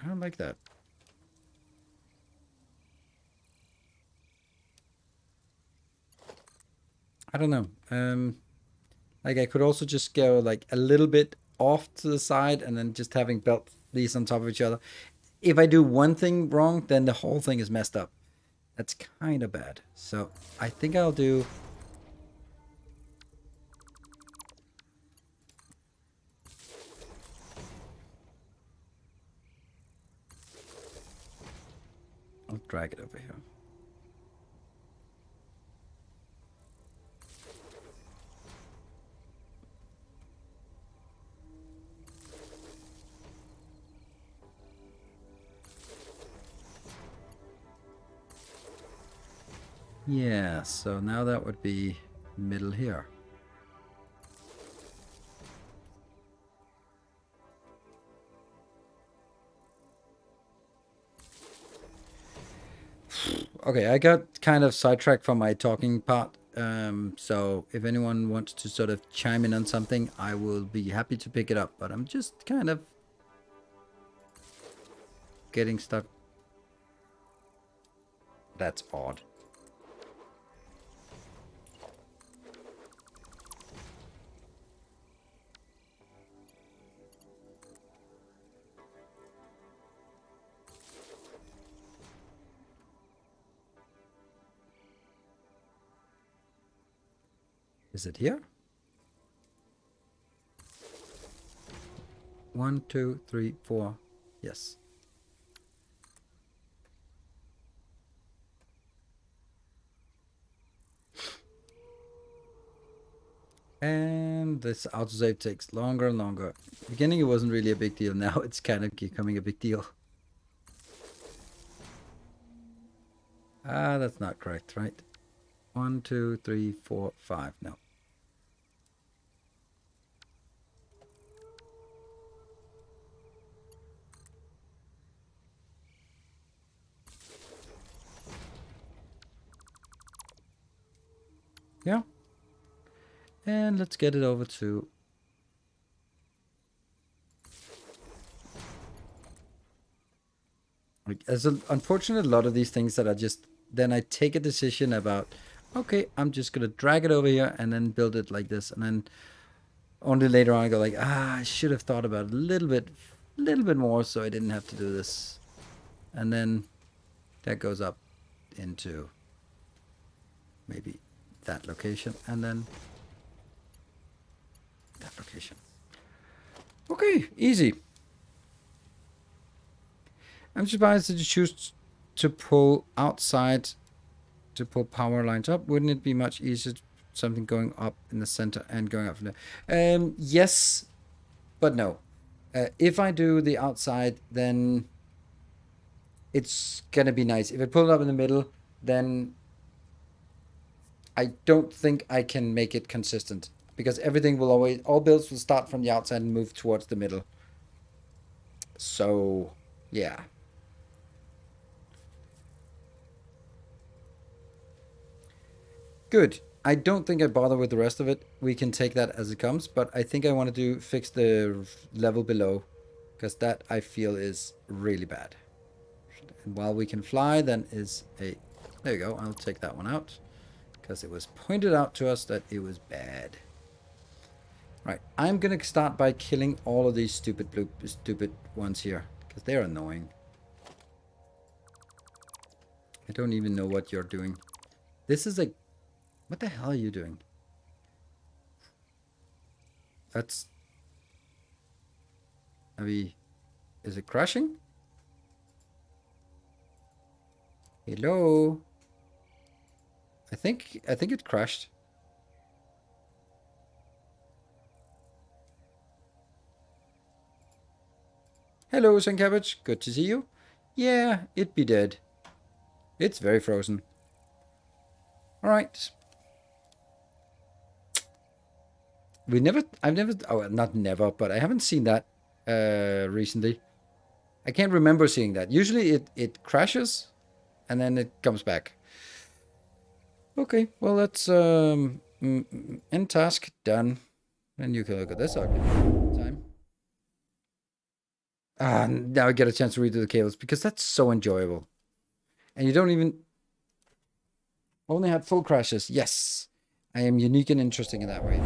I don't like that. I don't know. Like I could also just go like a little bit off to the side and then just having built these on top of each other. If I do one thing wrong, then the whole thing is messed up. That's kind of bad. So I think I'll do... I'll drag it over here. Yeah, so now that would be middle here. Okay, I got kind of sidetracked from my talking part. So if anyone wants to sort of chime in on something, I will be happy to pick it up. But I'm just kind of getting stuck. That's odd. Is it here? 1, 2, 3, 4. Yes. And this autosave takes longer and longer. Beginning it wasn't really a big deal. Now it's kind of becoming a big deal. Ah, that's not correct, right? 1, 2, 3, 4, 5. No. Yeah. And let's get it over to... Like, as unfortunate, a lot of these things that I just... Then I take a decision about, okay, I'm just going to drag it over here and then build it like this. And then only later on I go like, I should have thought about it a little bit more so I didn't have to do this. And then that goes up into maybe that location and then that location. Okay, easy. I'm surprised that you choose to pull outside to pull power lines up. Wouldn't it be much easier something going up in the center and going up from there? Yes, but no. If I do the outside, then it's gonna be nice. If I pull it up in the middle, then I don't think I can make it consistent because everything will always, all builds will start from the outside and move towards the middle. So, yeah. Good. I don't think I bother with the rest of it. We can take that as it comes, but I think I want to fix the level below because that I feel is really bad. And while we can fly, then is a... There you go. I'll take that one out because it was pointed out to us that it was bad. Right. I'm going to start by killing all of these stupid ones here because they're annoying. I don't even know what you're doing. This is a... What the hell are you doing? That's... I mean, is it crashing? Hello? I think it crashed. Hello, Sun Cabbage. Good to see you. Yeah, it be dead. It's very frozen. Alright. I've never, oh, not never, but I haven't seen that recently. I can't remember seeing that. Usually it crashes and then it comes back. Okay, well that's end task done. And you can look at this ugly time. Now I get a chance to redo the cables because that's so enjoyable. And you don't even only had full crashes. Yes, I am unique and interesting in that way.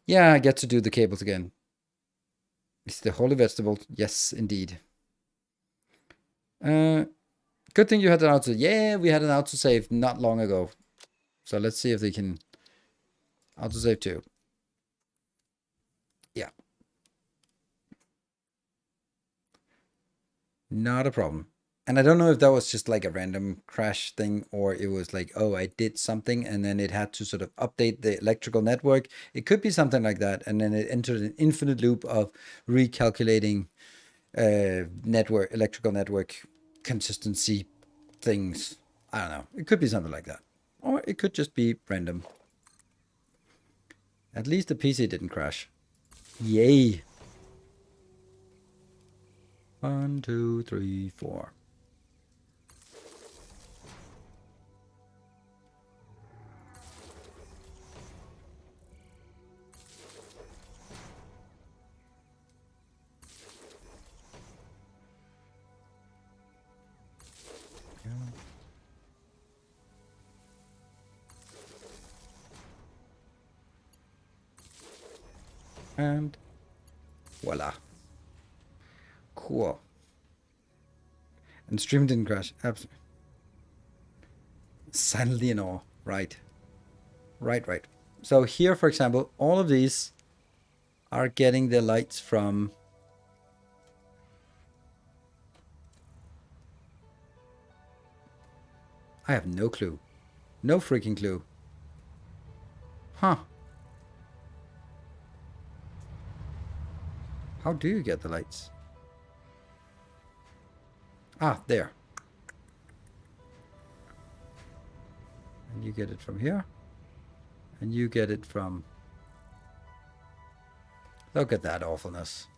Yeah, I get to do the cables again. It's the holy vegetable. Yes, indeed. Good thing you had an autosave. Yeah, we had an autosave not long ago. So let's see if they can autosave too. Yeah. Not a problem. And I don't know if that was just like a random crash thing or it was like, oh, I did something and then it had to sort of update the electrical network. It could be something like that. And then it entered an infinite loop of recalculating electrical network consistency things. I don't know. It could be something like that. Or it could just be random. At least the PC didn't crash. Yay. 1, 2, 3, 4. And voila. Cool. And stream didn't crash. Absolutely. Silently in awe. Right. Right, right. So here, for example, all of these are getting their lights from... I have no clue. No freaking clue. Huh. How do you get the lights? Ah, there. And you get it from here. And you get it from... Look at that awfulness.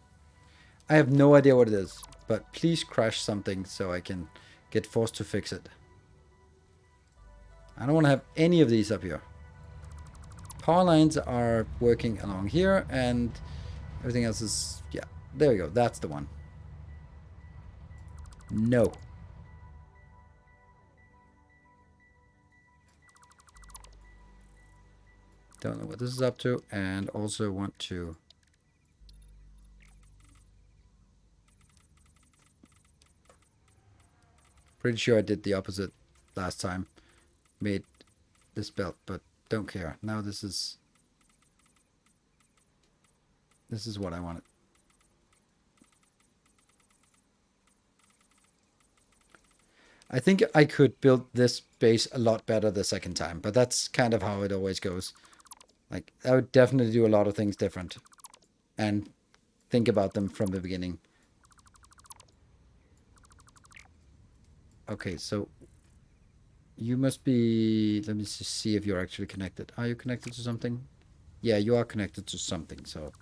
I have no idea what it is, but please crash something so I can get forced to fix it. I don't want to have any of these up here. Power lines are working along here, and everything else is... Yeah, there we go. That's the one. No. Don't know what this is up to, and also want to... Pretty sure I did the opposite last time. Made this belt, but don't care. Now this is what I wanted. I think I could build this base a lot better the second time, but that's kind of how it always goes. Like, I would definitely do a lot of things different and think about them from the beginning. Okay, so you must be... Let me just see if you're actually connected. Are you connected to something? Yeah, you are connected to something, so...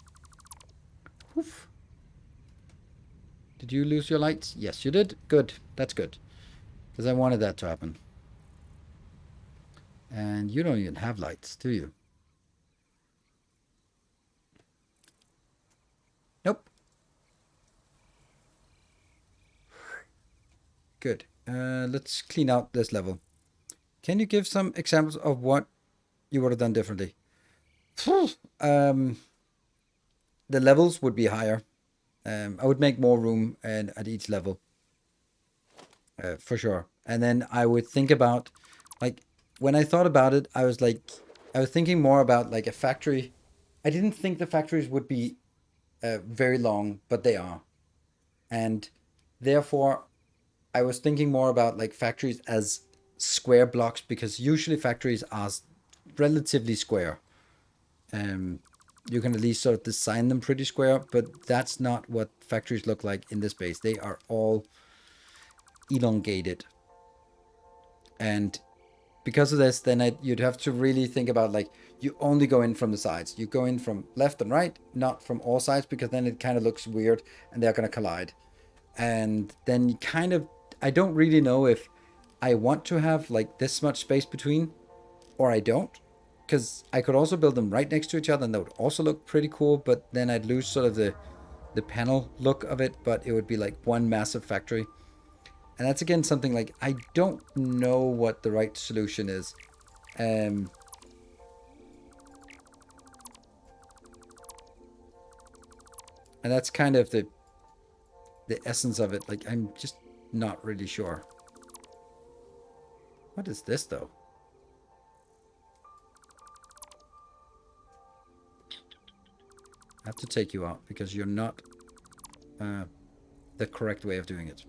Oof. Did you lose your lights? Yes, you did. Good. That's good. Because I wanted that to happen. And you don't even have lights, do you? Nope. Good. Let's clean out this level. Can you give some examples of what you would have done differently? The levels would be higher. I would make more room and at each level. For sure. And then I would think about, like, when I thought about it, I was thinking more about like a factory. I didn't think the factories would be very long, but they are. And therefore, I was thinking more about like factories as square blocks, because usually factories are relatively square. You can at least sort of design them pretty square, but that's not what factories look like in this base. They are all elongated. And because of this, then you'd have to really think about, like, you only go in from the sides. You go in from left and right, not from all sides, because then it kind of looks weird and they're going to collide. And then you kind of... I don't really know if I want to have like this much space between, or I don't. Because I could also build them right next to each other and that would also look pretty cool, but then I'd lose sort of the panel look of it, but it would be like one massive factory. And that's again something like, I don't know what the right solution is. And that's kind of the essence of it. Like, I'm just not really sure. What is this though? I have to take you out because you're not the correct way of doing it.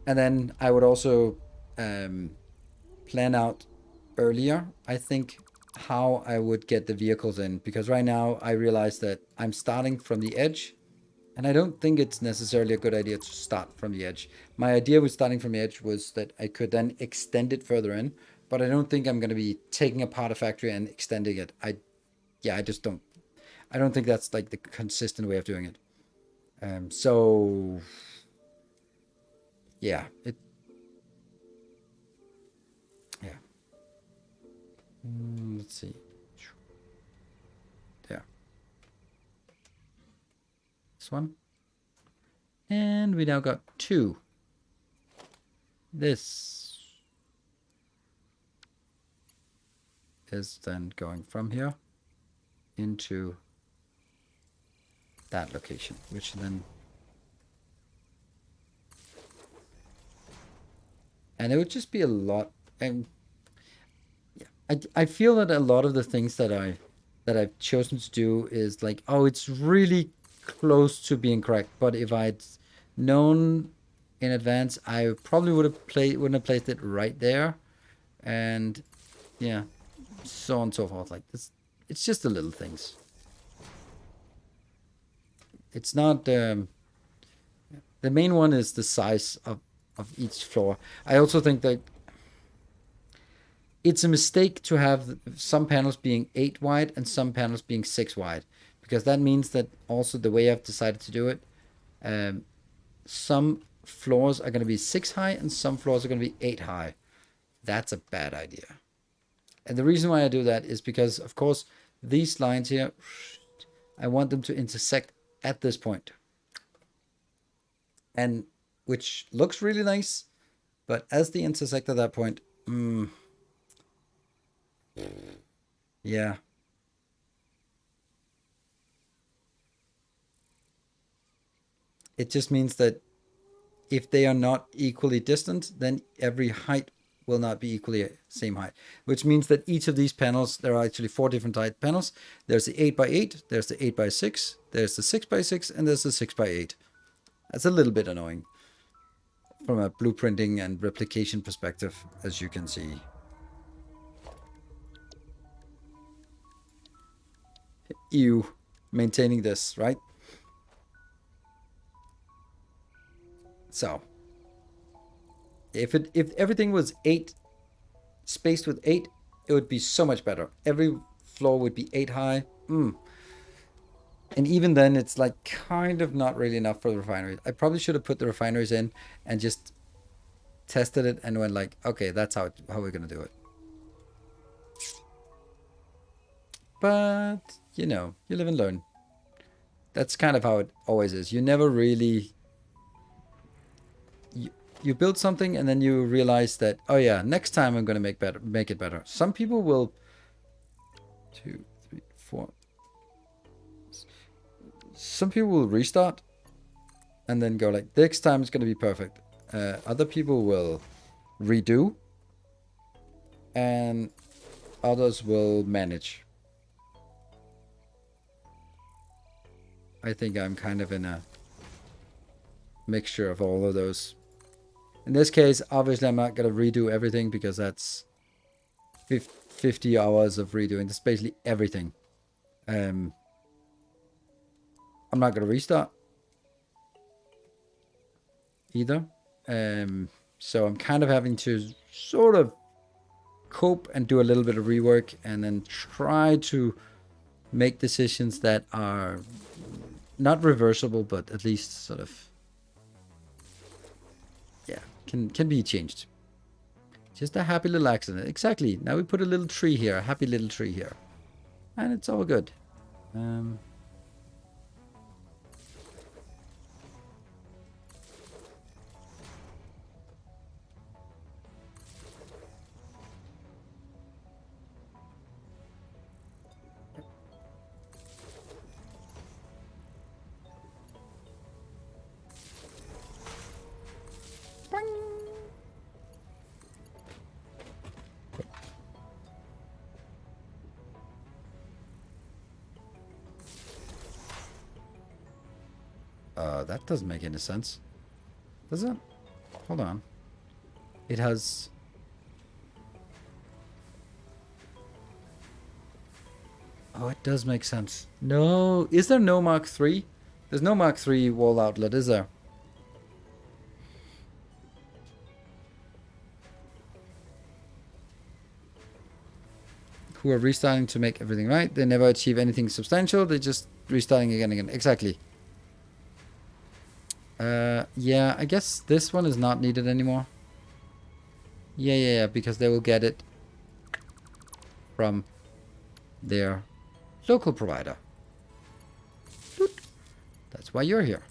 And then I would also plan out earlier, I think, how I would get the vehicles in. Because right now I realize that I'm starting from the edge. And I don't think it's necessarily a good idea to start from the edge. My idea with starting from the edge was that I could then extend it further in. But I don't think I'm going to be taking apart a factory and extending it. I just don't. I don't think that's like the consistent way of doing it. So... Yeah, yeah. Let's see. There. This one. And we now got 2. This is then going from here into that location, which then... And it would just be a lot And yeah, I feel that a lot of the things that I've chosen to do is like, oh, it's really close to being correct. But if I'd known in advance, I probably wouldn't have placed it right there, and yeah, so on and so forth. Like this, it's just the little things. It's not the main one is the size of each floor. I also think that it's a mistake to have some panels being 8 wide and some panels being 6 wide, because that means that also the way I've decided to do it, some floors are going to be 6 high and some floors are going to be 8 high. That's a bad idea. And the reason why I do that is because, of course, these lines here, I want them to intersect at this point. And which looks really nice, but as they intersect at that point, yeah. It just means that if they are not equally distant, then every height will not be equally same height, which means that each of these panels, there are actually 4 different height panels. There's the 8x8, there's the 8x6, there's the 6x6, and there's the 6x8. That's a little bit annoying from a blueprinting and replication perspective, as you can see. You maintaining this, right? So if everything was 8 spaced with 8, it would be so much better. Every floor would be 8 high. And even then, it's like kind of not really enough for the refineries. I probably should have put the refineries in and just tested it and went like, okay, that's how we're gonna do it. But you know, you live and learn. That's kind of how it always is. You never really you build something and then you realize that, oh yeah, next time I'm gonna make it better. Some people will 2, 3, 4. Some people will restart and then go like, next time it's gonna be perfect. Other people will redo, and others will manage. I think I'm kind of in a mixture of all of those. In this case, obviously I'm not going to redo everything because that's 50 hours of redoing. That's basically everything. I'm not going to restart either. So I'm kind of having to sort of cope and do a little bit of rework and then try to make decisions that are not reversible, but at least sort of, yeah, can be changed. Just a happy little accident. Exactly. Now we put a little tree here, a happy little tree here, and it's all good. That doesn't make any sense. Does it? Hold on. It has... Oh, it does make sense. No. Is there no Mark III? There's no Mark III wall outlet, is there? Who are restarting to make everything right. They never achieve anything substantial. They're just restarting again and again. Exactly. Yeah, I guess this one is not needed anymore. Yeah, because they will get it from their local provider. That's why you're here.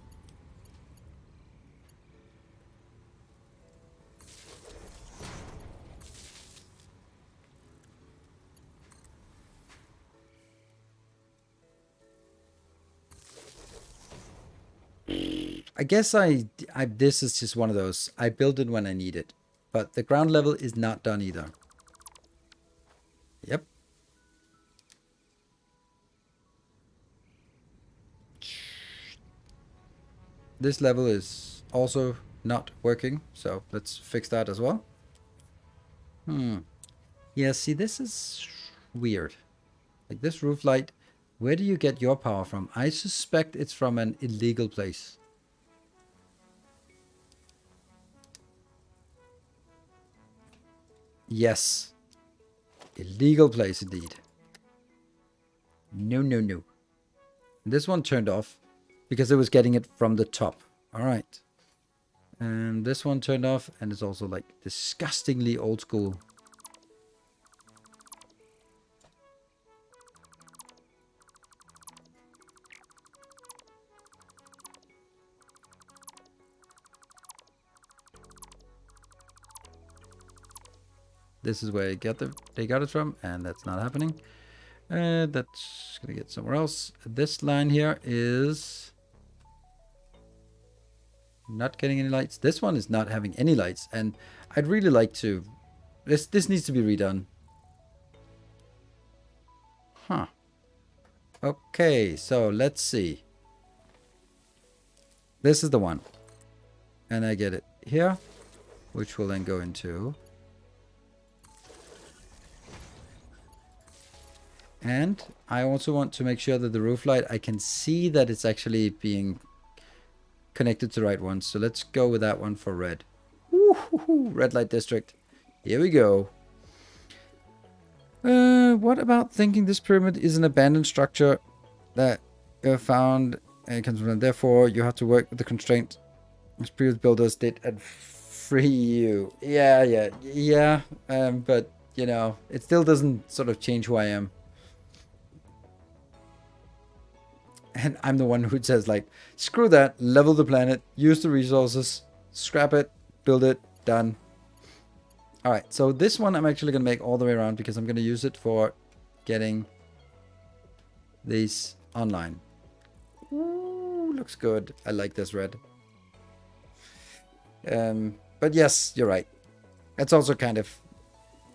I guess this is just one of those. I build it when I need it. But the ground level is not done either. Yep. This level is also not working, so let's fix that as well. Yeah, see, this is weird. Like this roof light, where do you get your power from? I suspect it's from an illegal place. Yes. Illegal place indeed. No, no, no. This one turned off because it was getting it from the top. All right. And this one turned off, and it's also like disgustingly old school. This is where they got it from, and that's not happening. That's gonna get somewhere else. This line here is not getting any lights. This one is not having any lights, and I'd really like to. This needs to be redone. Huh. Okay, so let's see. This is the one, and I get it here, which will then go into. And I also want to make sure that the roof light, I can see that it's actually being connected to the right one. So let's go with that one for red. Woo-hoo-hoo, red light district. Here we go. What about thinking this pyramid is an abandoned structure that you have found and therefore you have to work with the constraint as previous builders did and free you. Yeah. But you know, it still doesn't sort of change who I am. And I'm the one who says, like, screw that, level the planet, use the resources, scrap it, build it, done. All right, so this one I'm actually going to make all the way around because I'm going to use it for getting these online. Ooh, looks good. I like this red. But yes, you're right. It's also kind of...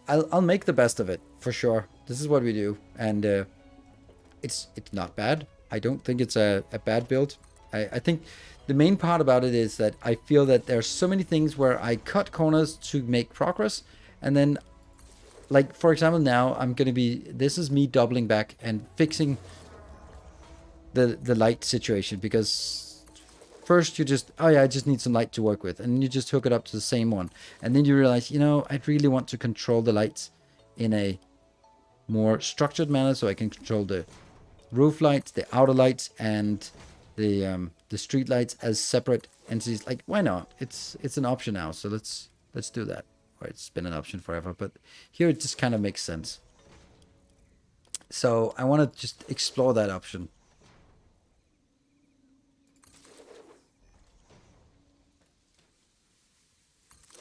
I'll make the best of it, for sure. This is what we do. And it's not bad. I don't think it's a bad build. I think the main part about it is that I feel that there's so many things where I cut corners to make progress. And then, like, for example, now I'm going to be... This is me doubling back and fixing the light situation. Because first you just... Oh, yeah, I just need some light to work with. And you just hook it up to the same one. And then you realize, you know, I really want to control the lights in a more structured manner. So I can control the roof lights, the outer lights, and the street lights as separate entities. Like, why not? It's an option now, so let's do that. Or it's been an option forever, but here it just kind of makes sense. So I want to just explore that option.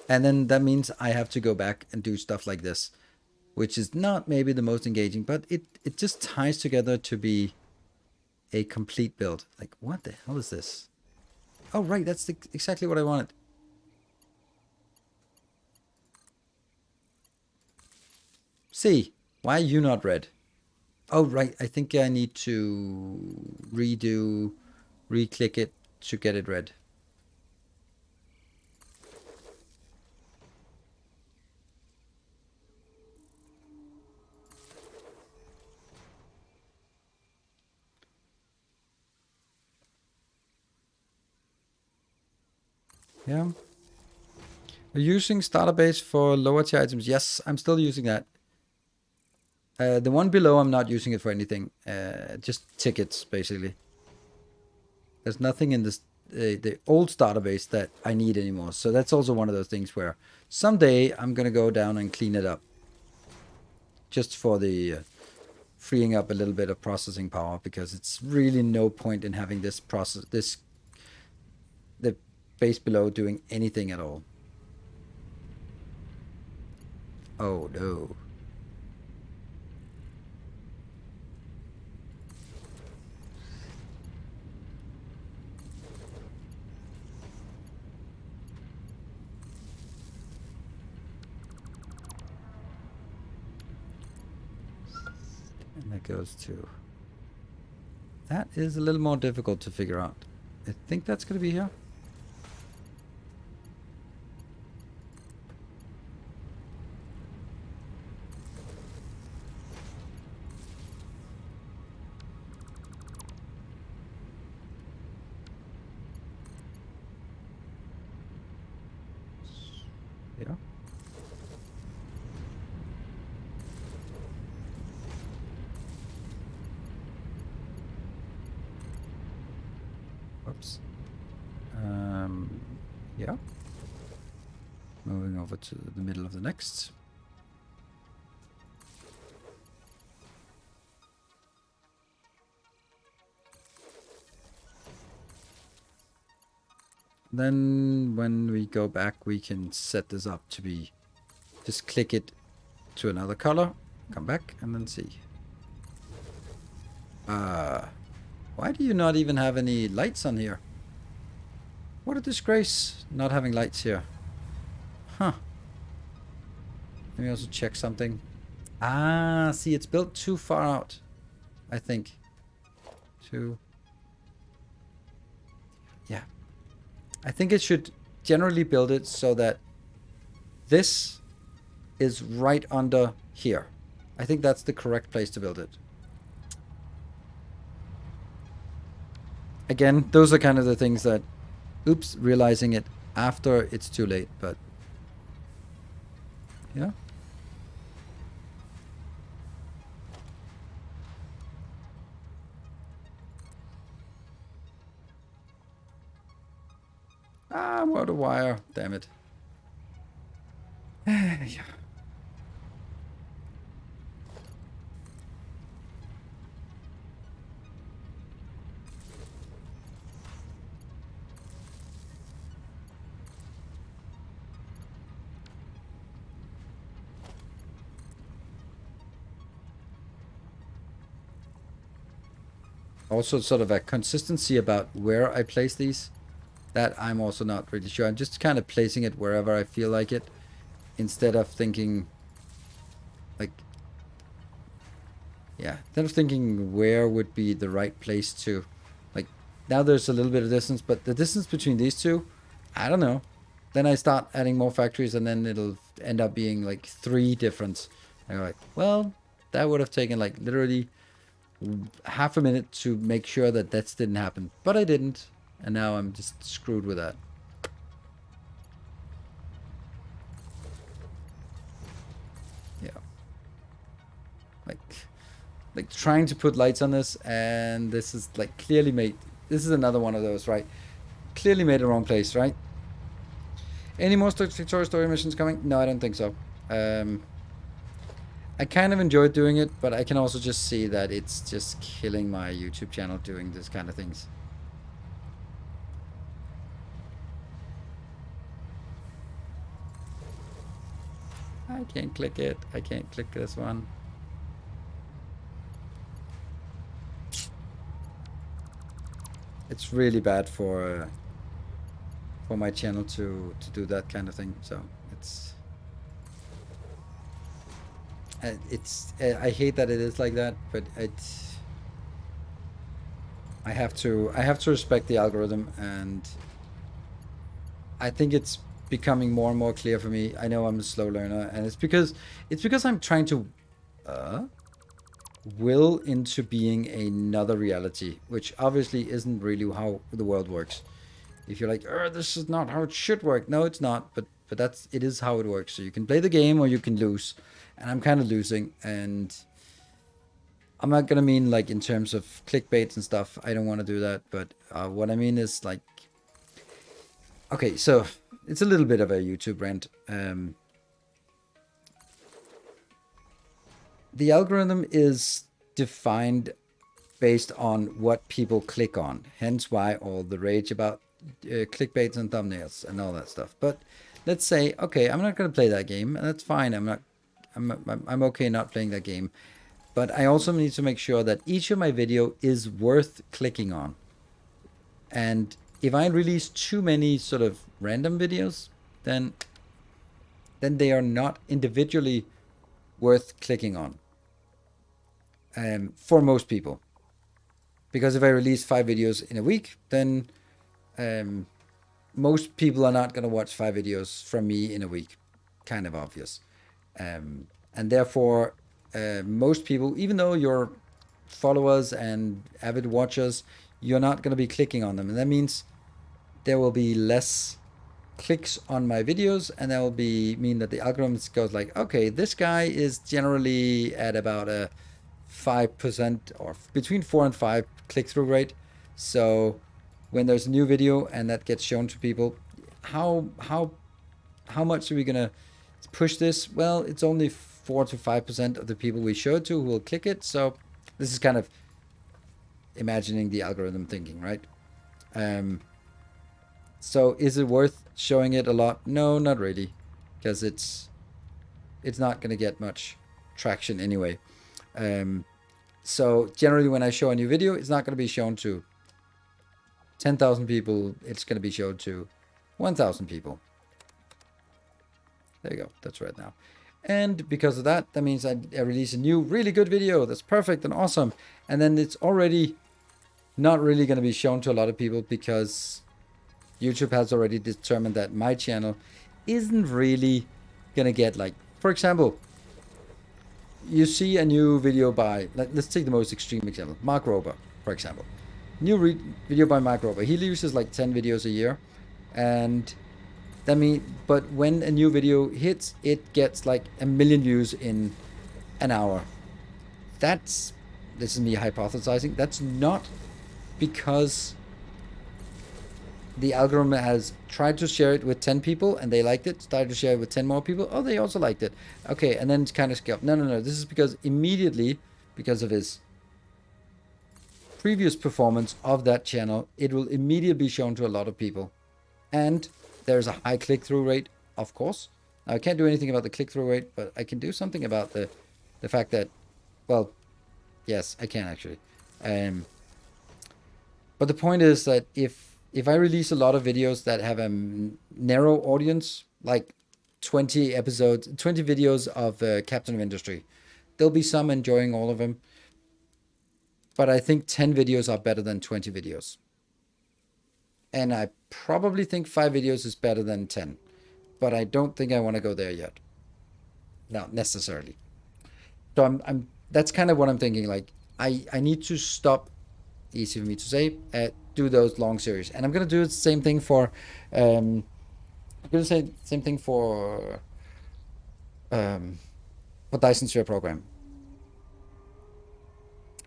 And then that means I have to go back and do stuff like this, which is not maybe the most engaging, but it just ties together to be a complete build. Like, what the hell is this? Oh, right, that's exactly what I wanted. See, why are you not red? Oh, right, I think I need to re-click it to get it red. Yeah. Are you using starter base for lower tier items? Yes, I'm still using that. The one below, I'm not using it for anything. Just tickets, basically. There's nothing in this the old starter base that I need anymore. So that's also one of those things where someday I'm going to go down and clean it up. Just for the freeing up a little bit of processing power, because it's really no point in having the base below doing anything at all. Oh no. That goes to... That is a little more difficult to figure out. I think that's going to be here. Yeah. Whoops. Yeah. Moving over to the middle of the next. Then when we go back, we can set this up to be, just click it to another color, come back and then see. Why do you not even have any lights on here? What a disgrace not having lights here. Huh. Let me also check something. Ah, see, it's built too far out, I think. Yeah. I think it should generally build it so that this is right under here. I think that's the correct place to build it. Again, those are kind of the things that, oops, realizing it after it's too late, but yeah. Ah, what a wire, damn it. Yeah. Also sort of a consistency about where I place these. That I'm also not really sure. I'm just kind of placing it wherever I feel like it, instead of thinking, like, yeah, instead of thinking where would be the right place to, like, now there's a little bit of distance, but the distance between these two, I don't know. Then I start adding more factories, and then it'll end up being like 3 different. And I'm like, well, that would have taken like literally half a minute to make sure that that didn't happen, but I didn't. And now I'm just screwed with that. Yeah. Like trying to put lights on this, and this is like clearly made. This is another one of those, right? Clearly made the wrong place, right? Any more Satisfactory story missions coming? No, I don't think so. I kind of enjoyed doing it, but I can also just see that it's just killing my YouTube channel doing this kind of things. I can't click it. I can't click this one. It's really bad for my channel to do that kind of thing. So I hate that it is like that, but I have to respect the algorithm, and I think it's becoming more and more clear for me. I know I'm a slow learner, and it's because I'm trying to will into being another reality, which obviously isn't really how the world works. If you're like, this is not how it should work. No, it's not, but it is how it works. So you can play the game or you can lose. And I'm kind of losing, and I'm not gonna mean like in terms of clickbait and stuff. I don't want to do that, but what I mean is like, okay, so it's a little bit of a YouTube rant. The algorithm is defined based on what people click on, hence why all the rage about clickbaits and thumbnails and all that stuff. But let's say, okay, I'm not going to play that game, and that's fine. I'm okay not playing that game, but I also need to make sure that each of my video is worth clicking on. And if I release too many sort of random videos, then they are not individually worth clicking on. for most people. Because if I release 5 videos in a week, then most people are not going to watch 5 videos from me in a week. Kind of obvious. And therefore, most people, even though you're followers and avid watchers, you're not going to be clicking on them. And that means there will be less clicks on my videos, and that will mean that the algorithms goes like, okay, this guy is generally at about a 5% or between 4 and 5 click-through rate. So when there's a new video and that gets shown to people, how much are we gonna push this? Well, it's only 4 to 5% of the people we show it to who will click it. So this is kind of imagining the algorithm thinking, right? So is it worth showing it a lot? No, not really, because it's not going to get much traction anyway. So generally when I show a new video, it's not going to be shown to 10,000 people. It's going to be shown to 1,000 people. There you go. That's right now. And because of that, that means I release a new really good video that's perfect and awesome. And then it's already not really going to be shown to a lot of people because YouTube has already determined that my channel isn't really going to get, like, for example, you see a new video by, let's take the most extreme example, Mark Rober, for example. New video by Mark Rober. He releases like 10 videos a year. And that means, but when a new video hits, it gets like 1 million views in an hour. This is me hypothesizing, that's not because the algorithm has tried to share it with 10 people and they liked it, started to share it with 10 more people. Oh, they also liked it. Okay, and then it's kind of scaled. No. This is because immediately, because of his previous performance of that channel, it will immediately be shown to a lot of people. And there's a high click-through rate, of course. Now, I can't do anything about the click-through rate, but I can do something about the fact that, well, yes, I can actually. But the point is that if I release a lot of videos that have a narrow audience, like 20 videos of Captain of Industry, there'll be some enjoying all of them. But I think 10 videos are better than 20 videos. And I probably think 5 videos is better than 10. But I don't think I want to go there yet. Not necessarily. So that's kind of what I'm thinking. Like, I need to stop, easy for me to say, do those long series. And I'm going to do the same thing for, Dyson Sphere program.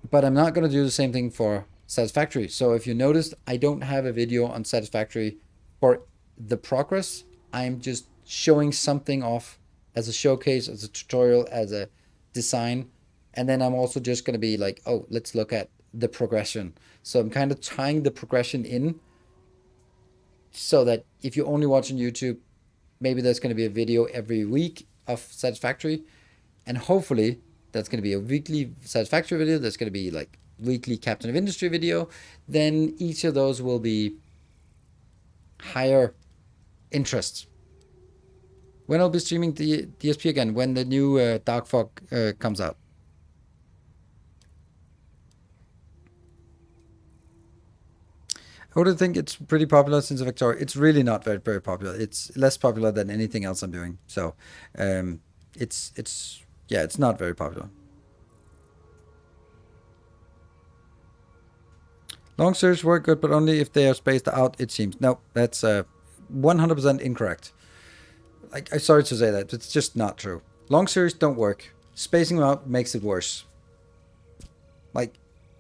But I'm not going to do the same thing for Satisfactory. So if you noticed, I don't have a video on Satisfactory for the progress. I'm just showing something off as a showcase, as a tutorial, as a design. And then I'm also just going to be like, oh, let's look at the progression. So I'm kind of tying the progression in so that if you only watch on YouTube, maybe there's going to be a video every week of Satisfactory. And hopefully that's going to be a weekly Satisfactory video. There's going to be like weekly Captain of Industry video. Then each of those will be higher interest. When I'll be streaming the DSP again, when the new Dark Fog comes out. I would think it's pretty popular since Victoria. It's really not very, very popular. It's less popular than anything else I'm doing. So, it's not very popular. Long series work good, but only if they are spaced out, it seems. No, that's 100% incorrect. Like, I'm sorry to say that. It's just not true. Long series don't work. Spacing them out makes it worse. Like,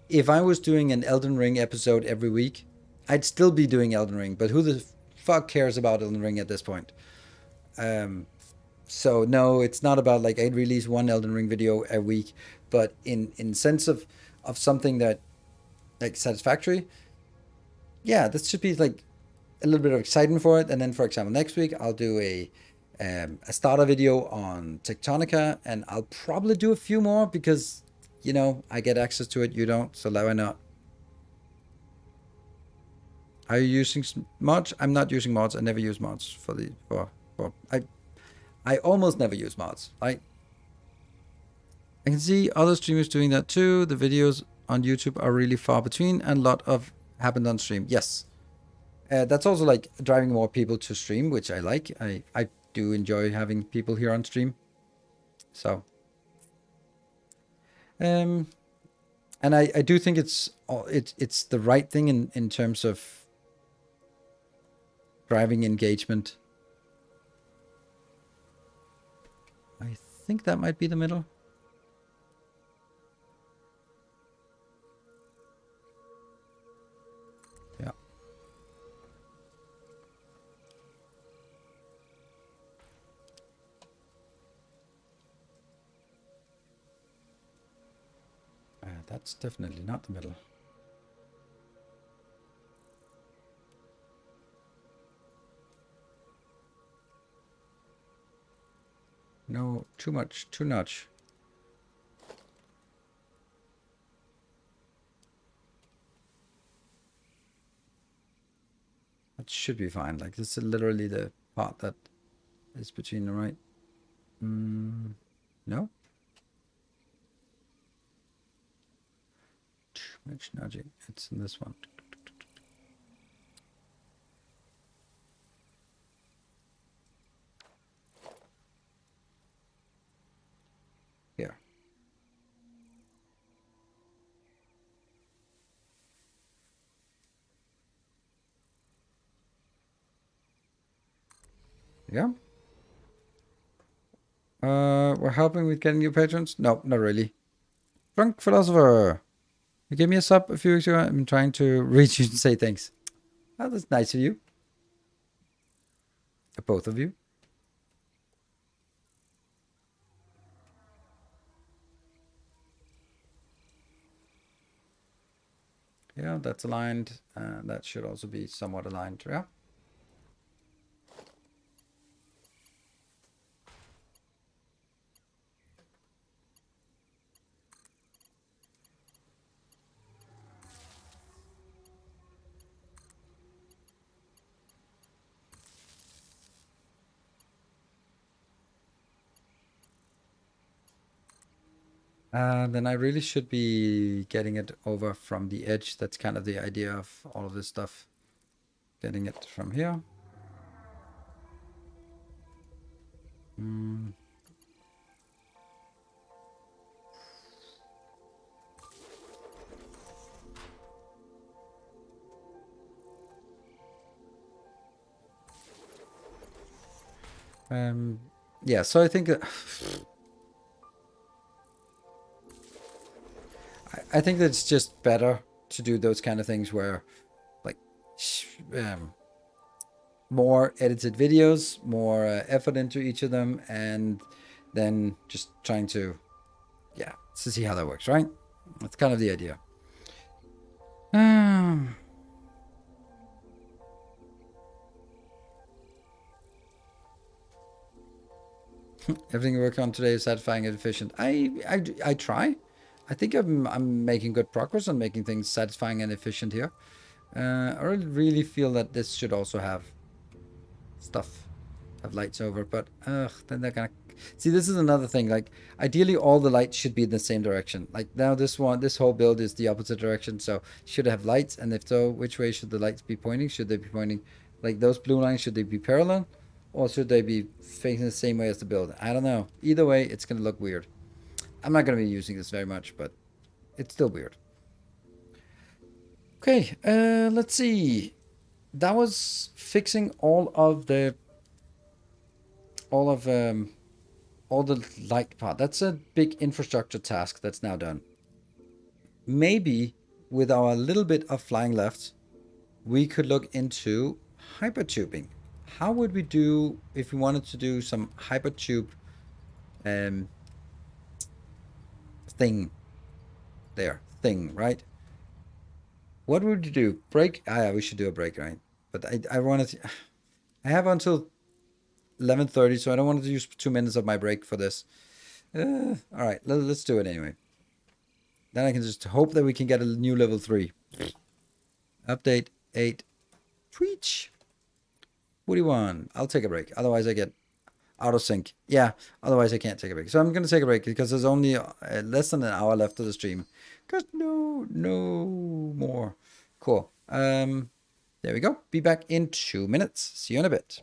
if I was doing an Elden Ring episode every week, I'd still be doing Elden Ring, but who the fuck cares about Elden Ring at this point? So no, it's not about like I'd release one Elden Ring video a week, but in sense of something that like Satisfactory, yeah, this should be like a little bit of excitement for it. And then, for example, next week I'll do a starter video on Tectonica, and I'll probably do a few more because, you know, I get access to it, you don't, so why not? Are you using mods? I'm not using mods. I never use mods I almost never use mods. I can see other streamers doing that too. The videos on YouTube are really far between and a lot of happened on stream. Yes. That's also like driving more people to stream, which I like. I do enjoy having people here on stream. So, and I do think it's the right thing in terms of driving engagement. I think that might be the middle. Yeah. That's definitely not the middle. No, too much, too much. That should be fine. Like this is literally the part that is between the right. No? Too much nudging. It's in this one. Here. Yeah. We're helping with getting new patrons? No, not really. Drunk Philosopher. You gave me a sub a few weeks ago. I'm trying to reach you and say thanks. Oh, that's nice of you. Both of you. Yeah, that's aligned. That should also be somewhat aligned. Yeah. Then I really should be getting it over from the edge. That's kind of the idea of all of this stuff. Getting it from here. Yeah, so I think I think that it's just better to do those kind of things where like more edited videos, more effort into each of them, and then just trying to to see how that works, right? That's kind of the idea. Everything you work on today is satisfying and efficient. I try. I think I'm making good progress on making things satisfying and efficient here. I really feel that this should also have stuff, have lights over, but then they're gonna see. This is another thing. Like ideally, all the lights should be in the same direction. Like now, this whole build is the opposite direction. So should it have lights? And if so, which way should the lights be pointing? Should they be pointing like those blue lines? Should they be parallel? Or should they be facing the same way as the build? I don't know. Either way, it's going to look weird. I'm not going to be using this very much, but it's still weird. Okay, let's see. That was fixing all the light part. That's a big infrastructure task that's now done. Maybe with our little bit of flying left, we could look into hypertubing. How would we do if we wanted to do some hypertube thing, right? What would you do? Break? Yeah, we should do a break, right? But I wanted to, I have until 11:30, so I don't want to use 2 minutes of my break for this. All right, let's do it anyway. Then I can just hope that we can get a new level 3. Update 8. Preach. What do you want? I'll take a break. Otherwise, I get out of sync. Yeah, otherwise I can't take a break. So I'm going to take a break because there's only less than an hour left of the stream. Because no more. Cool. There we go. Be back in 2 minutes. See you in a bit.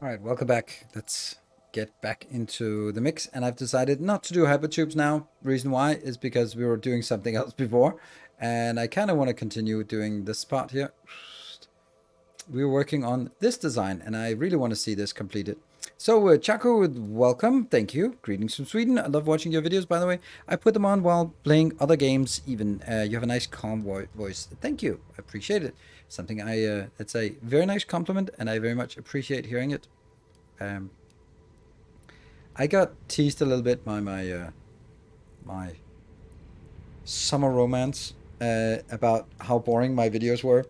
All right, welcome back. Let's get back into the mix. And I've decided not to do hypertubes now. Reason why is because we were doing something else before. And I kind of want to continue doing this part here. We were working on this design and I really want to see this completed. So Chaco, welcome. Thank you. Greetings from Sweden. I love watching your videos, by the way. I put them on while playing other games even. You have a nice calm voice. Thank you. I appreciate it. Something it's a very nice compliment and I very much appreciate hearing it. I got teased a little bit by my summer romance about how boring my videos were.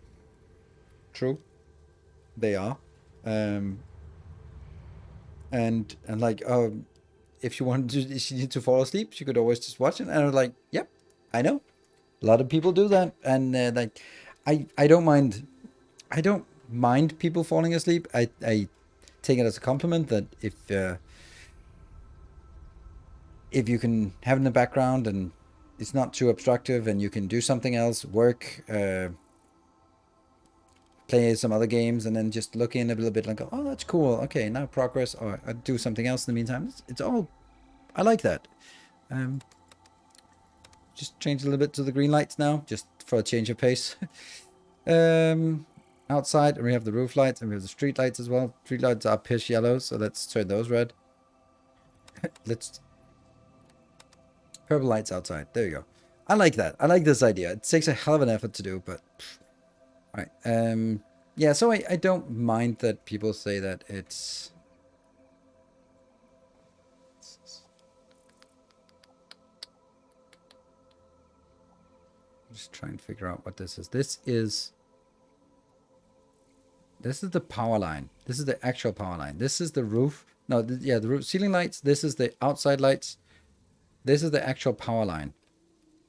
True, they are. And like, if you if you need to fall asleep, you could always just watch it. And I was like, yep, I know. A lot of people do that, and like, I don't mind. I don't mind people falling asleep. I take it as a compliment that if you can have it in the background and it's not too obstructive and you can do something else, work, play some other games, and then just look in a little bit and go, oh, that's cool. Okay, now progress, or I do something else in the meantime. It's all, I like that. Just change a little bit to the green lights now, just for a change of pace. Outside, and we have the roof lights, and we have the street lights as well. Street lights are piss yellow, so let's turn those red. Let's purple lights outside. There you go. I like that. I like this idea. It takes a hell of an effort to do, but all right. Yeah, so I don't mind that people say that it's just trying to figure out what this is. This is the power line. This is the actual power line. This is the roof. No, yeah, the roof ceiling lights. This is the outside lights. This is the actual power line,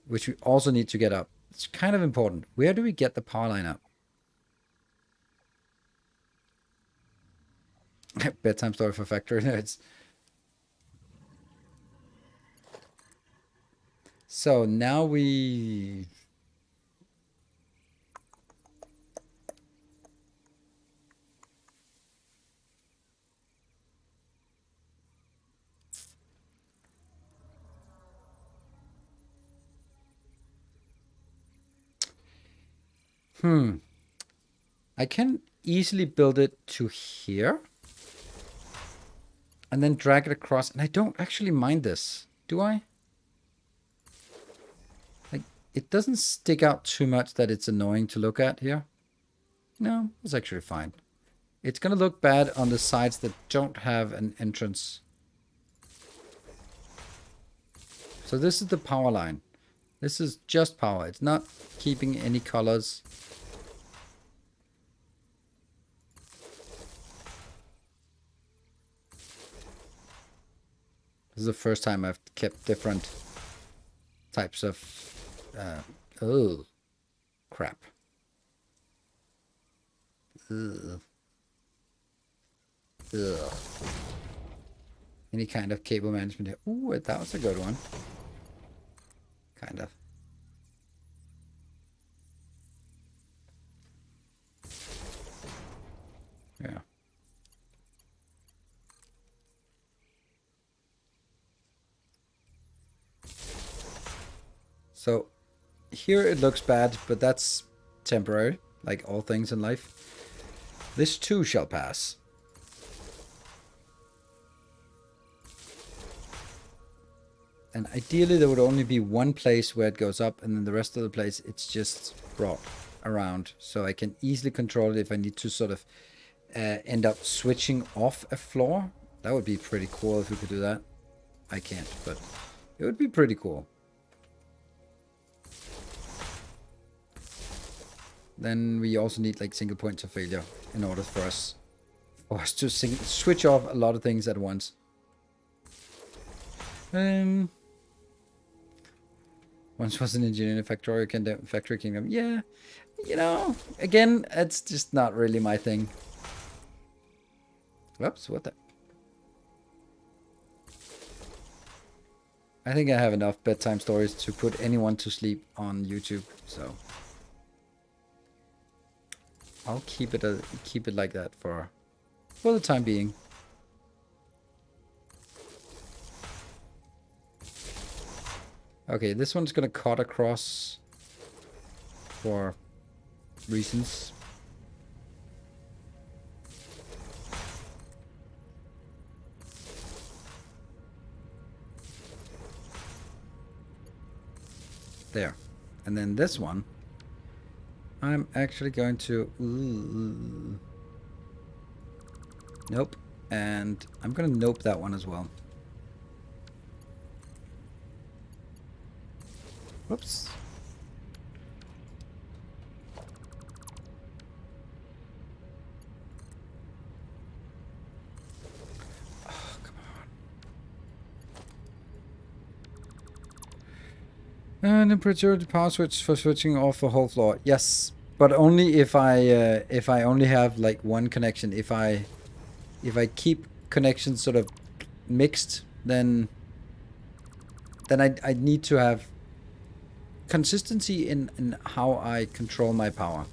which we also need to get up. It's kind of important. Where do we get the power line up? Bedtime story for factory nerds. So now we... I can easily build it to here. And then drag it across. And I don't actually mind this. Do I? Like, it doesn't stick out too much that it's annoying to look at here. No, it's actually fine. It's gonna look bad on the sides that don't have an entrance. So this is the power line. This is just power. It's not keeping any colors. This is the first time I've kept different types of... oh, crap. Ugh. Ugh. Any kind of cable management here. Ooh, that was a good one. Kind of. Yeah. So here it looks bad, but that's temporary, like all things in life. This too shall pass. And ideally there would only be one place where it goes up, and then the rest of the place it's just brought around. So I can easily control it if I need to sort of end up switching off a floor. That would be pretty cool if we could do that. I can't, but it would be pretty cool. Then we also need like single points of failure in order for us to switch off a lot of things at once. Once was an engineer in a factory kingdom. Yeah, you know, again, it's just not really my thing. Whoops, what the? I think I have enough bedtime stories to put anyone to sleep on YouTube, so I'll keep it like that for the time being. Okay, this one's gonna cut across for reasons. There. And then this one, I'm actually going to... Nope. And I'm gonna nope that one as well. Whoops. Oh, come on. And temperature the power switch for switching off the whole floor. Yes, but only if I only have like one connection. If I keep connections sort of mixed, then I need to have consistency in how I control my power.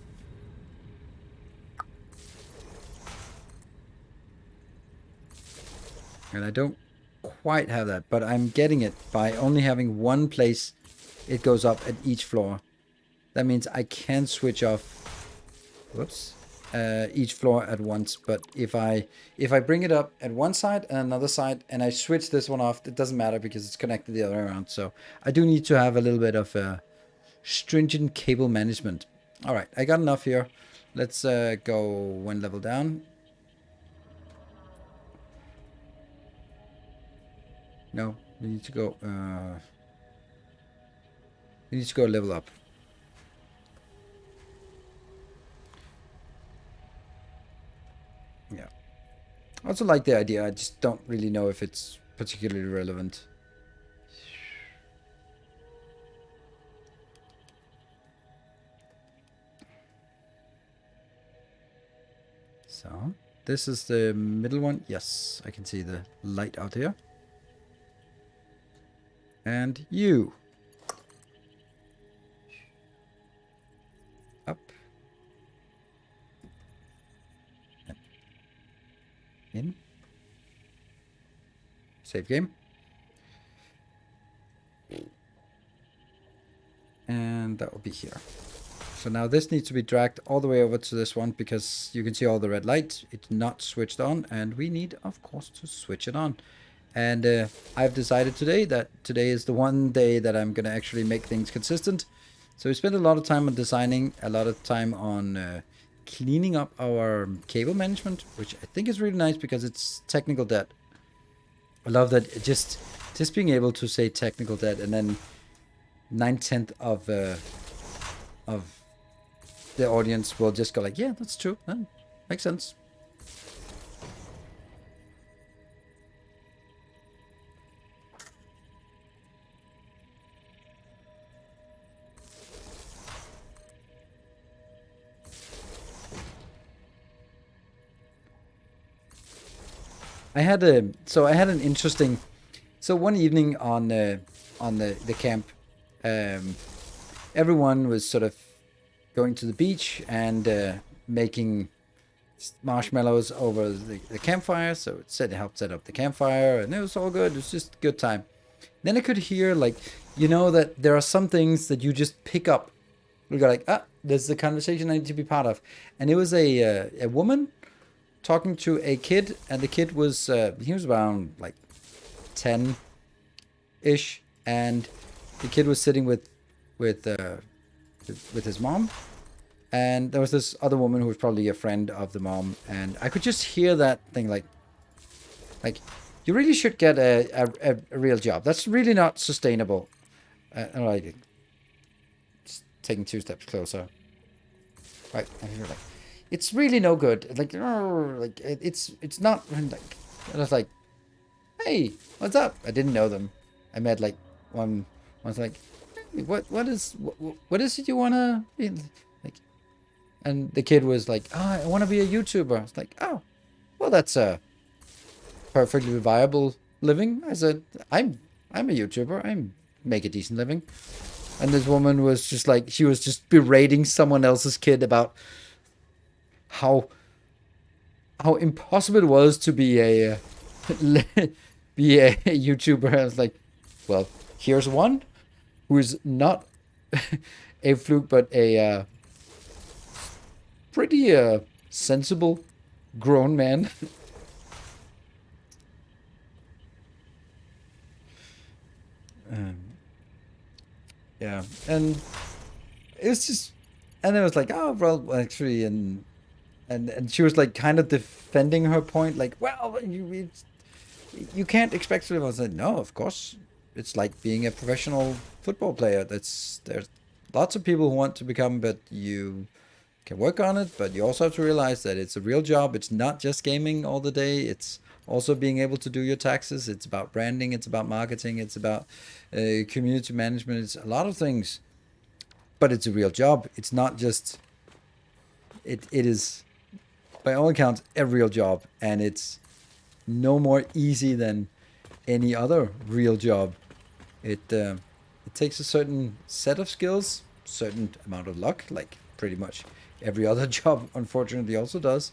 And I don't quite have that, but I'm getting it by only having one place it goes up at each floor. That means I can switch off, whoops, each floor at once. But if I bring it up at one side and another side, and I switch this one off, it doesn't matter because it's connected the other way around. So I do need to have a little bit of stringent cable management. All right, I got enough here. Let's go one level down. No, we need to go. We need to go level up. Yeah. I also like the idea. I just don't really know if it's particularly relevant. So, this is the middle one. Yes, I can see the light out here. And you. Up. In. Save game. And that will be here. So now this needs to be dragged all the way over to this one because you can see all the red light. It's not switched on, and we need, of course, to switch it on. And I've decided today that today is the one day that I'm going to actually make things consistent. So we spent a lot of time on designing, a lot of time on cleaning up our cable management, which I think is really nice because it's technical debt. I love that. Just being able to say technical debt, and then 9/10 of the audience will just go like, yeah, that's true. That makes sense. I had an interesting. So one evening on the camp, everyone was sort of going to the beach and making marshmallows over the campfire. So it helped set up the campfire, and it was all good. It was just a good time. Then I could hear, like, that there are some things that you just pick up. We go like, there's the conversation I need to be part of, and it was a woman talking to a kid, and the kid was he was around like 10-ish, and the kid was sitting with his mom, and there was this other woman who was probably a friend of the mom, and I could just hear that thing like you really should get a real job. That's really not sustainable. And like just taking 2 steps closer, right? And you're like, it's really no good. Like it's not like. And I was like, hey, what's up? I didn't know them. I met like one. I was like, hey, what is it you wanna be? Like? And the kid was like, I want to be a YouTuber. I was like, oh, well, that's a perfectly viable living. I said, I'm a YouTuber. I make a decent living. And this woman was just like, she was just berating someone else's kid about how impossible it was to be a YouTuber. I was like, well, here's one who is not a fluke, but a pretty sensible grown man. Yeah, and it was just, and it was like, oh well, actually, and she was like kind of defending her point, like, well, you can't expect to live. I said, no, of course, it's like being a professional football player. There's lots of people who want to become, but you can work on it. But you also have to realize that it's a real job. It's not just gaming all the day. It's also being able to do your taxes. It's about branding. It's about marketing. It's about community management. It's a lot of things, but it's a real job. It's not just. It is, by all accounts, a real job, and it's no more easy than any other real job. It takes a certain set of skills, certain amount of luck, like pretty much every other job, unfortunately, also does.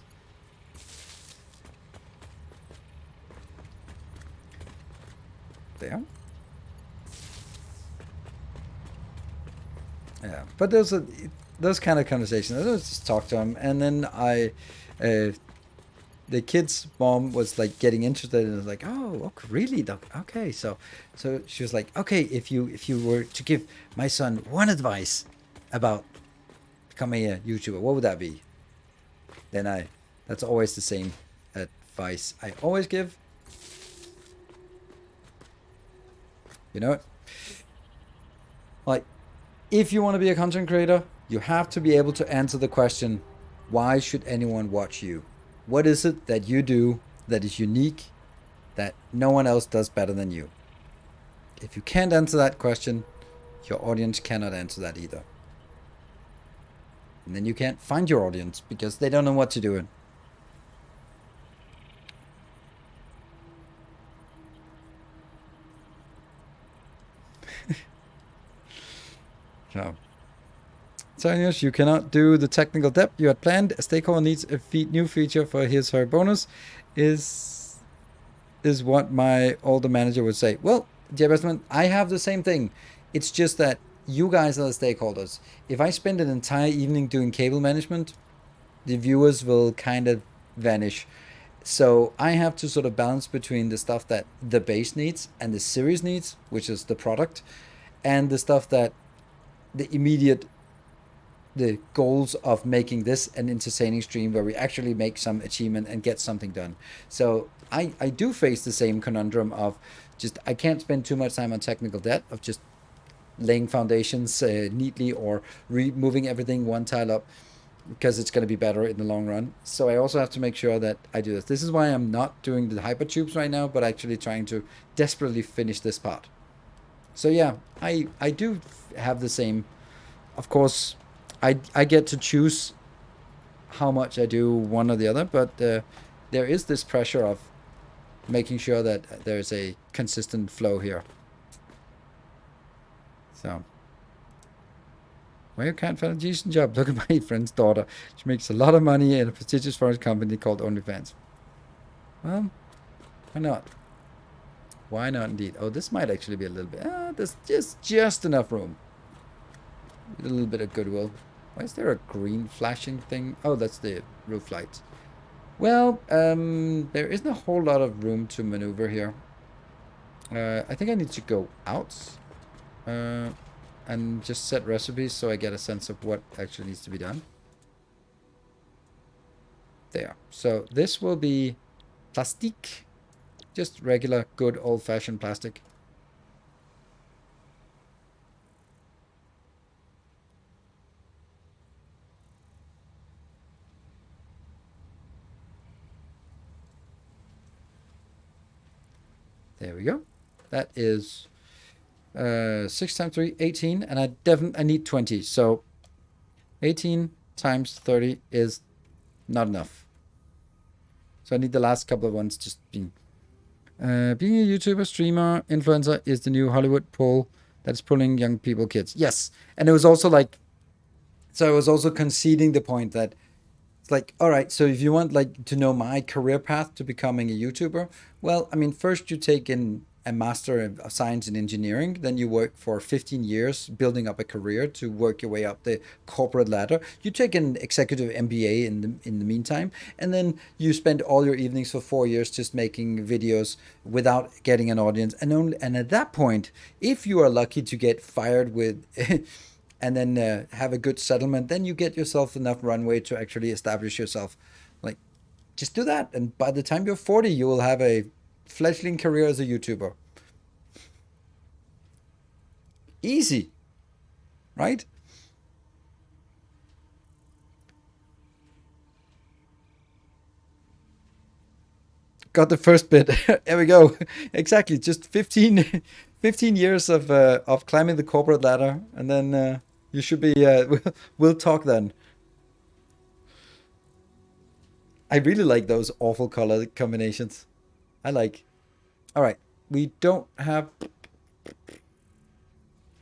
There. Yeah, but those kind of conversations. I just talk to him, and then the kid's mom was like getting interested, and was like, "Oh, okay, really, Doc? Okay." So she was like, "Okay, if you were to give my son one advice about becoming a YouTuber, what would that be?" Then that's always the same advice I always give. You know it? Like, if you want to be a content creator, you have to be able to answer the question, why should anyone watch you? What is it that you do that is unique, that no one else does better than you? If you can't answer that question, your audience cannot answer that either. And then you can't find your audience because they don't know what to do. So yes, you cannot do the technical debt you had planned. A stakeholder needs a new feature for his or her bonus. Is what my older manager would say. Well, Jebesman, I have the same thing. It's just that you guys are the stakeholders. If I spend an entire evening doing cable management, the viewers will kind of vanish. So I have to sort of balance between the stuff that the base needs and the series needs, which is the product, and the stuff that the immediate the goals of making this an entertaining stream where we actually make some achievement and get something done. So I do face the same conundrum of just I can't spend too much time on technical debt of just laying foundations neatly or moving everything one tile up because it's going to be better in the long run. So I also have to make sure that I do this. This is why I'm not doing the hypertubes right now, but actually trying to desperately finish this part. So yeah, I do have the same. Of course, I get to choose how much I do one or the other, but there is this pressure of making sure that there's a consistent flow here. So, well, you can't find a decent job. Look at my friend's daughter. She makes a lot of money in a prestigious foreign company called OnlyFans. Well, why not? Why not indeed? Oh, this might actually be a little bit. There's just enough room. A little bit of goodwill. Why is there a green flashing thing? Oh, that's the roof lights. Well, there isn't a whole lot of room to maneuver here. I think I need to go out and just set recipes so I get a sense of what actually needs to be done. There. So this will be plastique. Just regular, good, old-fashioned plastic. There we go. That is 6 times 3, 18, and I need 20. So 18 times 30 is not enough. So I need the last couple of ones just being... being a YouTuber, streamer, influencer is the new Hollywood pull that is pulling young people, kids. Yes. And it was also like... So I was also conceding the point that it's like, all right, so if you want like to know my career path to becoming a YouTuber, well, I mean, first you take in a master of science in engineering, then you work for 15 years building up a career to work your way up the corporate ladder. You take an executive MBA in the meantime, and then you spend all your evenings for 4 years just making videos without getting an audience. And at that point, if you are lucky to get fired with and then have a good settlement, then you get yourself enough runway to actually establish yourself. Like, just do that, and by the time you're 40, you will have a fledgling career as a YouTuber. Easy, right? Got the first bit. There we go. Exactly. Just 15 years of climbing the corporate ladder, and then you should be. We'll talk then. I really like those awful color combinations. I like. All right. We don't have.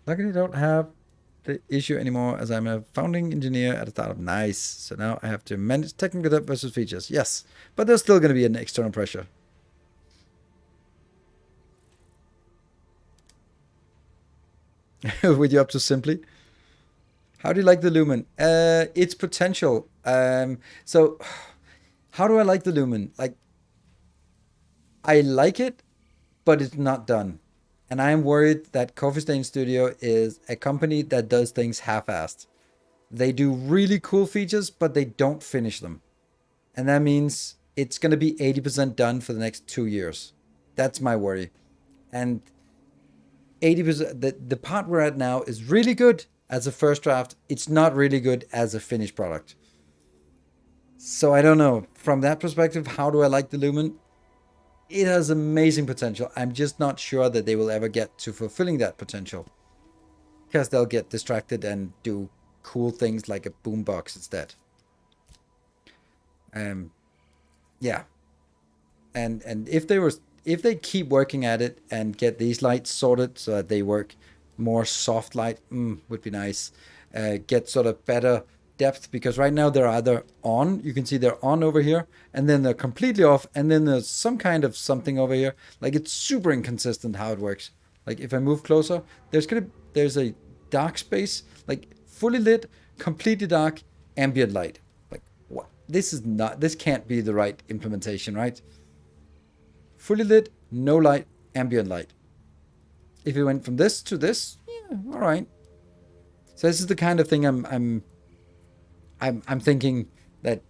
Luckily, don't have the issue anymore as I'm a founding engineer at a startup. Nice. So now I have to manage technical debt versus features. Yes. But there's still going to be an external pressure. With you up to simply. How do you like the Lumen? Its potential. So how do I like the Lumen? Like, I like it, but it's not done. And I am worried that Coffee Stain Studio is a company that does things half-assed. They do really cool features, but they don't finish them. And that means it's going to be 80% done for the next 2 years. That's my worry. And 80%, the part we're at now is really good as a first draft. It's not really good as a finished product. So I don't know. From that perspective, how do I like the Lumen? It has amazing potential. I'm just not sure that they will ever get to fulfilling that potential. Because they'll get distracted and do cool things like a boombox instead. Yeah. And if they keep working at it and get these lights sorted so that they work more soft light, would be nice. Get sort of better depth, because right now they're either on, you can see they're on over here, and then they're completely off, and then there's some kind of something over here. Like, it's super inconsistent how it works. Like, if I move closer, there's a dark space, like fully lit, completely dark, ambient light. Like, what? This can't be the right implementation, right? Fully lit, no light, ambient light. If we went from this to this, yeah, all right. So this is the kind of thing I'm I'm thinking that,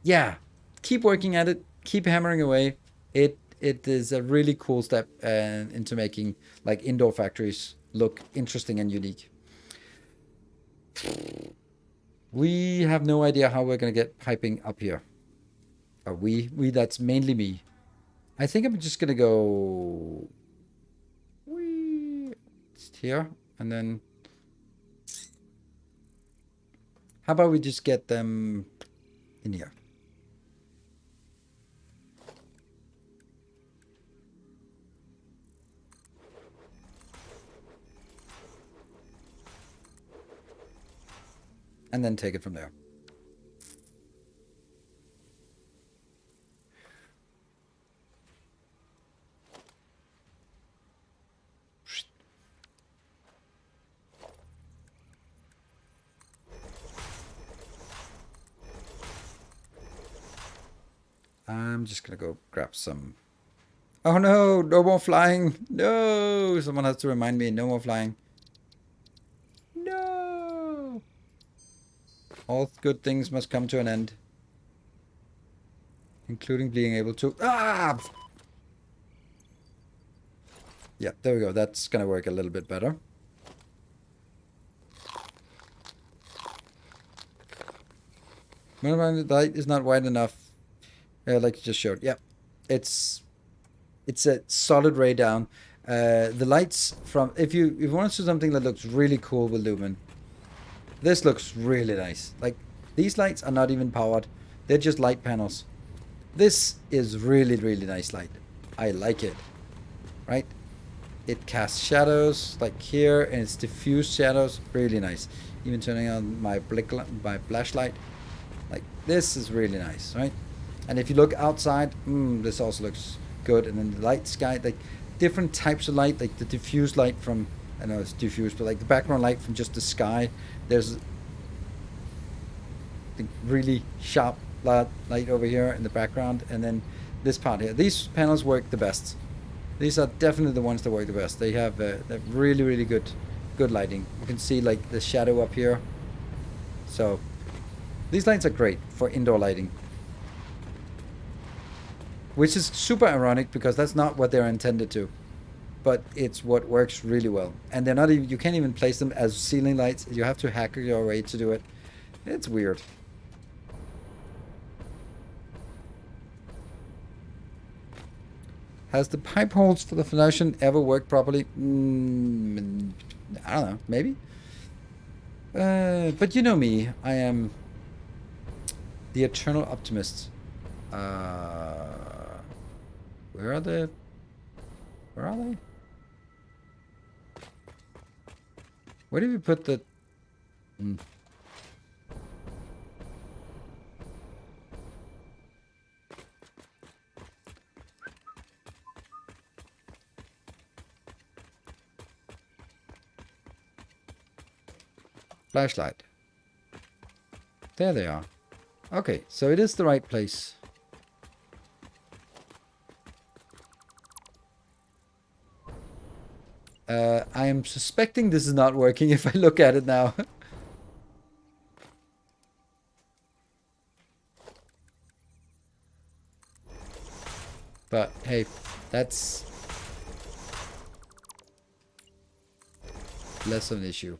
yeah, keep working at it, keep hammering away. It is a really cool step into making like indoor factories look interesting and unique. We have no idea how we're gonna get piping up here. That's mainly me. I think I'm just gonna go just here, and then how about we just get them in here? And then take it from there. I'm just gonna go grab some. Oh no, no more flying. No, someone has to remind me, no more flying. No. All good things must come to an end. Including being able to... Ah! Yeah, there we go. That's gonna work a little bit better. The light is not wide enough. Like you just showed. Yeah, it's a solid ray down. The lights from... If you want to do something that looks really cool with Lumen, this looks really nice. Like, these lights are not even powered. They're just light panels. This is really, really nice light. I like it. Right? It casts shadows, like here, and it's diffused shadows. Really nice. Even turning on my flashlight. Like, this is really nice, right? And if you look outside, this also looks good. And then the light sky, like, different types of light, like the diffused light from... I know it's diffused, but like the background light from just the sky. There's the really sharp light over here in the background, and then this part here. These panels work the best. These are definitely the ones that work the best. They have really, really good lighting. You can see like the shadow up here. So these lights are great for indoor lighting, which is super ironic because that's not what they're intended to. But it's what works really well. And they're not even, you can't even place them as ceiling lights. You have to hack your way to do it. It's weird. Has the pipe holes for the flashing ever worked properly? I don't know, maybe. But you know me, I am the eternal optimist. Where are they? Where did we put the... Flashlight. There they are. Okay, so it is the right place. I am suspecting this is not working if I look at it now. But hey, that's less of an issue.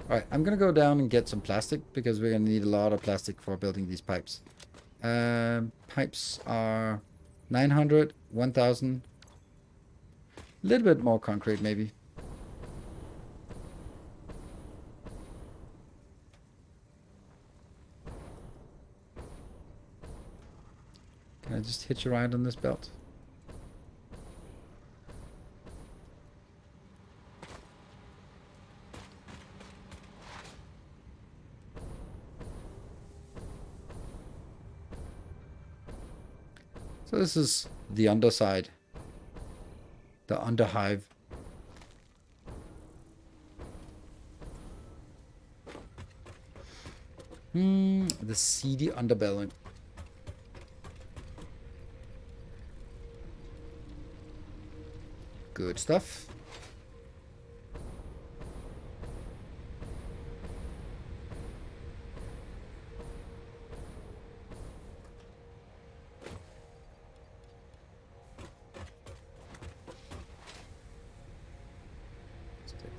Alright, I'm gonna go down and get some plastic because we're gonna need a lot of plastic for building these pipes. Pipes are 900, 1000. A little bit more concrete, maybe. Can I just hitch a ride on this belt? So this is the underside. The underhive. The seedy underbelly. Good stuff.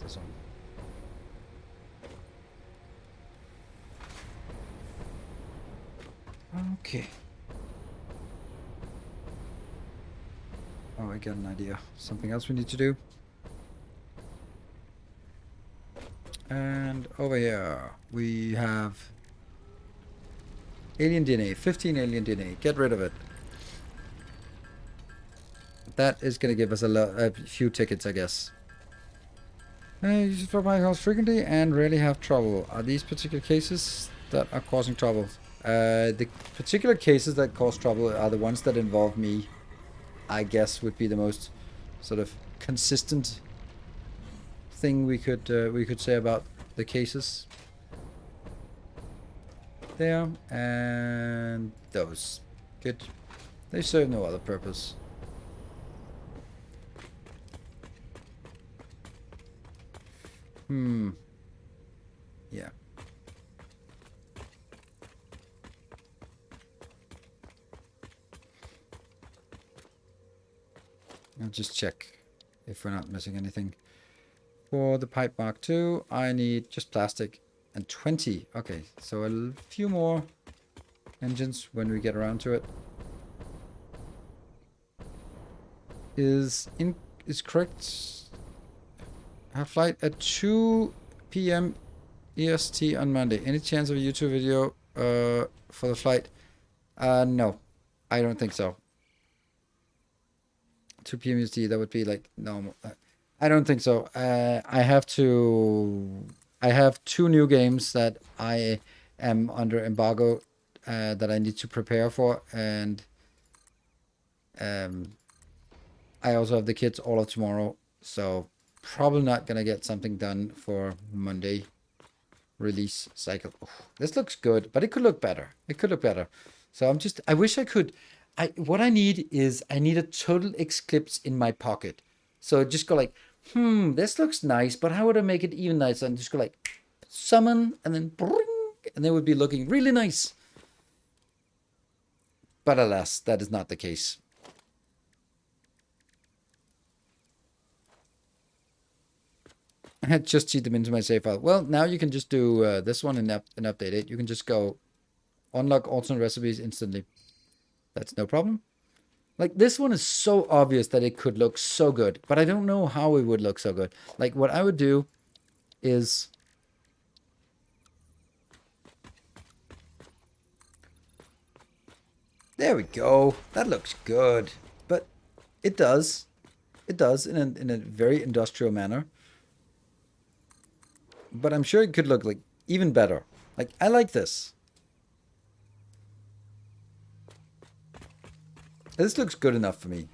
this one. Okay. Oh, I got an idea. Something else we need to do. And over here, we have alien DNA. 15 alien DNA. Get rid of it. That is going to give us a few tickets, I guess. You should drop my house frequently and rarely have trouble. Are these particular cases that are causing trouble? The particular cases that cause trouble are the ones that involve me. I guess would be the most sort of consistent thing we could say about the cases. There and those. Good. They serve no other purpose. Yeah. I'll just check if we're not missing anything. For the pipe Mark II, I need just plastic and 20. Okay, so a few more engines when we get around to it. Is correct. Have flight at 2 p.m. EST on Monday. Any chance of a YouTube video for the flight? No, I don't think so. 2 p.m. EST, that would be like normal. I don't think so. I have 2 new games that I am under embargo that I need to prepare for, and I also have the kids all of tomorrow, so probably not gonna get something done for Monday release cycle. Oh, this looks good, but it could look better. It could look better. So I wish I could. What I need is I need a total eclipse in my pocket. So just go like, this looks nice, but how would I make it even nicer? And just go like, summon, and then bring, and they would be looking really nice. But alas, that is not the case. I had just cheat them into my save file. Well, now you can just do this one and update it. You can just go unlock alternate recipes instantly. That's no problem. Like, this one is so obvious that it could look so good, but I don't know how it would look so good. Like, what I would do is... There we go. That looks good. But it does. It does in a very industrial manner. But I'm sure it could look like even better. Like, I like this. This looks good enough for me.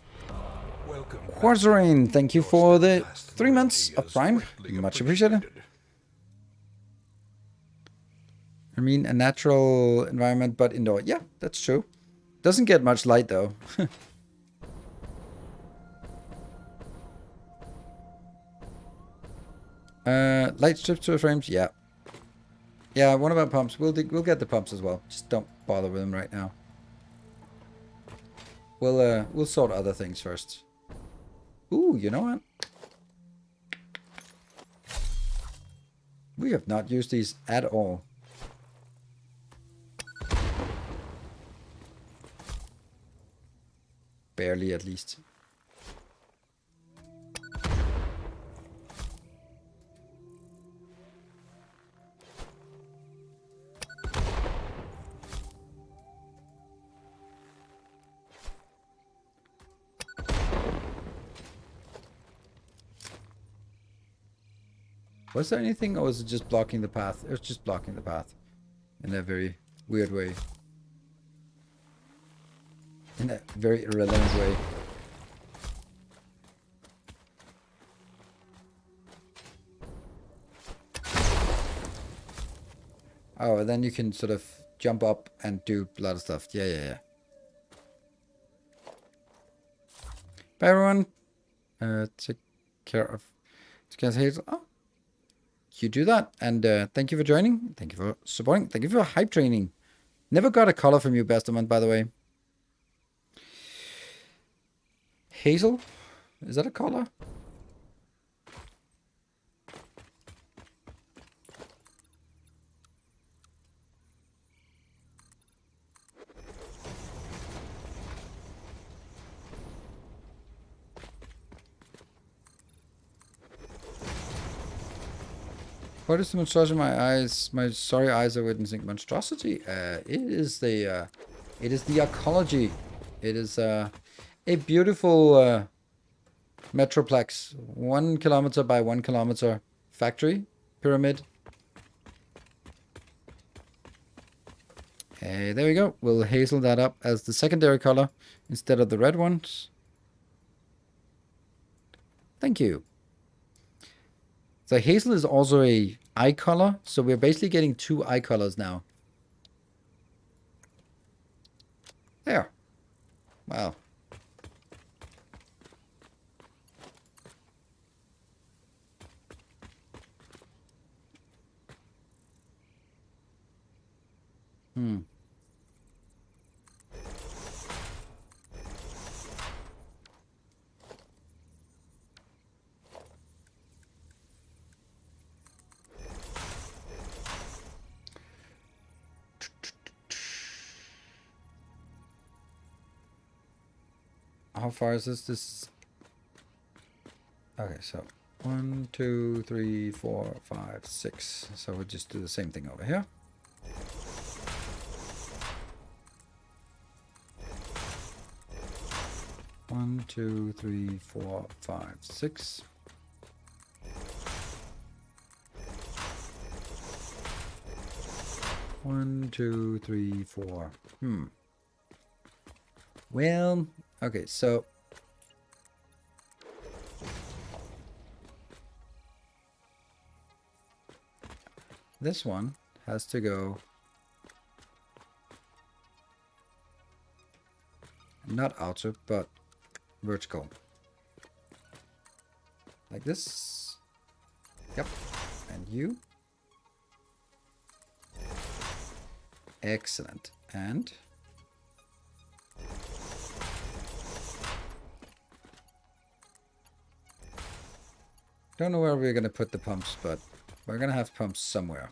Quazarain, thank you for the 3 months of Prime. Much appreciated. I mean, a natural environment, but indoor. Yeah, that's true. Doesn't get much light, though. Light strips to the frames, yeah. Yeah, one about pumps. We'll get the pumps as well. Just don't bother with them right now. We'll sort other things first. Ooh, you know what? We have not used these at all. Barely, at least. Was there anything, or was it just blocking the path? It was just blocking the path in a very weird way. In a very irrelevant way. Oh, and then you can sort of jump up and do a lot of stuff. Yeah, yeah, yeah. Bye, everyone. Take care of... Oh, you do that. And thank you for joining. Thank you for supporting. Thank you for hype training. Never got a color from you, Besterman, by the way. Hazel? Is that a color? What is the monstrosity in my eyes? My sorry eyes are witnessing monstrosity. It is the arcology. It is a beautiful metroplex, 1 kilometer by 1 kilometer factory pyramid. Hey, there we go. We'll hazel that up as the secondary color instead of the red ones. Thank you. So hazel is also a eye color, so we're basically getting 2 eye colors now. There. Wow. How far is this? Okay, so 1, 2, 3, 4, 5, 6. So we'll just do the same thing over here. One, 2, 3, 4, 5, 6. One, 2, 3, 4. Well, okay, so this one has to go not outer, but vertical. Like this. Yep. And you. Excellent. And don't know where we're going to put the pumps, but we're going to have pumps somewhere.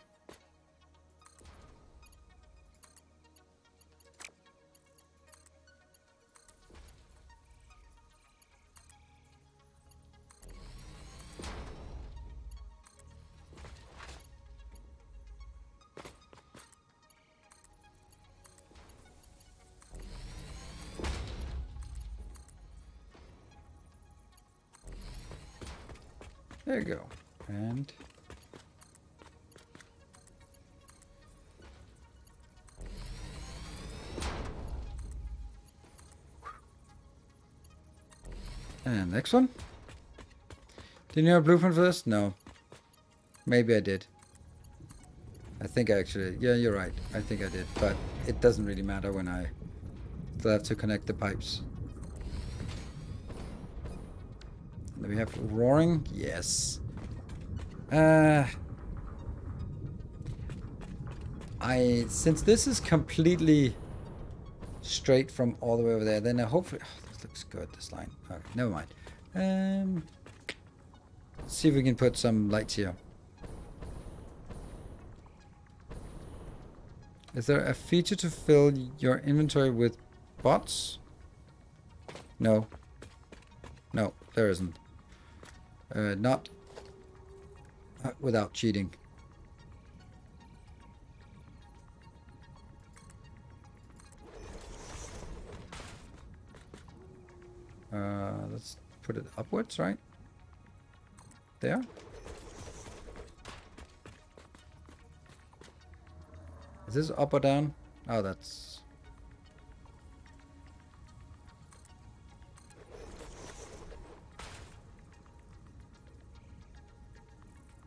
There you go. And next one. Didn't you have a blueprint for this? No. Maybe I did. I think I actually... Yeah, you're right. I think I did. But it doesn't really matter when I still have to connect the pipes. Do we have roaring? Yes. Since this is completely straight from all the way over there, then I hopefully... Oh, this looks good, this line. Okay, never mind. Let's see if we can put some lights here. Is there a feature to fill your inventory with bots? No. No, there isn't. Not without cheating. Let's put it upwards, right? There. Is this up or down? Oh, that's...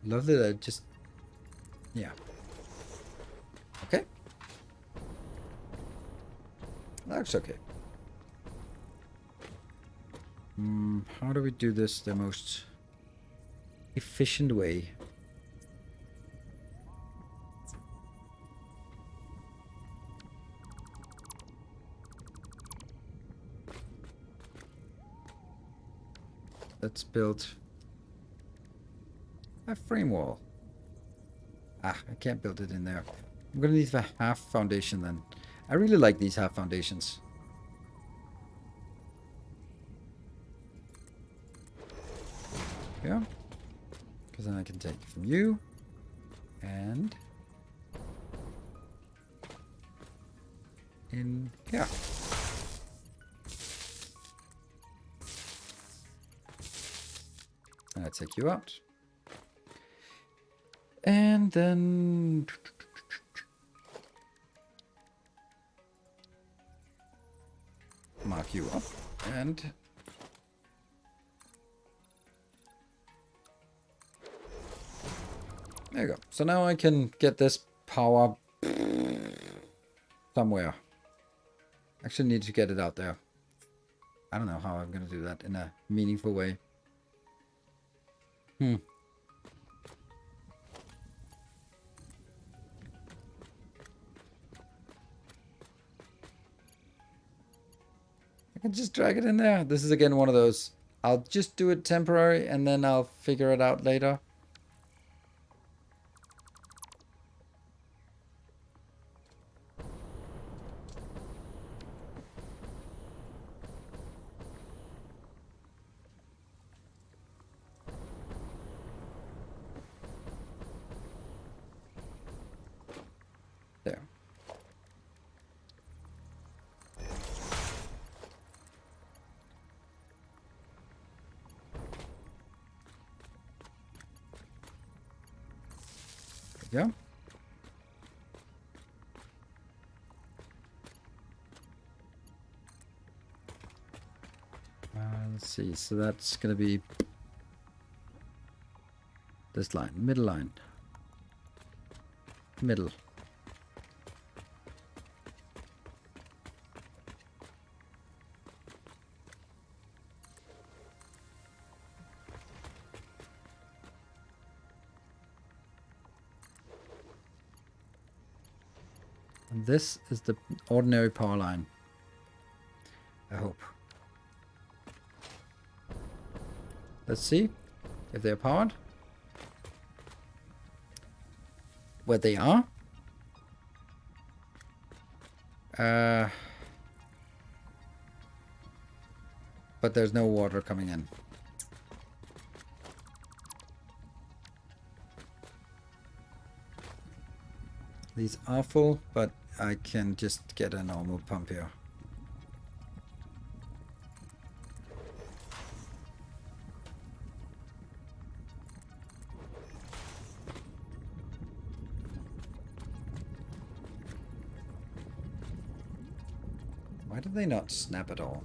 Lovely that just... Yeah. Okay. That's okay. How do we do this the most efficient way? Let's build a frame wall. I can't build it in there. I'm gonna need a half foundation then. I really like these half foundations. Yeah. Because then I can take from you And in here. I'll take you out. And then mark you up and there you go. So now I can get this power somewhere. Actually need to get it out there. I don't know how I'm gonna do that in a meaningful way. I can just drag it in there. This is again one of those. I'll just do it temporary and then I'll figure it out later. There. There we go. Let's see. So that's going to be this line, middle line, middle. And this is the ordinary power line. I hope. Let's see if they're powered. Where they are. But there's no water coming in. These are full, but I can just get a normal pump here. Why did they not snap at all?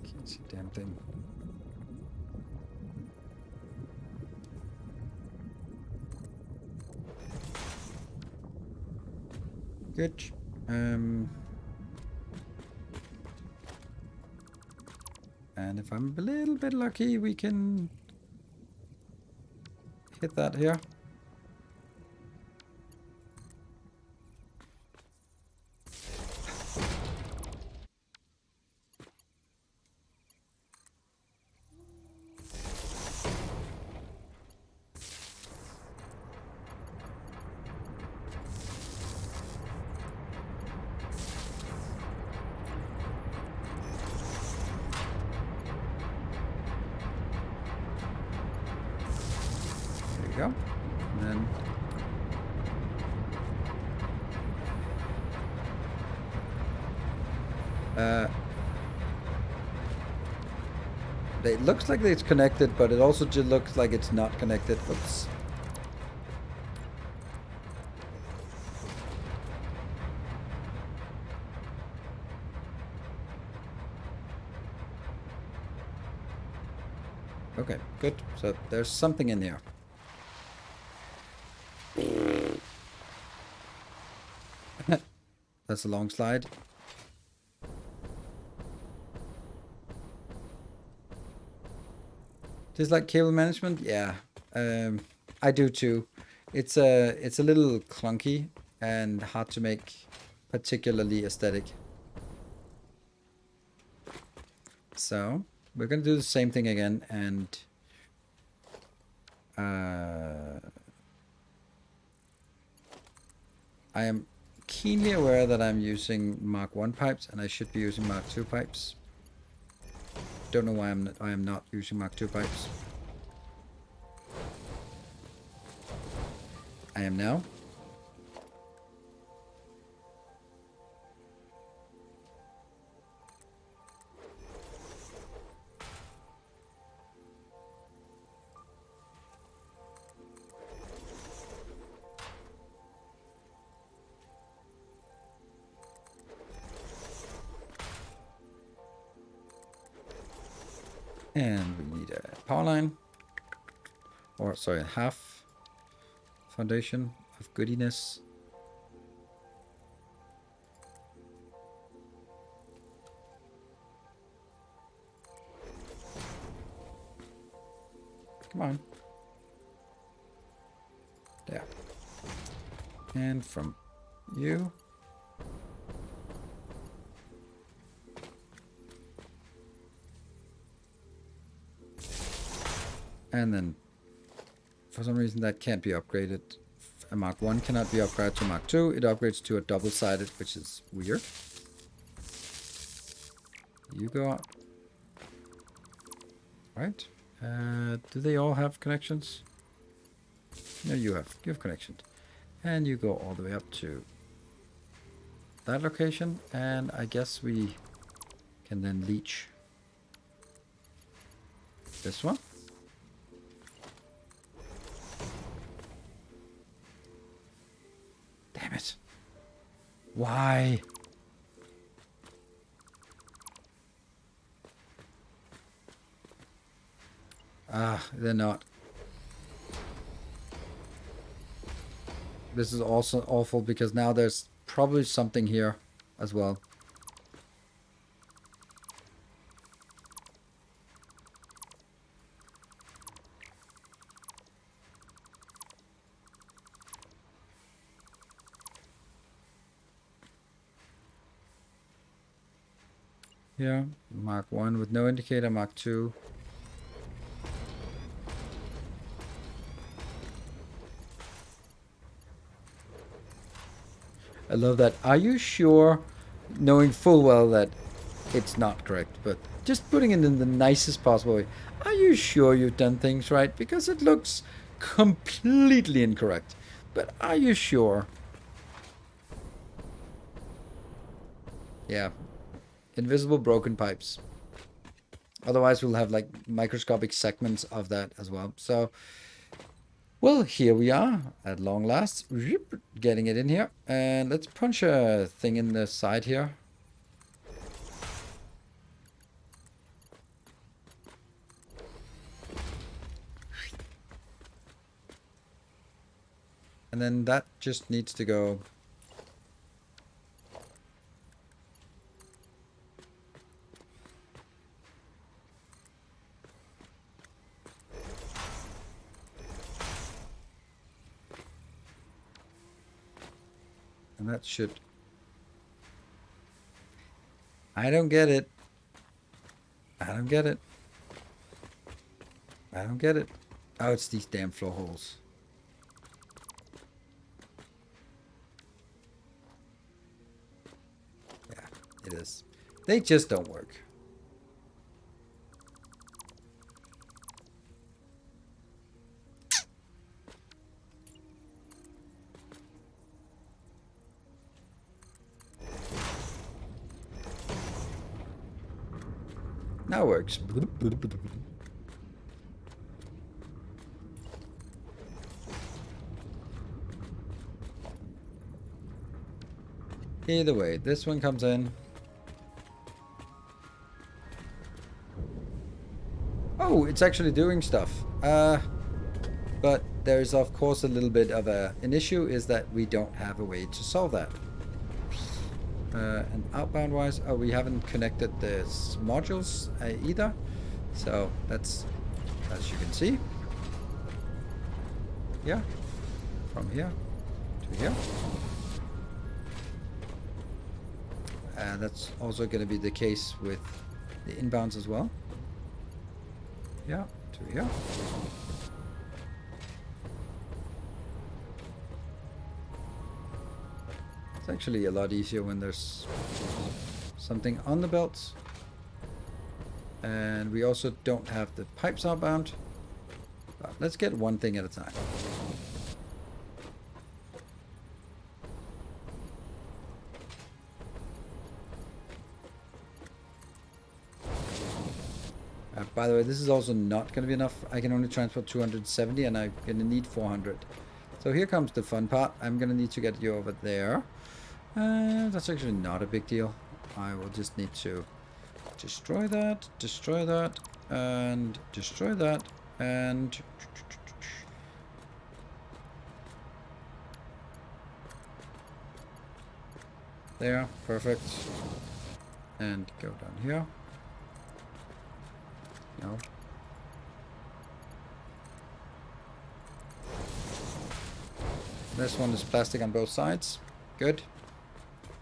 Can't see a damn thing. Good. And if I'm a little bit lucky, we can hit that here. Go. And then it looks like it's connected, but it also just looks like it's not connected. Oops. Okay, good. So there's something in here. That's a long slide. Just like cable management, yeah. I do too. It's a little clunky and hard to make particularly aesthetic. So we're gonna do the same thing again, and I am keenly aware that I'm using Mark 1 pipes and I should be using Mark 2 pipes. Don't know why I am not using Mark II pipes. I am now. And we need a power line. Or, sorry, half foundation of goodiness. Come on. There. And from you. And then, for some reason, that can't be upgraded. A Mark 1 cannot be upgraded to Mark 2. It upgrades to a double-sided, which is weird. You go up. Right. Do they all have connections? No, you have connections. And you go all the way up to that location. And I guess we can then leech this one. Damn it. Why? Ah, they're not. This is also awful because now there's probably something here as well. Yeah, Mark 1 with no indicator, Mark 2. I love that. Are you sure, knowing full well that it's not correct, but just putting it in the nicest possible way. Are you sure you've done things right? Because it looks completely incorrect. But are you sure? Yeah. Invisible broken pipes. Otherwise we'll have like microscopic segments of that as well. So, well, here we are at long last. Getting it in here. And let's punch a thing in the side here. And then that just needs to go. And that should. I don't get it. I don't get it. I don't get it. Oh, it's these damn floor holes. Yeah, it is. They just don't work. Now it works. Either way, this one comes in. Oh, it's actually doing stuff. But there's of course a little bit of an issue is that we don't have a way to solve that. And outbound wise, oh, we haven't connected the modules either. So that's, as you can see, yeah, from here to here. That's also going to be the case with the inbounds as well. Yeah, to here. It's actually a lot easier when there's something on the belts. And we also don't have the pipes outbound. But let's get one thing at a time. By the way, this is also not going to be enough. I can only transport 270 and I'm going to need 400. So here comes the fun part. I'm going to need to get you over there. That's actually not a big deal. I will just need to destroy that, and destroy that, and... There, perfect. And go down here. No. This one is plastic on both sides. Good.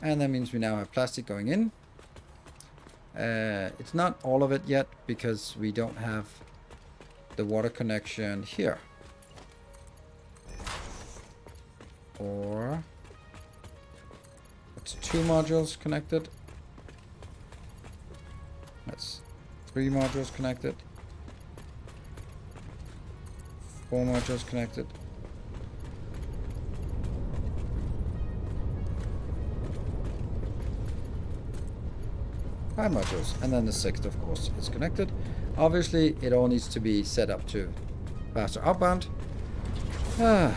And that means we now have plastic going in. It's not all of it yet because we don't have the water connection here. Or it's 2 modules connected. That's 3 modules connected. 4 modules connected. 5 modules, and then the 6th, of course, is connected. Obviously, it all needs to be set up to faster outbound. Yeah.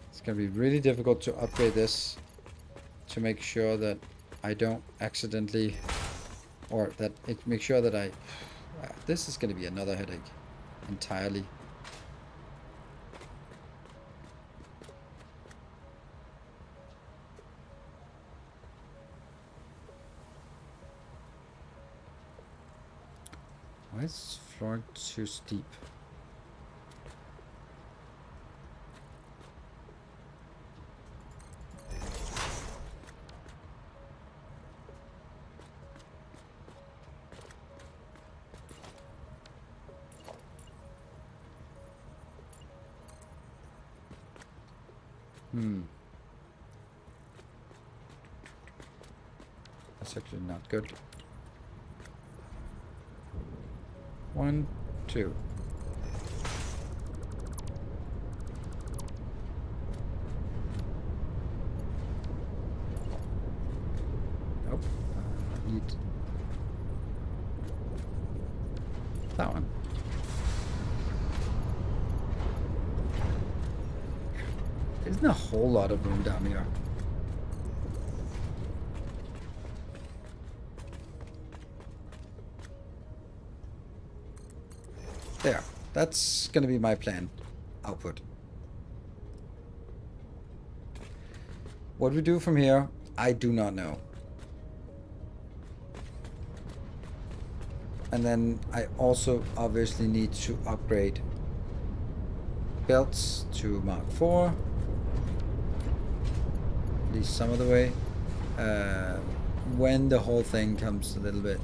It's going to be really difficult to upgrade this to make sure that I don't accidentally... Or that it makes sure that I... this is going to be another headache entirely. Why is floor too steep? That's actually not good. 1, 2. Nope. I need that one. There isn't a whole lot of room down here. There. That's going to be my plan. Output. What we do from here, I do not know. And then I also obviously need to upgrade belts to Mark 4. At least some of the way. When the whole thing comes a little bit.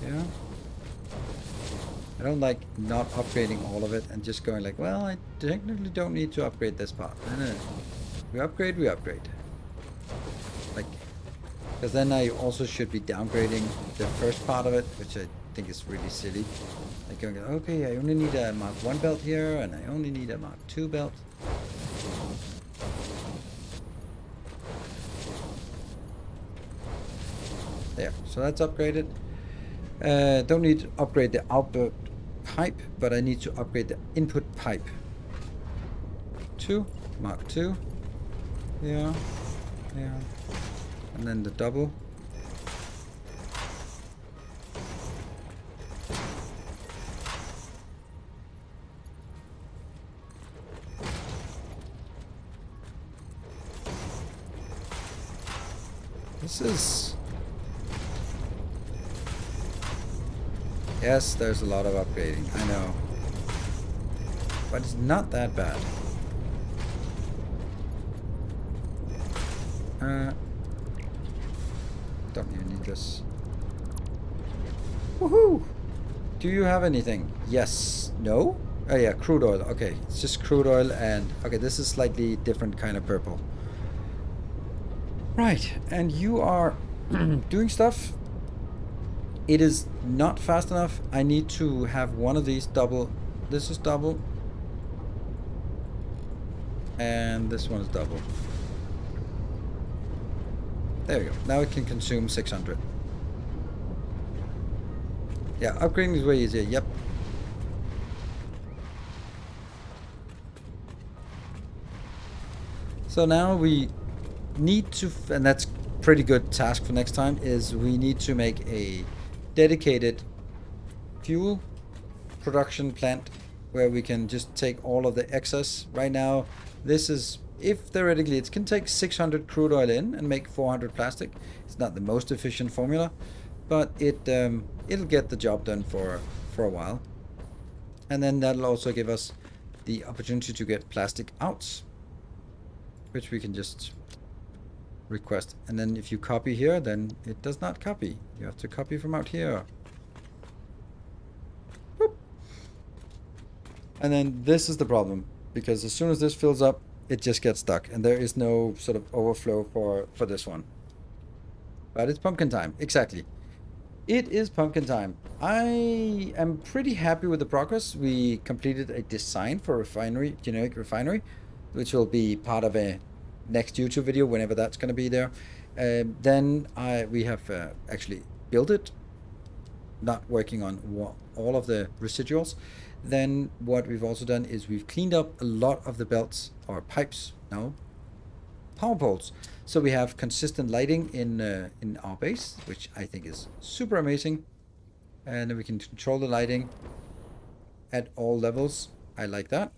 Yeah. I don't like not upgrading all of it and just going like, well, I technically don't need to upgrade this part. No. We upgrade. Like, because then I also should be downgrading the first part of it, which I think is really silly. Like going, okay, I only need a Mark 1 belt here, and I only need a Mark 2 belt. There, so that's upgraded. Don't need to upgrade the output pipe, but I need to upgrade the input pipe. 2, Mark 2. Yeah. And then the double. This is... Yes, there's a lot of upgrading, I know. but it's not that bad. Don't even need this. Woohoo! Do you have anything? Yes. No? Oh yeah, crude oil. Okay, it's just crude oil and... Okay, this is slightly different kind of purple. Right, and you are doing stuff. It is not fast enough. I need to have one of these double. This is double. And this one is double. There we go. Now it can consume 600. Yeah, upgrading is way easier. Yep. So now we need to, and that's pretty good task for next time, is we need to make a dedicated fuel production plant where we can just take all of the excess. Right now, this is, if theoretically it can take 600 crude oil in and make 400 plastic. It's not the most efficient formula, but it'll get the job done for a while. And then that'll also give us the opportunity to get plastic out, which we can just request. And then if you copy here, then it does not copy. You have to copy from out here. Boop. And then this is the problem, because as soon as this fills up, it just gets stuck, and there is no sort of overflow for this one. But it's pumpkin time. Exactly. It is pumpkin time. I am pretty happy with the progress. We completed a design for refinery, generic refinery, which will be part of a next YouTube video whenever that's going to be there. Then we have actually built it, not working on all of the residuals. Then what we've also done is we've cleaned up a lot of the belts or pipes now, power poles. So we have consistent lighting in our base, which I think is super amazing. And then we can control the lighting at all levels. I like that.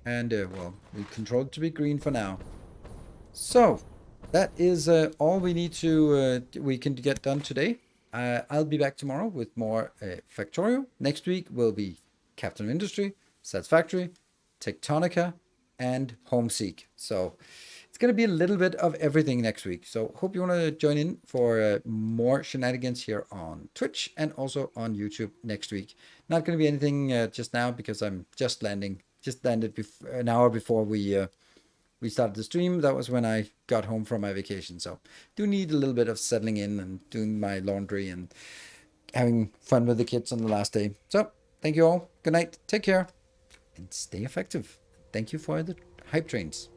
And well, we control it to be green for now. So that is all we need to we can get done today. I'll be back tomorrow with more Factorio. Next week will be Captain of Industry, Satisfactory, Tectonica, and Homeseek. So it's going to be a little bit of everything next week. So hope you want to join in for more shenanigans here on Twitch and also on YouTube next week. Not going to be anything just now because I'm just landing. Just landed an hour before we started the stream. That was when I got home from my vacation. So do need a little bit of settling in and doing my laundry and having fun with the kids on the last day. So thank you all. Good night. Take care and stay effective. Thank you for the hype trains.